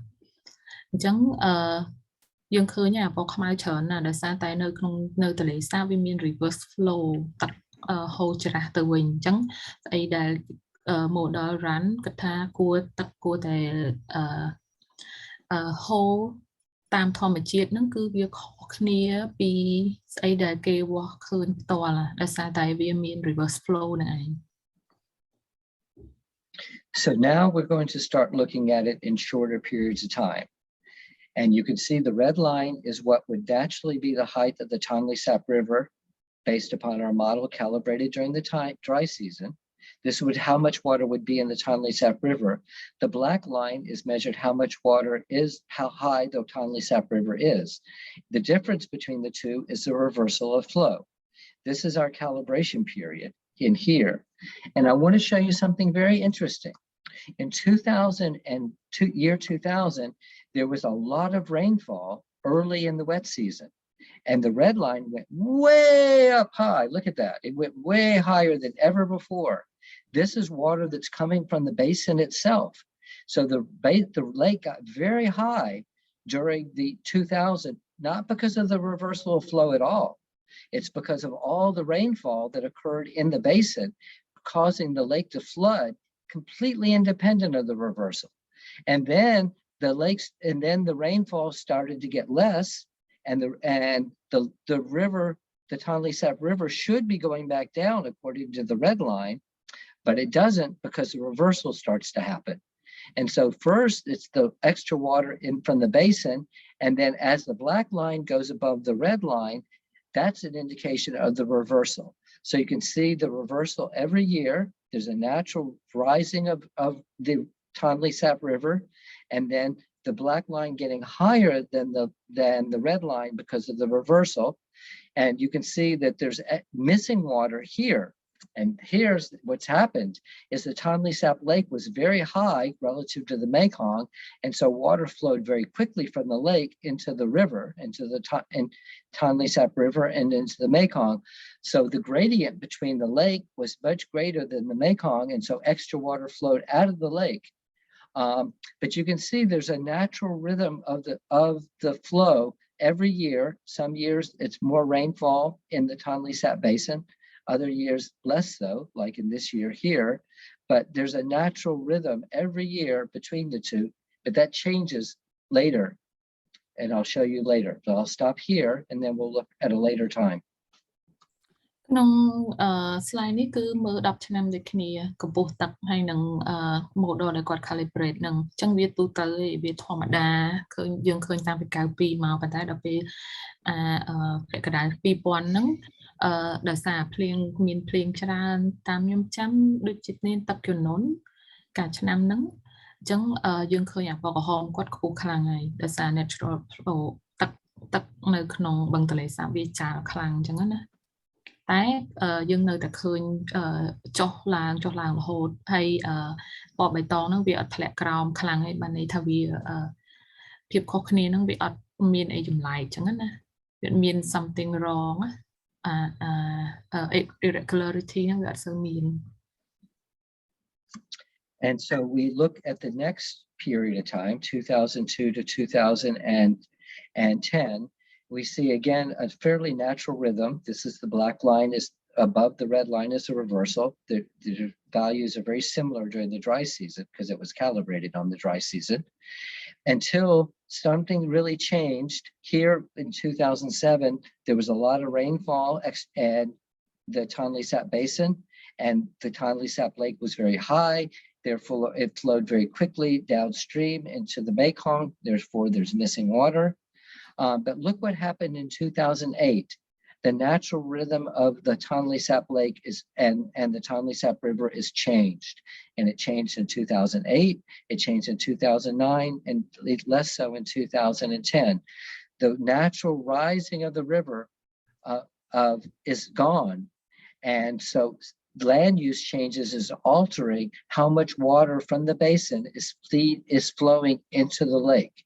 អញ្ចឹងយើងឃើញអាពណ៌ខ្មៅច្រើនណាស់ដោយសារតែនៅក្នុងនៅទន្លេសាបវាមាន reverse flow ទឹកហូរច្រាសទៅវិញអញ្ចឹងស្អីដែលmodel run គាត់ថាទឹកគួរតែហូរតាមធម្មជាតិហ្នឹងគឺវាខុសគ្នាពីស្អីដែលគេវាស់ឃើញផ្ទាល់ដោយសារតែវាមាន reverse flow ហ្នឹងឯង So now we're going to start looking at it in shorter periods of time. And you can see the red line is what would naturally be the height of the Toddley Sap River based upon our model calibrated during the dry season. This would how much water would be in the Toddley Sap River. The black line is measured how much water is, how high the Toddley Sap River is. The difference between the two is the reversal of flow. This is our calibration period in here. And I want to show you something very interesting. In 2000, there was a lot of rainfall early in the wet season. And the red line went way up high. Look at that. It went way higher than ever before. This is water that's coming from the basin itself. So the lake got very high during the 2000, not because of the reversal of flow at all. It's because of all the rainfall that occurred in the basin, causing the lake to flood completely independent of the reversal. And then the rainfall started to get less, and the river, the Toddley Sap River, should be going back down according to the red line, but it doesn't because the reversal starts to happen. And so first it's the extra water in from the basin, and then as the black line goes above the red line, that's an indication of the reversal. So you can see the reversal every year. There's a natural rising of the Toddley Sap River, and then the black line getting higher than the red line because of the reversal. And you can see that there's missing water here. And here's what's happened is the Toddley Sap Lake was very high relative to the Mekong. And so water flowed very quickly from the lake into the river, into the Toddley Sap River and into the Mekong. So the gradient between the lake was much greater than the Mekong. And so extra water flowed out of the lake. But you can see there's a natural rhythm of the flow every year, some years it's more rainfall in the Toddley Sap Basin, other years less so, like in this year here, but there's a natural rhythm every year between the two, but that changes later, and I'll show you later. So I'll stop here and then we'll look at a later time. ក្នុងslide នេះគឺមើល10ឆ្នាំដូចគ្នាកម្ពស់ទឹកហើយនឹង model ដែលគាត់ calibrate នឹងអញ្ចឹងវាទូទៅវាធម្មតាឃើញយើងឃើញតាមពី92មកប៉ុន្តែដល់ពេលពាក់កណ្ដាល2000ហ្នឹងដោយសារភ្លៀងមានភ្លៀងច្រើនតាមខ្ញុំចាំដូចជាមានទឹកជំនន់កាលឆ្នាំហ្នឹងអញ្ចឹងយើងឃើញអាពណ៌ក្រហមគាត់ខ្ពស់ខ្លាំងហើយដោយសារ natural flow ទឹកនៅក្នុងបឹងទន្លេសាបវាចាលខ្លាំងអញ្ចឹងណា តែយើងនៅតែឃើញចុះឡើងរហូតហើយពណ៌បៃតងហ្នឹងវាអត់ធ្លាក់ក្រោមខ្លាំងហើយបានន័យថាវាភាពខុសគ្នាហ្នឹងវាអត់មានអីចម្លែកអញ្ចឹងណាវាមាន something wrong irregularity ហ្នឹងវាអត់សូវមាន And so we look at the next period of time, 2002 to 2010. We see again a fairly natural rhythm. This is the black line is above the red line is a reversal. The values are very similar during the dry season because it was calibrated on the dry season. Until something really changed here in 2007, there was a lot of rainfall and the Toddley Sap Basin and the Toddley Sap Lake was very high. Therefore, it flowed very quickly downstream into the Mekong. Therefore, there's missing water. But look what happened in 2008. The natural rhythm of the Toddley Sap Lake and the Toddley Sap River is changed. And it changed in 2008, it changed in 2009, and less so in 2010. The natural rising of the river is gone. And so land use changes is altering how much water from the basin is flowing into the lake.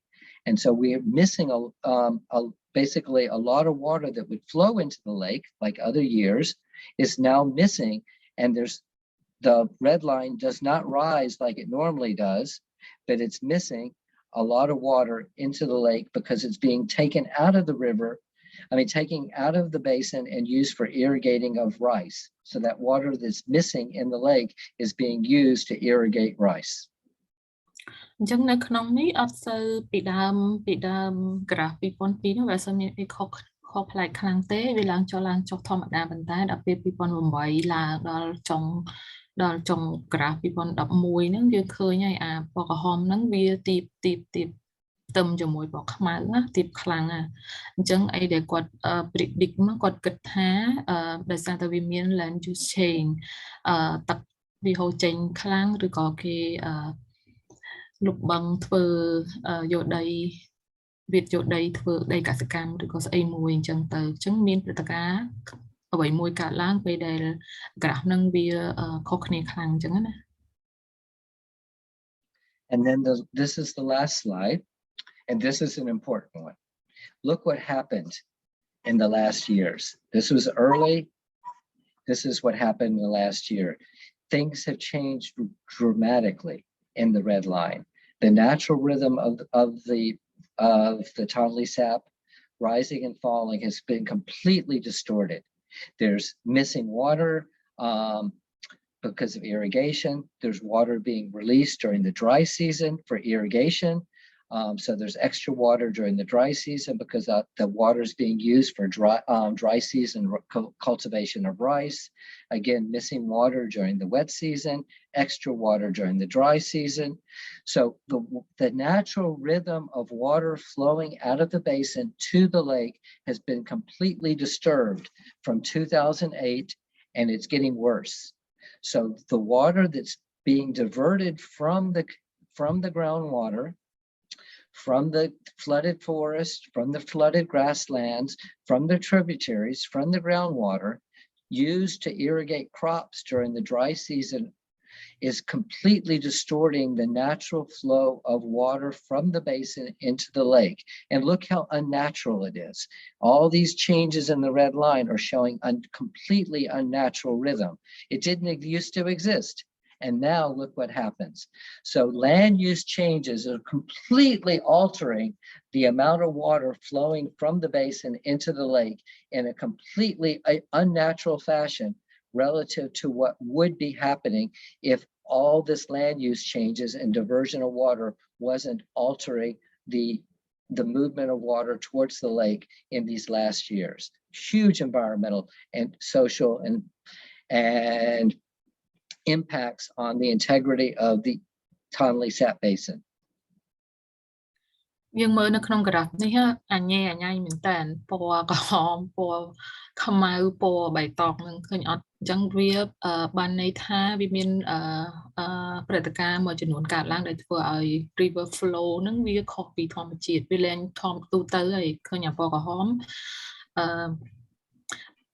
And so we're missing basically a lot of water that would flow into the lake like other years is now missing. And the red line does not rise like it normally does, but it's missing a lot of water into the lake because it's being taken out of the river. Taken out of the basin and used for irrigating of rice. So that water that's missing in the lake is being used to irrigate rice. អញ្ចឹងនៅក្នុងនេះអត់សូវពីដើម graph 2002 នោះវាសូវមានអីខុសប្លែកខ្លាំងទេវាឡើងចុះធម្មតាប៉ុន្តែដល់ពេល2008ឡើងដល់ចុង graph 2011ហ្នឹងយើងឃើញហើយអាពណ៌ក្រហមហ្នឹងវាទីបទឹមជាមួយពណ៌ខ្មៅណាទីបខ្លាំងណាអញ្ចឹងអីដែលគាត់ predict មកគាត់គិតថាដោយសារតែវាមាន land use change ទឹកវាហូរចេញខ្លាំងឬក៏គេលុបបង្ធ្វើយកដីវាយកដីធ្វើដីកសិកម្មឬក៏ស្អីមួយអញ្ចឹងទៅអញ្ចឹងមានព្រឹត្តិការណ៍អ្វីមួយកើតឡើងពេលដែល graph ហ្នឹងវាខុសគ្នាខ្លាំងអញ្ចឹងណា And then this is the last slide, and this is an important one. Look what happened in the last years. This was early. This is what happened in the last year. Things have changed dramatically in the red line. The natural rhythm of the Toddley Sap rising and falling has been completely distorted. There's missing water because of irrigation. There's water being released during the dry season for irrigation. So there's extra water during the dry season because the water is being used for dry season cultivation of rice. Again, missing water during the wet season, extra water during the dry season. So the natural rhythm of water flowing out of the basin to the lake has been completely disturbed from 2008, and it's getting worse. So the water that's being diverted from the groundwater, from the flooded forest, from the flooded grasslands, from the tributaries, from the groundwater, used to irrigate crops during the dry season is completely distorting the natural flow of water from the basin into the lake. And look how unnatural it is. All these changes in the red line are showing a completely unnatural rhythm. It didn't used to exist. And now look what happens. So land use changes are completely altering the amount of water flowing from the basin into the lake in a completely unnatural fashion relative to what would be happening if all this land use changes and diversion of water wasn't altering the movement of water towards the lake in these last years. Huge environmental and social and impacts on the integrity of the Toddley Sap Basin. យើងមើលនៅក្នុងក្រាហ្វនេះអញ្ញែមែនតើពណ៌ក្រហមពណ៌ខ្មៅពណ៌បៃតងនឹងឃើញអត់អញ្ចឹងវាបានន័យថាវាមានព្រឹត្តិការណ៍មួយចំនួនកើតឡើងដែលធ្វើឲ្យ river flow នឹងវាខុសពីធម្មជាតិវាលែងធម្មទូទៅហើយឃើញអាពណ៌ក្រហម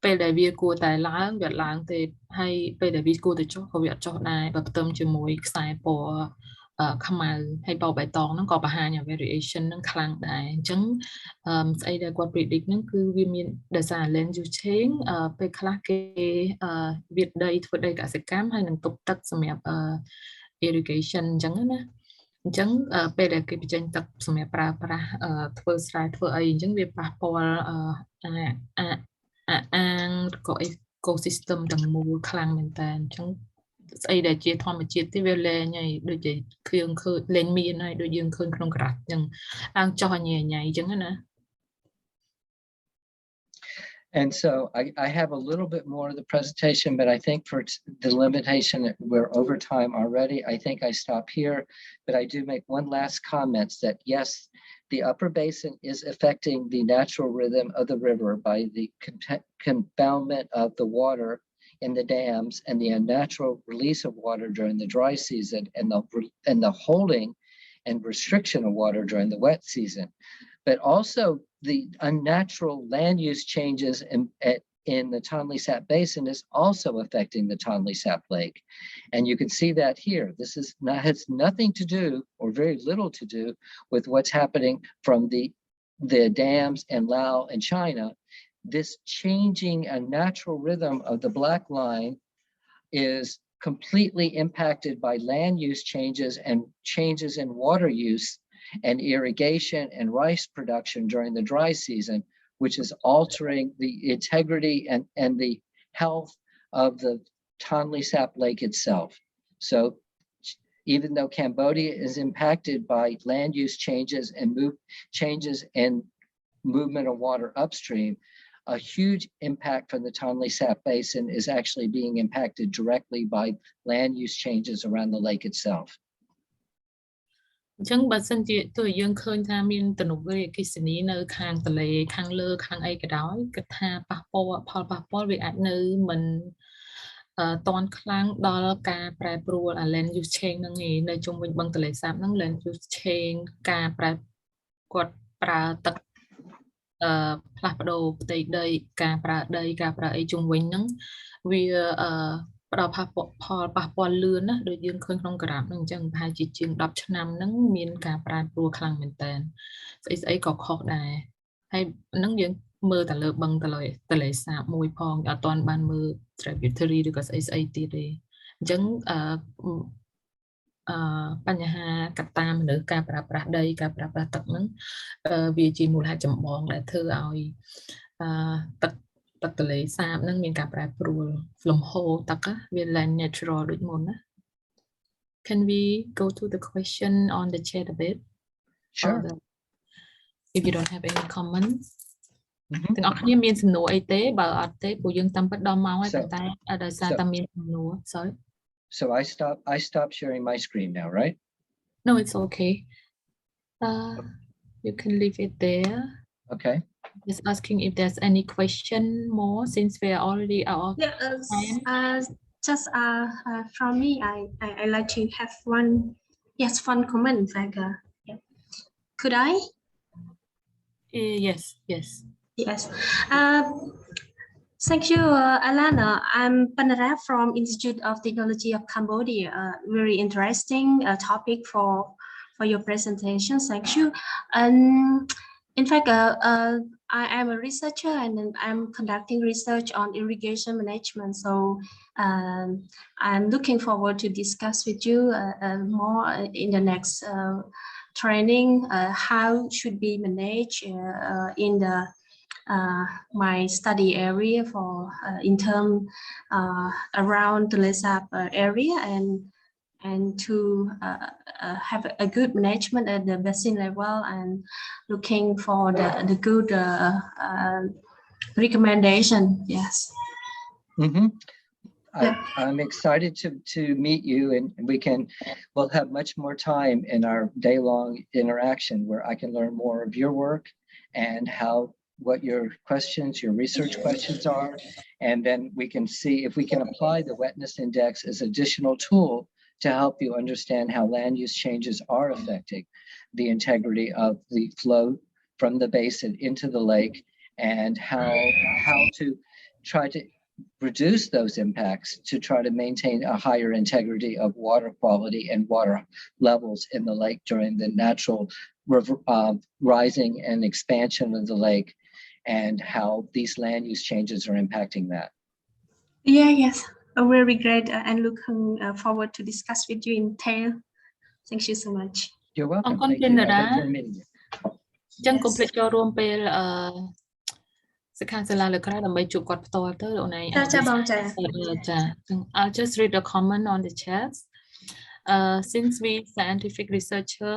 ពេលដែលវាគួរតែឡើងវាឡើងទេហើយពេលដែលវាគួរតែចុះក៏វាអត់ចុះដែរបើផ្ទឹមជាមួយខ្សែពណ៌ខ្មៅហើយពណ៌បៃតងហ្នឹងក៏បង្ហាញ variation ហ្នឹងខ្លាំងដែរអញ្ចឹងស្អីដែលគាត់ predict ហ្នឹងគឺវាមានដោយសារ land use change ពេលខ្លះគេវាដីធ្វើដីកសិកម្មហើយនឹងទប់ទឹកសម្រាប់irrigation អញ្ចឹងណាអញ្ចឹងពេលដែលគេបញ្ចេញទឹកសម្រាប់ប្រើប្រាស់ធ្វើស្រែធ្វើអីអញ្ចឹងវាប៉ះពាល់អាងក៏ ecosystem ទាំងមូលខ្លាំងមែនតើអញ្ចឹងស្អីដែលជាធម្មជាតិទេវាលែងហើយដូចជាគ្រឿងឃើញលែងមានហើយដូចយើងឃើញក្នុងក្រាហ្វអញ្ចឹងឡើងចុះអញ្ញែអញ្ចឹងណា And so I have a little bit more of the presentation, but I think for the limitation, we're over time already. I think I stop here, but I do make one last comment that yes, the upper basin is affecting the natural rhythm of the river by the confoundment of the water in the dams and the unnatural release of water during the dry season and the holding and restriction of water during the wet season. But also the unnatural land use changes in the Toddley Sap Basin is also affecting the Toddley Sap Lake. And you can see that here. This has nothing to do or very little to do with what's happening from the dams in Laos and China. This changing a natural rhythm of the black line is completely impacted by land use changes and changes in water use and irrigation and rice production during the dry season, which is altering the integrity and the health of the Toddley Sap Lake itself. So even though Cambodia is impacted by land use changes and changes in movement of water upstream, a huge impact from the Toddley Sap Basin is actually being impacted directly by land use changes around the lake itself. អញ្ចឹងបើសិនជាទោះយើងឃើញថាមានទំនប់វារីអគ្គិសនីនៅខាងទន្លេខាងលើខាងអីក៏ដោយគិតថាប៉ះពាល់ផលប៉ះពាល់វាអាចនៅមិនតន់ខ្លាំងដល់ការប្រែប្រួល land use change ហ្នឹងឯងនៅជុំវិញបឹងទន្លេសាបហ្នឹង land use change ការប្រែគាត់ប្រើទឹកផ្លាស់ប្ដូរផ្ទៃដីការប្រើដីការប្រើអីជុំវិញហ្នឹងវាផ្ដល់ផលប៉ះពាល់លឿនណាដូចយើងឃើញក្នុងក្រាហ្វហ្នឹងអញ្ចឹងប្រហែលជាជាង10ឆ្នាំហ្នឹងមានការប្រែប្រួលខ្លាំងមែនតើស្អីក៏ខុសដែរហើយហ្នឹងយើងមើលតែលើបឹងទន្លេសាបមួយផងអត់ទាន់បានមើល tributary ឬក៏ស្អីទៀតទេអញ្ចឹងបញ្ហាកត្តាមនុស្សការប្រើប្រាស់ដីការប្រើប្រាស់ទឹកហ្នឹងវាជាមូលហេតុចម្បងដែលធ្វើឲ្យទឹកទន្លេសាបហ្នឹងមានការប្រែប្រួលលំហូរទឹកវាឡើង natural ដូចមុនណា Can we go to the question on the chat a bit? Sure. If you don't have any comments. ទាំងអស់គ្នាមានសំណួរអីទេបើអត់ទេពួកយើងតាមពិតដល់ម៉ោងហើយប៉ុន្តែដោយសារតែមានសំណួរ sorry. So I stop sharing my screen now, right? No, it's okay. You can leave it there. Okay. Just asking if there's any question more since we are already out of time. Just from me, I like to have one comment. Like, yeah. Could I? Yes. Yes. Thank you, Alana. I'm Panara from Institute of Technology of Cambodia. Very interesting topic for your presentation. Thank you. In fact, I am a researcher and then I'm conducting research on irrigation management. So I'm looking forward to discuss with you more in the next training, how should be managed in the my study area for in term around the Sap area and to have a good management at the basin level and looking for the good recommendation. Yes. Mm-hmm. I'm excited to meet you, and we'll have much more time in our day-long interaction where I can learn more of your work and what your questions, your research questions are, and then we can see if we can apply the wetness index as additional tool to help you understand how land use changes are affecting the integrity of the flow from the basin into the lake, and how to try to reduce those impacts to try to maintain a higher integrity of water quality and water levels in the lake during the natural rising and expansion of the lake, and how these land use changes are impacting that. Yeah, yes, very great, and looking forward to discuss with you in detail. Thank you so much. You're welcome. Thank you. I look forward to meeting you. Chân complete ចូលរួមពេលសិក្ខាសាលាលើក្រៅដើម្បីជួបគាត់ផ្ទាល់ទៅលោកនាយ I'll just read a comment on the chat. Since we scientific researcher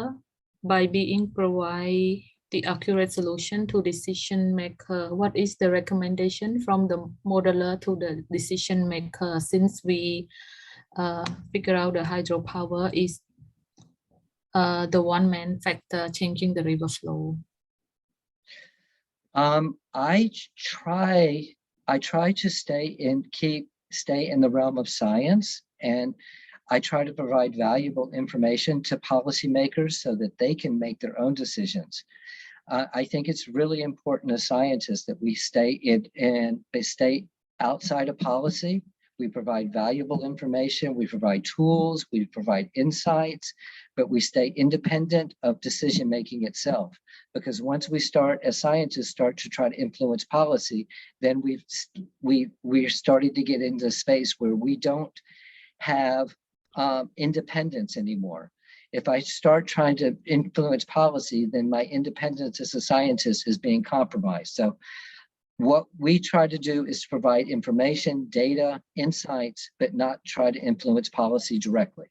by being provide the accurate solution to decision maker, what is the recommendation from the modeler to the decision maker, since we figure out the hydropower is the one main factor changing the river flow? I try to stay in the realm of science, and I try to provide valuable information to policymakers so that they can make their own decisions. I think it's really important as scientists that we stay outside of policy. We provide valuable information, we provide tools, we provide insights, but we stay independent of decision-making itself. Because once we as scientists start to try to influence policy, then we're starting to get into a space where we don't have independence anymore. If I start trying to influence policy, then my independence as a scientist is being compromised. So what we try to do is provide information, data, insights, but not try to influence policy directly.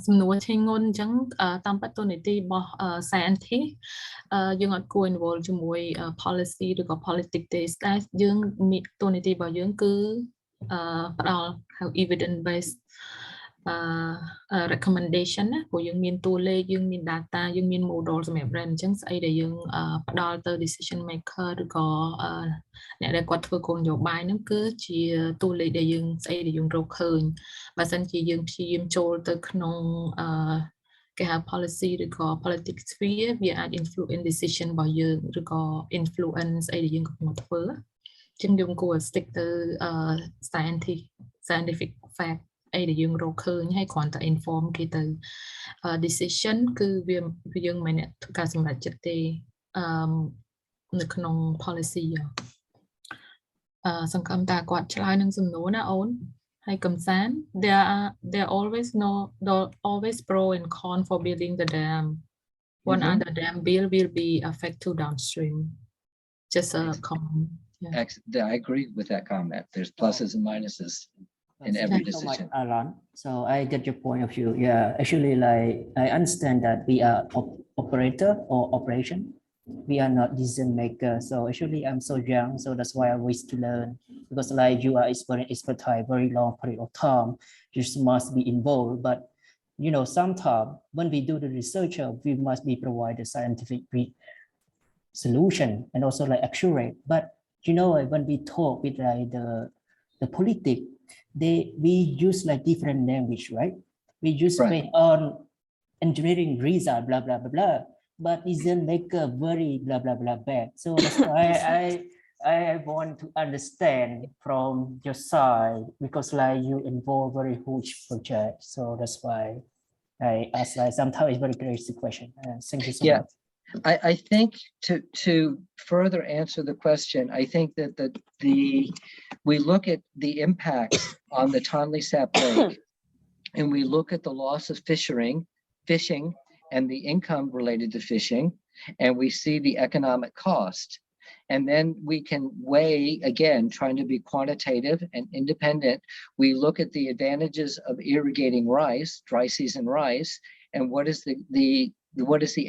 សំណួរឈេងងុនអញ្ចឹងតាមបទនីតិរបស់ scientist យើងអត់គួរ involve ជាមួយ policy ឬក៏ politics ទេតែយើងមានតួនាទីរបស់យើងគឺផ្ដល់ evidence based recommendation ណាព្រោះយើងមានតួលេខយើងមាន data យើងមាន model សម្រាប់ run អញ្ចឹងស្អីដែលយើងផ្ដល់ទៅ decision maker ឬក៏អ្នកដែលគាត់ធ្វើគោលនយោបាយហ្នឹងគឺជាតួលេខដែលយើងស្អីដែលយើងរកឃើញបើសិនជាយើងព្យាយាមចូលទៅក្នុងគេហៅ policy ឬក៏ politics sphere វាអាច influence decision របស់យើងឬក៏ influence ស្អីដែលយើងកំពុងធ្វើអញ្ចឹងយើងគួរ stick ទៅ scientific fact អីដែលយើងរកឃើញហើយគ្រាន់តែ inform គេទៅ decision គឺវាយើងមិនអ្នកធ្វើការសម្រេចចិត្តទេនៅក្នុង policy សង្ឃឹមថាគាត់ឆ្លើយនឹងសំណួរណាអូនហើយកំសាន្ត there always pro and con for building the dam. One other dam build will be affect to downstream. Just a comment. I agree with that comment. There's pluses and minuses in every decision. So much, Alan. So I get your point of view. Yeah, actually, like I understand that we are operator or operation. We are not decision maker. So actually, I'm so young, so that's why I wish to learn. Because like you are expertise very long period of time, you must be involved. But you know, sometimes when we do the research, we must be provide a scientific solution and also like accurate. But you know, when we talk with like the politics, we use like different language, right? We use based on engineering result, blah blah blah blah. But decision maker very blah blah blah bad. So that's why I want to understand from your side because like you involve very huge project. So that's why I ask like sometimes it's very crazy question. Thank you so much. I think to further answer the question, I think that we look at the impacts on the Toddley Sap Lake, and we look at the loss of fishing, and the income related to fishing, and we see the economic cost. And then we can weigh, again, trying to be quantitative and independent. We look at the advantages of irrigating rice, dry season rice, and what is the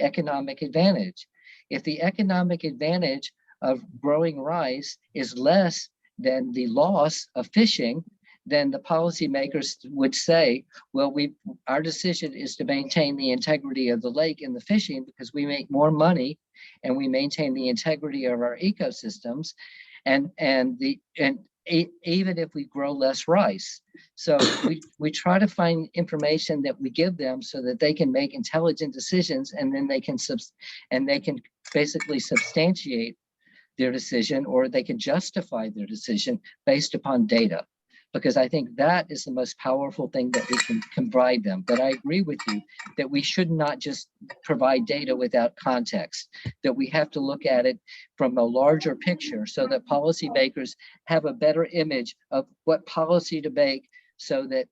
economic advantage? If the economic advantage of growing rice is less than the loss of fishing, then the policymakers would say, well, our decision is to maintain the integrity of the lake and the fishing because we make more money and we maintain the integrity of our ecosystems, and even if we grow less rice. So we try to find information that we give them so that they can make intelligent decisions, and then they can basically substantiate their decision, or they can justify their decision based upon data. Because I think that is the most powerful thing that we can provide them. But I agree with you that we should not just provide data without context, that we have to look at it from a larger picture so that policymakers have a better image of what policy to make so that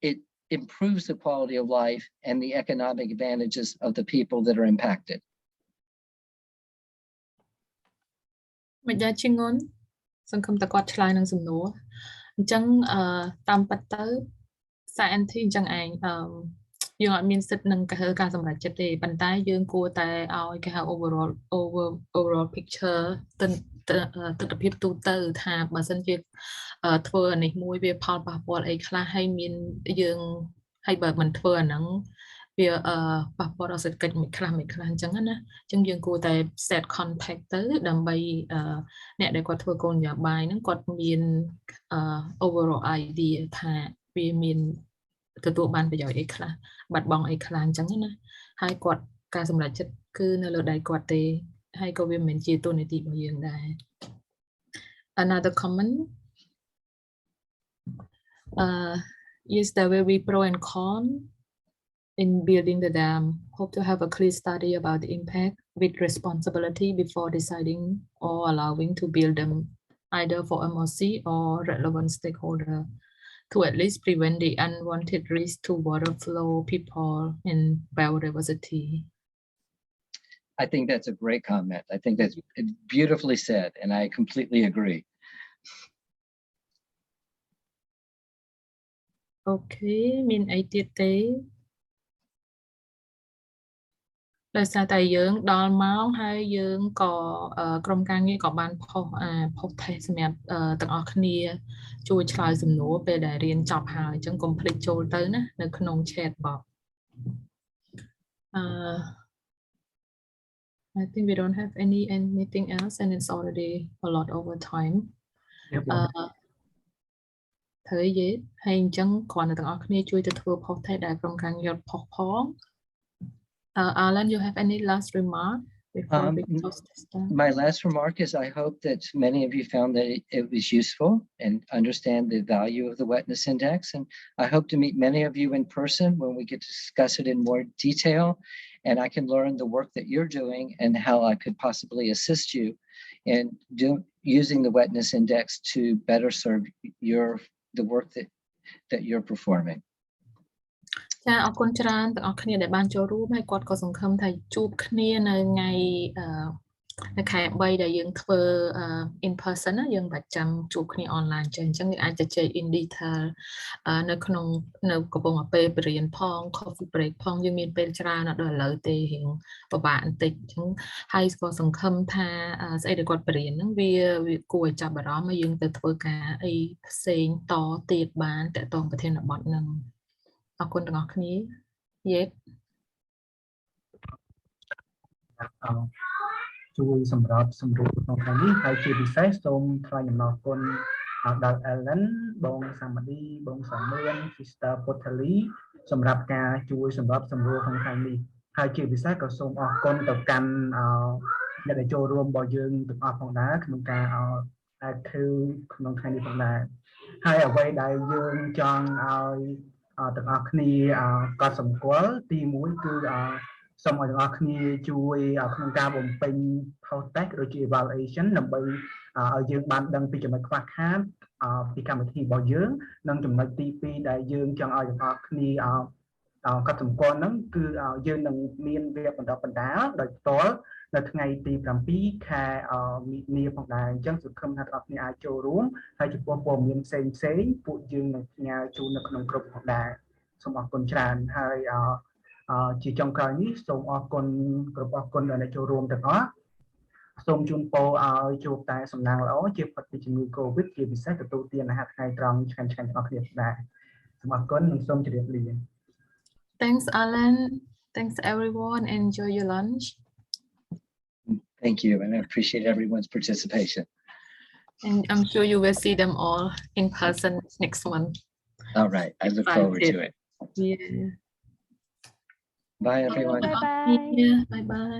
it improves the quality of life and the economic advantages of the people that are impacted. មិនដែរជាងងន់សង្ឃឹមតែគាត់ឆ្លើយនឹងសំណួរអញ្ចឹងតាមពិតទៅសារ NT អញ្ចឹងឯងយើងអត់មានសិទ្ធិនឹងការសម្រេចចិត្តទេប៉ុន្តែយើងគួរតែឲ្យគេហៅ overall picture ទស្សនវិជ្ជាទូទៅថាបើសិនជាធ្វើអានេះមួយវាផលប៉ះពាល់អីខ្លះហើយមានយើងហើយបើមិនធ្វើអាហ្នឹងវាប៉ះពាល់ដល់សេដ្ឋកិច្ចមួយខ្លះអញ្ចឹងណាអញ្ចឹងយើងគួរតែ set context ទៅដើម្បីអ្នកដែលគាត់ធ្វើគោលនយោបាយហ្នឹងគាត់មាន overall idea ថាវាមានទទួលបានប្រយោជន៍អីខ្លះបាត់បង់អីខ្លះអញ្ចឹងណាហើយគាត់ការសម្រេចចិត្តគឺនៅលើដៃគាត់ទេហើយក៏វាមិនមែនជាទូនាទីរបស់យើងដែរ Another comment yes there will be pro and con in building the dam. Hope to have a clear study about the impact with responsibility before deciding or allowing to build them, either for MOC or relevant stakeholder, to at least prevent the unwanted risk to water flow, people, and biodiversity. I think that's a great comment. I think that's beautifully said, and I completely agree. Okay, មានអីទៀតទេដោយសារតែយើងដល់ម៉ោងហើយយើងក៏ក្រុមការងារក៏បានផុសថេសសម្រាប់ទាំងអស់គ្នាជួយឆ្លើយសំណួរពេលដែលរៀនចប់ហើយអញ្ចឹងកុំភ្លេចចូលទៅណានៅក្នុង chat box I think we don't have anything else and it's already a lot over time ធ្វើយេហើយអញ្ចឹងគ្រាន់តែទាំងអស់គ្នាជួយទៅធ្វើផុសថេសដែលក្រុមការងារផុសផង Alan, you have any last remark before we close this down? My last remark is I hope that many of you found that it was useful and understand the value of the Wetness Index. And I hope to meet many of you in person when we get to discuss it in more detail. And I can learn the work that you're doing and how I could possibly assist you in using the Wetness Index to better serve the work that you're performing. ចាអរគុណច្រើនទាំងអស់គ្នាដែលបានចូលរួមហើយគាត់ក៏សង្ឃឹមថាជួបគ្នានៅថ្ងៃនៅខែ3ដែលយើងធ្វើ in person ណាយើងប្រចាំជួបគ្នា online ចឹងអញ្ចឹងយើងអាចជជែក in detail នៅក្នុងនៅកំពង់អពេបរៀនផង coffee break ផងយើងមានពេលច្រើនដល់ឥឡូវទេរៀងពិបាកបន្តិចអញ្ចឹងហើយក៏សង្ឃឹមថាស្អីដែលគាត់បរៀនហ្នឹងវាគួរឲ្យចាប់អារម្មណ៍ហើយយើងទៅធ្វើការអីផ្សេងតទៀតបានតកតងប្រធានបទហ្នឹងអរគុណទាំងអស់គ្នាយេជួយសម្រាប់សម្រួលក្នុងថ្ងៃនេះហើយជាពិសេសសូមថ្លែងអំណរគុណដល់ Alan បងសាមឌីបងសំមឿន Sister Toddley សម្រាប់ការជួយសម្រាប់សម្រួលក្នុងថ្ងៃនេះហើយជាពិសេសក៏សូមអរគុណទៅកាន់អ្នកដែលចូលរួមរបស់យើងទាំងអស់ផងដែរក្នុងការactive ក្នុងថ្ងៃនេះផងដែរហើយអ្វីដែលយើងចង់ឲ្យទាំងអស់គ្នាកត់សម្គាល់ទី1គឺ សូមឲ្យទាំងអស់គ្នាជួយក្នុងការបំពេញ post-tag ដូចជា evaluation ដើម្បីឲ្យយើងបានដឹងពីចំណុចខ្វះខាតពីកម្មវិធីរបស់យើងនិងចំណុចទី2ដែលយើងចង់ឲ្យទាំងអស់គ្នាកត់សម្គាល់ហ្នឹងគឺយើងនឹងមានវគ្គបណ្ដុះបណ្ដាលដោយផ្ទាល់នៅថ្ងៃទី7ខែមិនិនាផងដែរអញ្ចឹងសង្ឃឹមថាទាំងអស់គ្នាអាចចូលរួមហើយចំពោះព័ត៌មានផ្សេងពួកយើងនឹងផ្ញើជូននៅក្នុងក្រុមផងដែរសូមអរគុណច្រើនហើយជាចុងក្រោយនេះសូមអរគុណគ្រប់អរគុណដែលចូលរួមទាំងអស់សូមជូនពរឲ្យជួបតែសំណាងល្អជាផុតពីជំងឺ Covid ជាពិសេសទទួលទានអាហារថ្ងៃត្រង់ឆ្ងាញ់ៗទាំងអស់គ្នាដែរសូមអរគុណនិងសូមជម្រាបលា Thanks, Alan. Thanks, everyone. Enjoy your lunch. Thank you, and I appreciate everyone's participation. And I'm sure you will see them all in person next month. All right, I look forward to it. Yeah. Bye, everyone. Bye-bye. Yeah, bye-bye.